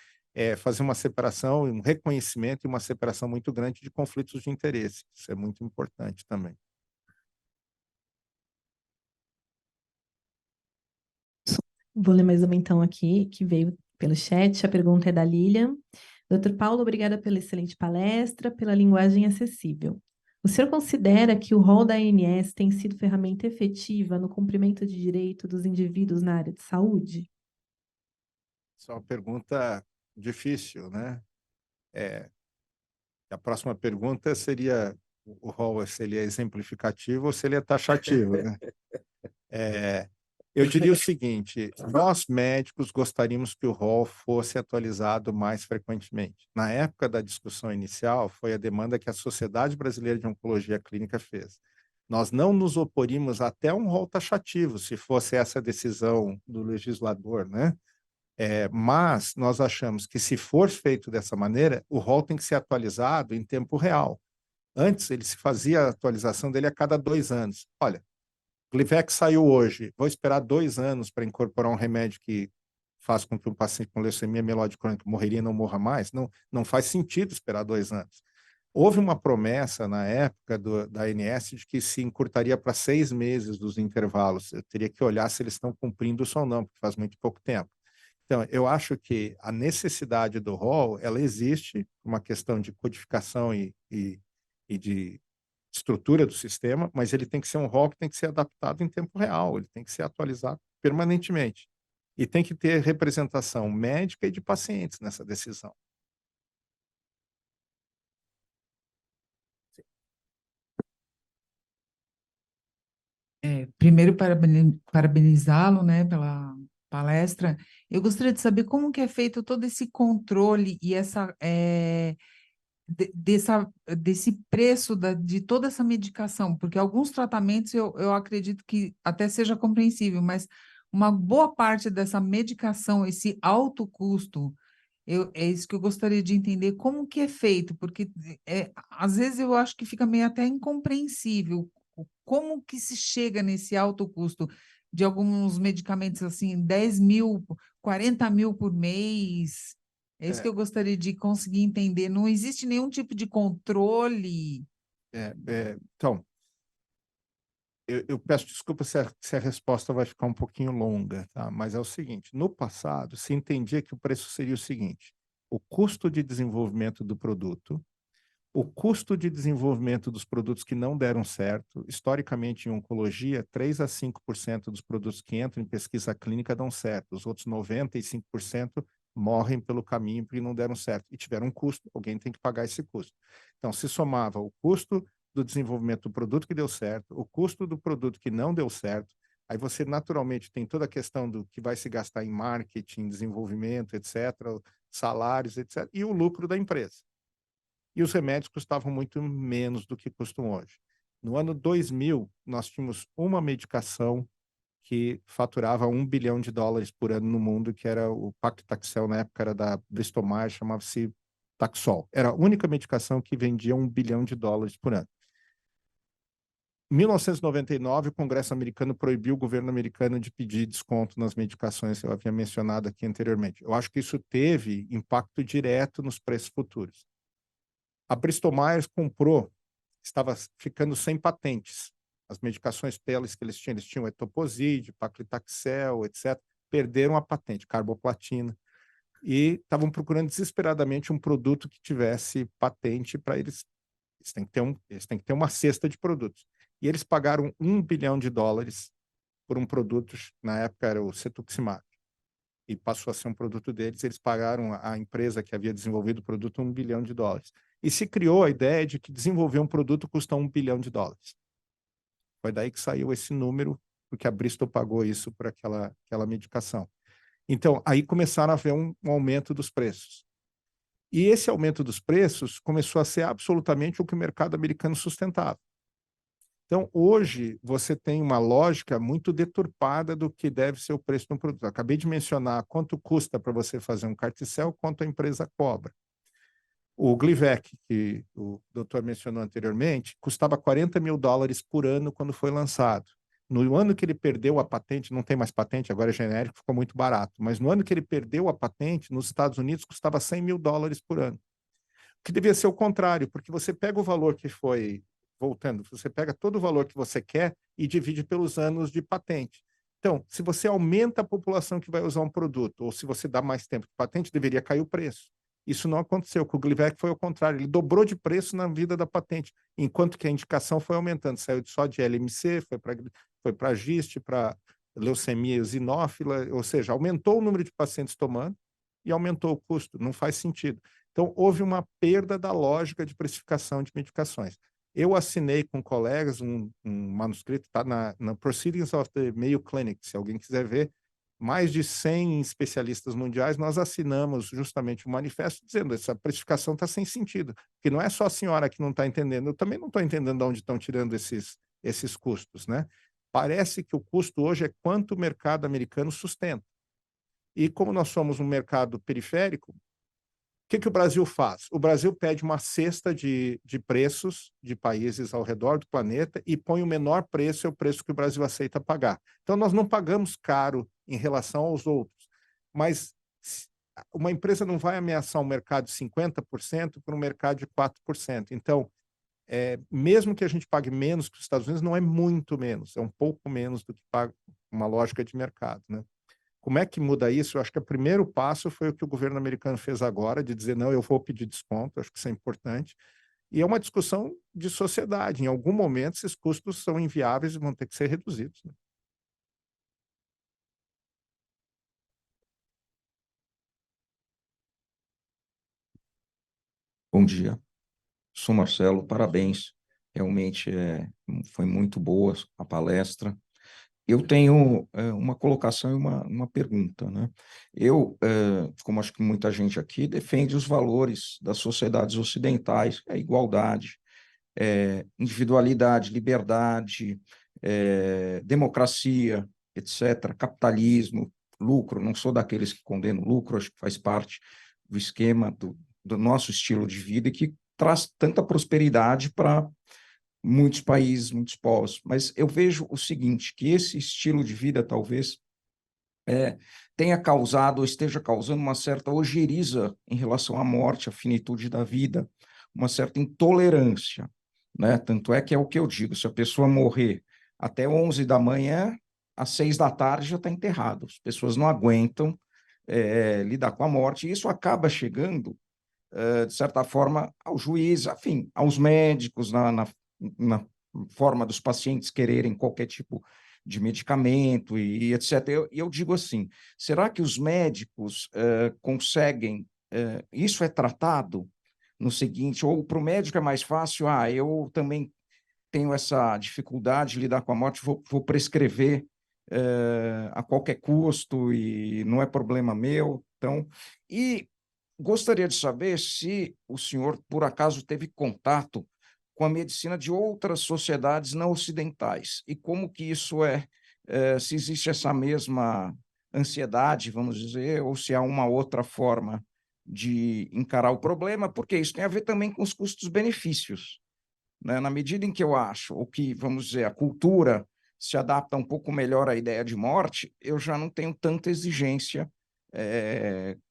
fazer uma separação, um reconhecimento e uma separação muito grande de conflitos de interesse. Isso é muito importante também. Vou ler mais uma então aqui, que veio pelo chat. A pergunta é da Lilian. Doutor Paulo, obrigada pela excelente palestra, pela linguagem acessível. O senhor considera que o rol da ANS tem sido ferramenta efetiva no cumprimento de direito dos indivíduos na área de saúde? Isso é uma pergunta difícil, né? A próxima pergunta seria o rol, se ele é exemplificativo ou se ele é taxativo, né? Eu diria o seguinte, nós médicos gostaríamos que o rol fosse atualizado mais frequentemente. Na época da discussão inicial, foi a demanda que a Sociedade Brasileira de Oncologia Clínica fez. Nós não nos oporíamos até um rol taxativo, se fosse essa decisão do legislador, né? Mas nós achamos que, se for feito dessa maneira, o rol tem que ser atualizado em tempo real. Antes, ele se fazia a atualização dele a cada 2 anos. Olha, Glivex saiu hoje, vou esperar 2 anos para incorporar um remédio que faz com que um paciente com leucemia mieloide crônica morreria e não morra mais? Não faz sentido esperar 2 anos. Houve uma promessa na época da ANS de que se encurtaria para 6 meses dos intervalos. Eu teria que olhar se eles estão cumprindo isso ou não, porque faz muito pouco tempo. Então, eu acho que a necessidade do rol, ela existe, uma questão de codificação e de estrutura do sistema, mas ele tem que ser um rol que tem que ser adaptado em tempo real, ele tem que ser atualizado permanentemente. E tem que ter representação médica e de pacientes nessa decisão. Primeiro, parabenizá-lo, né, pela palestra. Eu gostaria de saber como que é feito todo esse controle e desse preço de toda essa medicação, porque alguns tratamentos eu acredito que até seja compreensível, mas uma boa parte dessa medicação, esse alto custo, é isso que eu gostaria de entender, como que é feito, porque às vezes eu acho que fica meio até incompreensível como que se chega nesse alto custo de alguns medicamentos assim, 10 mil, 40 mil por mês. É isso que eu gostaria de conseguir entender. Não existe nenhum tipo de controle. Então, eu peço desculpa se a resposta vai ficar um pouquinho longa, tá? Mas é o seguinte, no passado, se entendia que o preço seria o seguinte, o custo de desenvolvimento do produto, o custo de desenvolvimento dos produtos que não deram certo, historicamente em oncologia, 3 a 5% dos produtos que entram em pesquisa clínica dão certo, os outros 95% morrem pelo caminho porque não deram certo e tiveram um custo, alguém tem que pagar esse custo. Então, se somava o custo do desenvolvimento do produto que deu certo, o custo do produto que não deu certo, aí você naturalmente tem toda a questão do que vai se gastar em marketing, desenvolvimento, etc., salários, etc., e o lucro da empresa. E os remédios custavam muito menos do que custam hoje. No ano 2000, nós tínhamos uma medicação que faturava $1 bilhão por ano no mundo, que era o Paclitaxel, na época era da Bristol Myers, chamava-se Taxol. Era a única medicação que vendia $1 bilhão por ano. Em 1999, o Congresso americano proibiu o governo americano de pedir desconto nas medicações que eu havia mencionado aqui anteriormente. Eu acho que isso teve impacto direto nos preços futuros. A Bristol Myers comprou, estava ficando sem patentes. As medicações deles que eles tinham etoposide, paclitaxel, etc., perderam a patente, carboplatina, e estavam procurando desesperadamente um produto que tivesse patente para eles. Eles têm que ter uma cesta de produtos. E eles pagaram $1 bilhão por um produto, na época era o cetuximab, e passou a ser um produto deles. Eles pagaram a empresa que havia desenvolvido o produto $1 bilhão. E se criou a ideia de que desenvolver um produto custa $1 bilhão. Foi daí que saiu esse número, porque a Bristol pagou isso por aquela medicação. Então, aí começaram a haver um aumento dos preços. E esse aumento dos preços começou a ser absolutamente o que o mercado americano sustentava. Então, hoje, você tem uma lógica muito deturpada do que deve ser o preço de um produto. Eu acabei de mencionar quanto custa para você fazer um carticel, quanto a empresa cobra. O Glivec, que o doutor mencionou anteriormente, custava $40 mil por ano quando foi lançado. No ano que ele perdeu a patente, não tem mais patente, agora é genérico, ficou muito barato, mas no ano que ele perdeu a patente, nos Estados Unidos custava $100 mil por ano. O que devia ser o contrário, porque você pega o valor que foi, voltando, você pega todo o valor que você quer e divide pelos anos de patente. Então, se você aumenta a população que vai usar um produto, ou se você dá mais tempo de patente, deveria cair o preço. Isso não aconteceu, com o Glivec foi ao contrário, ele dobrou de preço na vida da patente, enquanto que a indicação foi aumentando, saiu só de LMC, foi para GIST, para leucemia eosinófila, ou seja, aumentou o número de pacientes tomando e aumentou o custo, não faz sentido. Então, houve uma perda da lógica de precificação de medicações. Eu assinei com colegas um manuscrito, está na Proceedings of the Mayo Clinic, se alguém quiser ver, mais de 100 especialistas mundiais, nós assinamos justamente um manifesto dizendo que essa precificação está sem sentido, porque não é só a senhora que não está entendendo, eu também não estou entendendo de onde estão tirando esses custos, né? Parece que o custo hoje é quanto o mercado americano sustenta. E como nós somos um mercado periférico, o que o Brasil faz? O Brasil pede uma cesta de preços de países ao redor do planeta e põe o menor preço, é o preço que o Brasil aceita pagar. Então, nós não pagamos caro em relação aos outros, mas uma empresa não vai ameaçar um mercado de 50% por um mercado de 4%. Então, mesmo que a gente pague menos que os Estados Unidos, não é muito menos, é um pouco menos do que paga uma lógica de mercado, né? como é que muda isso? Eu acho que o primeiro passo foi o que o governo americano fez agora, de dizer, não, eu vou pedir desconto, acho que isso é importante. E é uma discussão de sociedade. Em algum momento, esses custos são inviáveis e vão ter que ser reduzidos, né? Bom dia, sou Marcelo, parabéns. Realmente foi muito boa a palestra. Eu tenho uma colocação e uma pergunta, né? Eu, como acho que muita gente aqui, defende os valores das sociedades ocidentais, a igualdade, individualidade, liberdade, democracia, etc., capitalismo, lucro. Não sou daqueles que condenam lucro, acho que faz parte do esquema do nosso estilo de vida e que traz tanta prosperidade para muitos países, muitos povos. Mas eu vejo o seguinte, que esse estilo de vida talvez tenha causado ou esteja causando uma certa ojeriza em relação à morte, à finitude da vida, uma certa intolerância, né? Tanto é que é o que eu digo, se a pessoa morrer até 11 da manhã, às 6 da tarde já está enterrado. As pessoas não aguentam lidar com a morte, e isso acaba chegando, de certa forma, ao juiz, enfim, aos médicos, na forma dos pacientes quererem qualquer tipo de medicamento e etc. Eu digo assim, será que os médicos conseguem, isso é tratado no seguinte, ou para o médico é mais fácil, eu também tenho essa dificuldade de lidar com a morte, vou prescrever a qualquer custo e não é problema meu. Então, e gostaria de saber se o senhor, por acaso, teve contato com a medicina de outras sociedades não ocidentais e como que isso se existe essa mesma ansiedade, vamos dizer, ou se há uma outra forma de encarar o problema, porque isso tem a ver também com os custos-benefícios, né? Na medida em que eu acho, ou que, vamos dizer, a cultura se adapta um pouco melhor à ideia de morte, eu já não tenho tanta exigência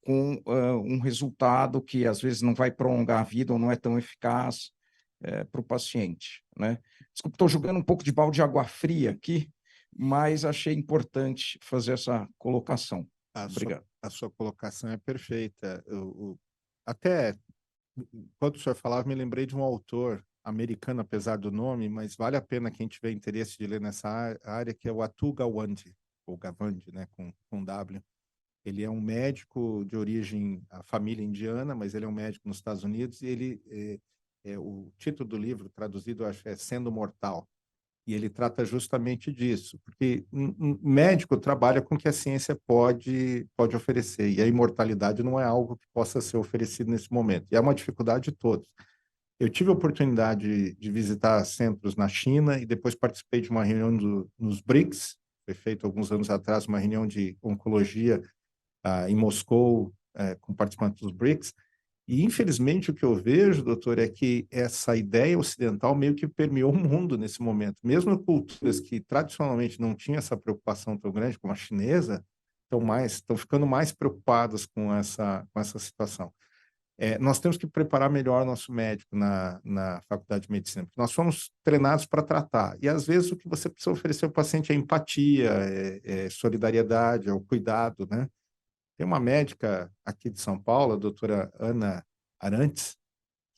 com um resultado que às vezes não vai prolongar a vida ou não é tão eficaz para o paciente, né? Desculpa, estou jogando um pouco de balde de água fria aqui, mas achei importante fazer essa colocação. Obrigado. A sua colocação é perfeita. Até, enquanto o senhor falava, me lembrei de um autor americano, apesar do nome, mas vale a pena quem tiver interesse de ler nessa área, que é o Atul Gawande, ou Gawande, né, com W. Ele é um médico de origem, a família indiana, mas ele é um médico nos Estados Unidos, e ele, o título do livro, traduzido, acho, é Sendo Mortal. E ele trata justamente disso, porque um médico trabalha com o que a ciência pode oferecer, e a imortalidade não é algo que possa ser oferecido nesse momento, e é uma dificuldade de todos. Eu tive a oportunidade de visitar centros na China e depois participei de uma reunião nos BRICS, foi feito alguns anos atrás uma reunião de oncologia em Moscou, com participantes dos BRICS, e infelizmente o que eu vejo, doutor, é que essa ideia ocidental meio que permeou o mundo nesse momento. Mesmo culturas que tradicionalmente não tinham essa preocupação tão grande, como a chinesa, estão ficando mais preocupadas com essa situação. Nós temos que preparar melhor nosso médico na faculdade de medicina, porque nós fomos treinados para tratar, e às vezes o que você precisa oferecer ao paciente é empatia, solidariedade, é o cuidado, né? Tem uma médica aqui de São Paulo, a doutora Ana Arantes,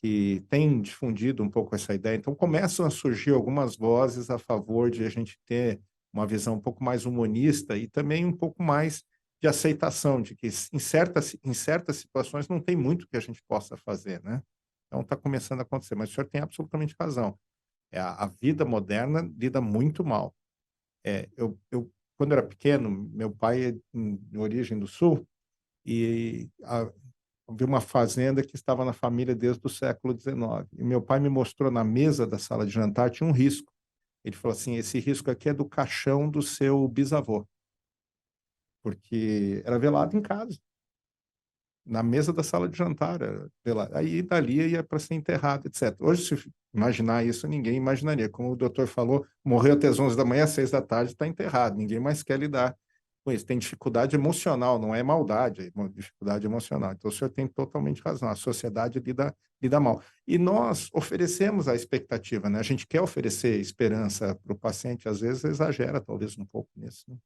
que tem difundido um pouco essa ideia. Então, começam a surgir algumas vozes a favor de a gente ter uma visão um pouco mais humanista e também um pouco mais de aceitação, de que em certas situações não tem muito que a gente possa fazer, né? Então, está começando a acontecer. Mas o senhor tem absolutamente razão. A vida moderna lida muito mal. Quando eu era pequeno, meu pai é de origem do Sul, e havia uma fazenda que estava na família desde o século XIX. E meu pai me mostrou na mesa da sala de jantar, tinha um risco. Ele falou assim, esse risco aqui é do caixão do seu bisavô, porque era velado em casa, na mesa da sala de jantar. Aí dali ia para ser enterrado, etc. Hoje, se imaginar isso, ninguém imaginaria. Como o doutor falou, morreu até as 11 da manhã, às 6 da tarde, está enterrado. Ninguém mais quer lidar com isso. Tem dificuldade emocional, não é maldade, é uma dificuldade emocional. Então, o senhor tem totalmente razão. A sociedade lida mal. E nós oferecemos a expectativa, né? A gente quer oferecer esperança para o paciente, às vezes exagera, talvez, um pouco nisso, né?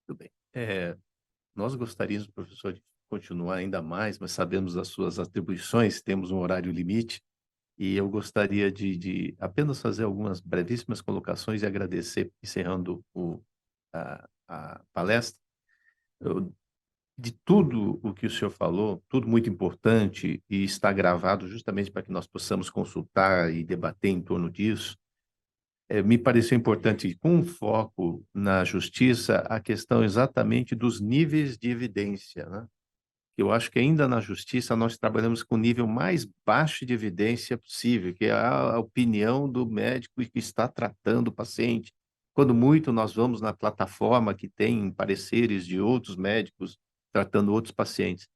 Muito bem. Nós gostaríamos, professor, de continuar ainda mais, mas sabemos das suas atribuições, temos um horário limite, e eu gostaria de apenas fazer algumas brevíssimas colocações e agradecer, encerrando a palestra. De tudo o que o senhor falou, tudo muito importante e está gravado justamente para que nós possamos consultar e debater em torno disso, me pareceu importante, com foco na justiça, a questão exatamente dos níveis de evidência, né? Eu acho que ainda na justiça nós trabalhamos com o nível mais baixo de evidência possível, que é a opinião do médico que está tratando o paciente. Quando muito nós vamos na plataforma que tem pareceres de outros médicos tratando outros pacientes.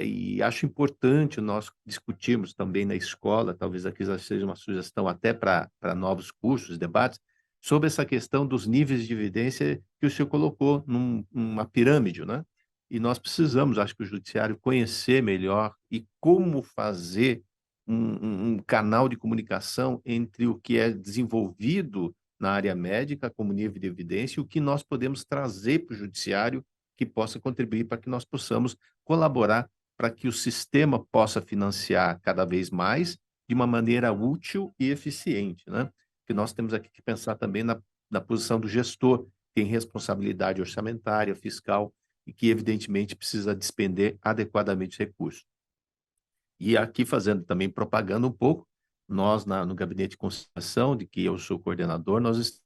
E acho importante nós discutirmos também na escola, talvez aqui já seja uma sugestão até para novos cursos, debates, sobre essa questão dos níveis de evidência que o senhor colocou numa pirâmide, né? E nós precisamos, acho que o judiciário, conhecer melhor e como fazer um canal de comunicação entre o que é desenvolvido na área médica como nível de evidência e o que nós podemos trazer para o judiciário que possa contribuir para que nós possamos colaborar para que o sistema possa financiar cada vez mais de uma maneira útil e eficiente, né? Que nós temos aqui que pensar também na posição do gestor, que tem responsabilidade orçamentária, fiscal, e que, evidentemente, precisa despender adequadamente recursos. E aqui, fazendo também propaganda um pouco, nós, no Gabinete de Conciliação, de que eu sou coordenador, nós estamos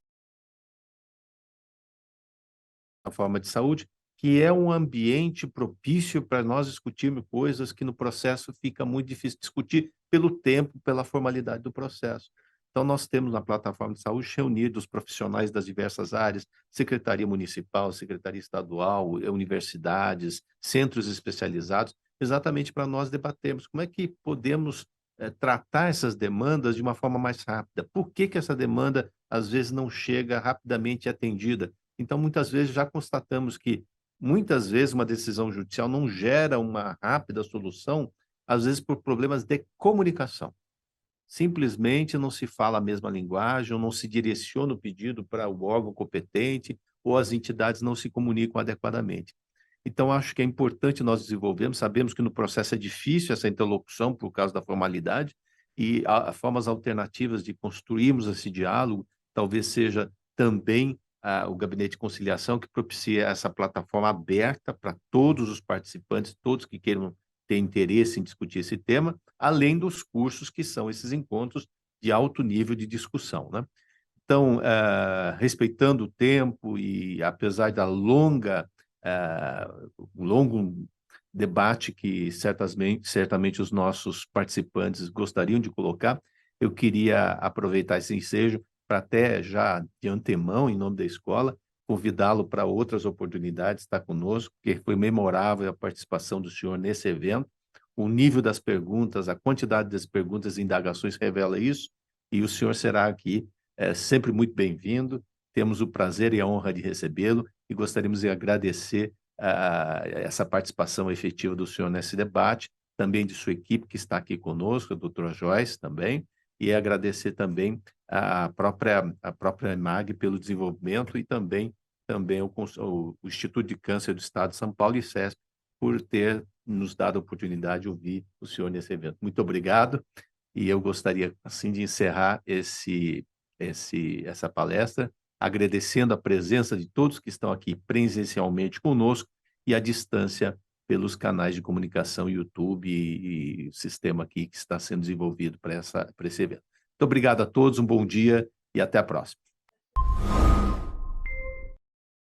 na forma de saúde, que é um ambiente propício para nós discutirmos coisas que no processo fica muito difícil discutir pelo tempo, pela formalidade do processo. Então, nós temos na plataforma de saúde reunidos profissionais das diversas áreas, Secretaria Municipal, Secretaria Estadual, universidades, centros especializados, exatamente para nós debatermos como é que podemos tratar essas demandas de uma forma mais rápida. Por que essa demanda, às vezes, não chega rapidamente atendida? Então, muitas vezes, já constatamos que, muitas vezes, uma decisão judicial não gera uma rápida solução, às vezes por problemas de comunicação. Simplesmente não se fala a mesma linguagem, ou não se direciona o pedido para o órgão competente, ou as entidades não se comunicam adequadamente. Então, acho que é importante nós desenvolvermos, sabemos que no processo é difícil essa interlocução por causa da formalidade, e há formas alternativas de construirmos esse diálogo, talvez seja também o Gabinete de Conciliação, que propicia essa plataforma aberta para todos os participantes, todos que queiram ter interesse em discutir esse tema, além dos cursos que são esses encontros de alto nível de discussão, né? Então, respeitando o tempo e apesar da longo debate que certamente os nossos participantes gostariam de colocar, eu queria aproveitar esse ensejo para até já de antemão, em nome da escola, convidá-lo para outras oportunidades, estar conosco, porque foi memorável a participação do senhor nesse evento. O nível das perguntas, a quantidade das perguntas e indagações revela isso, e o senhor será aqui sempre muito bem-vindo. Temos o prazer e a honra de recebê-lo e gostaríamos de agradecer essa participação efetiva do senhor nesse debate, também de sua equipe que está aqui conosco, a doutora Joyce também, e agradecer também a própria EMAG pelo desenvolvimento e também o Instituto de Câncer do Estado de São Paulo e CESP por ter nos dado a oportunidade de ouvir o senhor nesse evento. Muito obrigado, e eu gostaria, assim, de encerrar essa palestra, agradecendo a presença de todos que estão aqui presencialmente conosco e à distância pelos canais de comunicação, YouTube e sistema aqui que está sendo desenvolvido para esse evento. Muito obrigado a todos, um bom dia e até a próxima.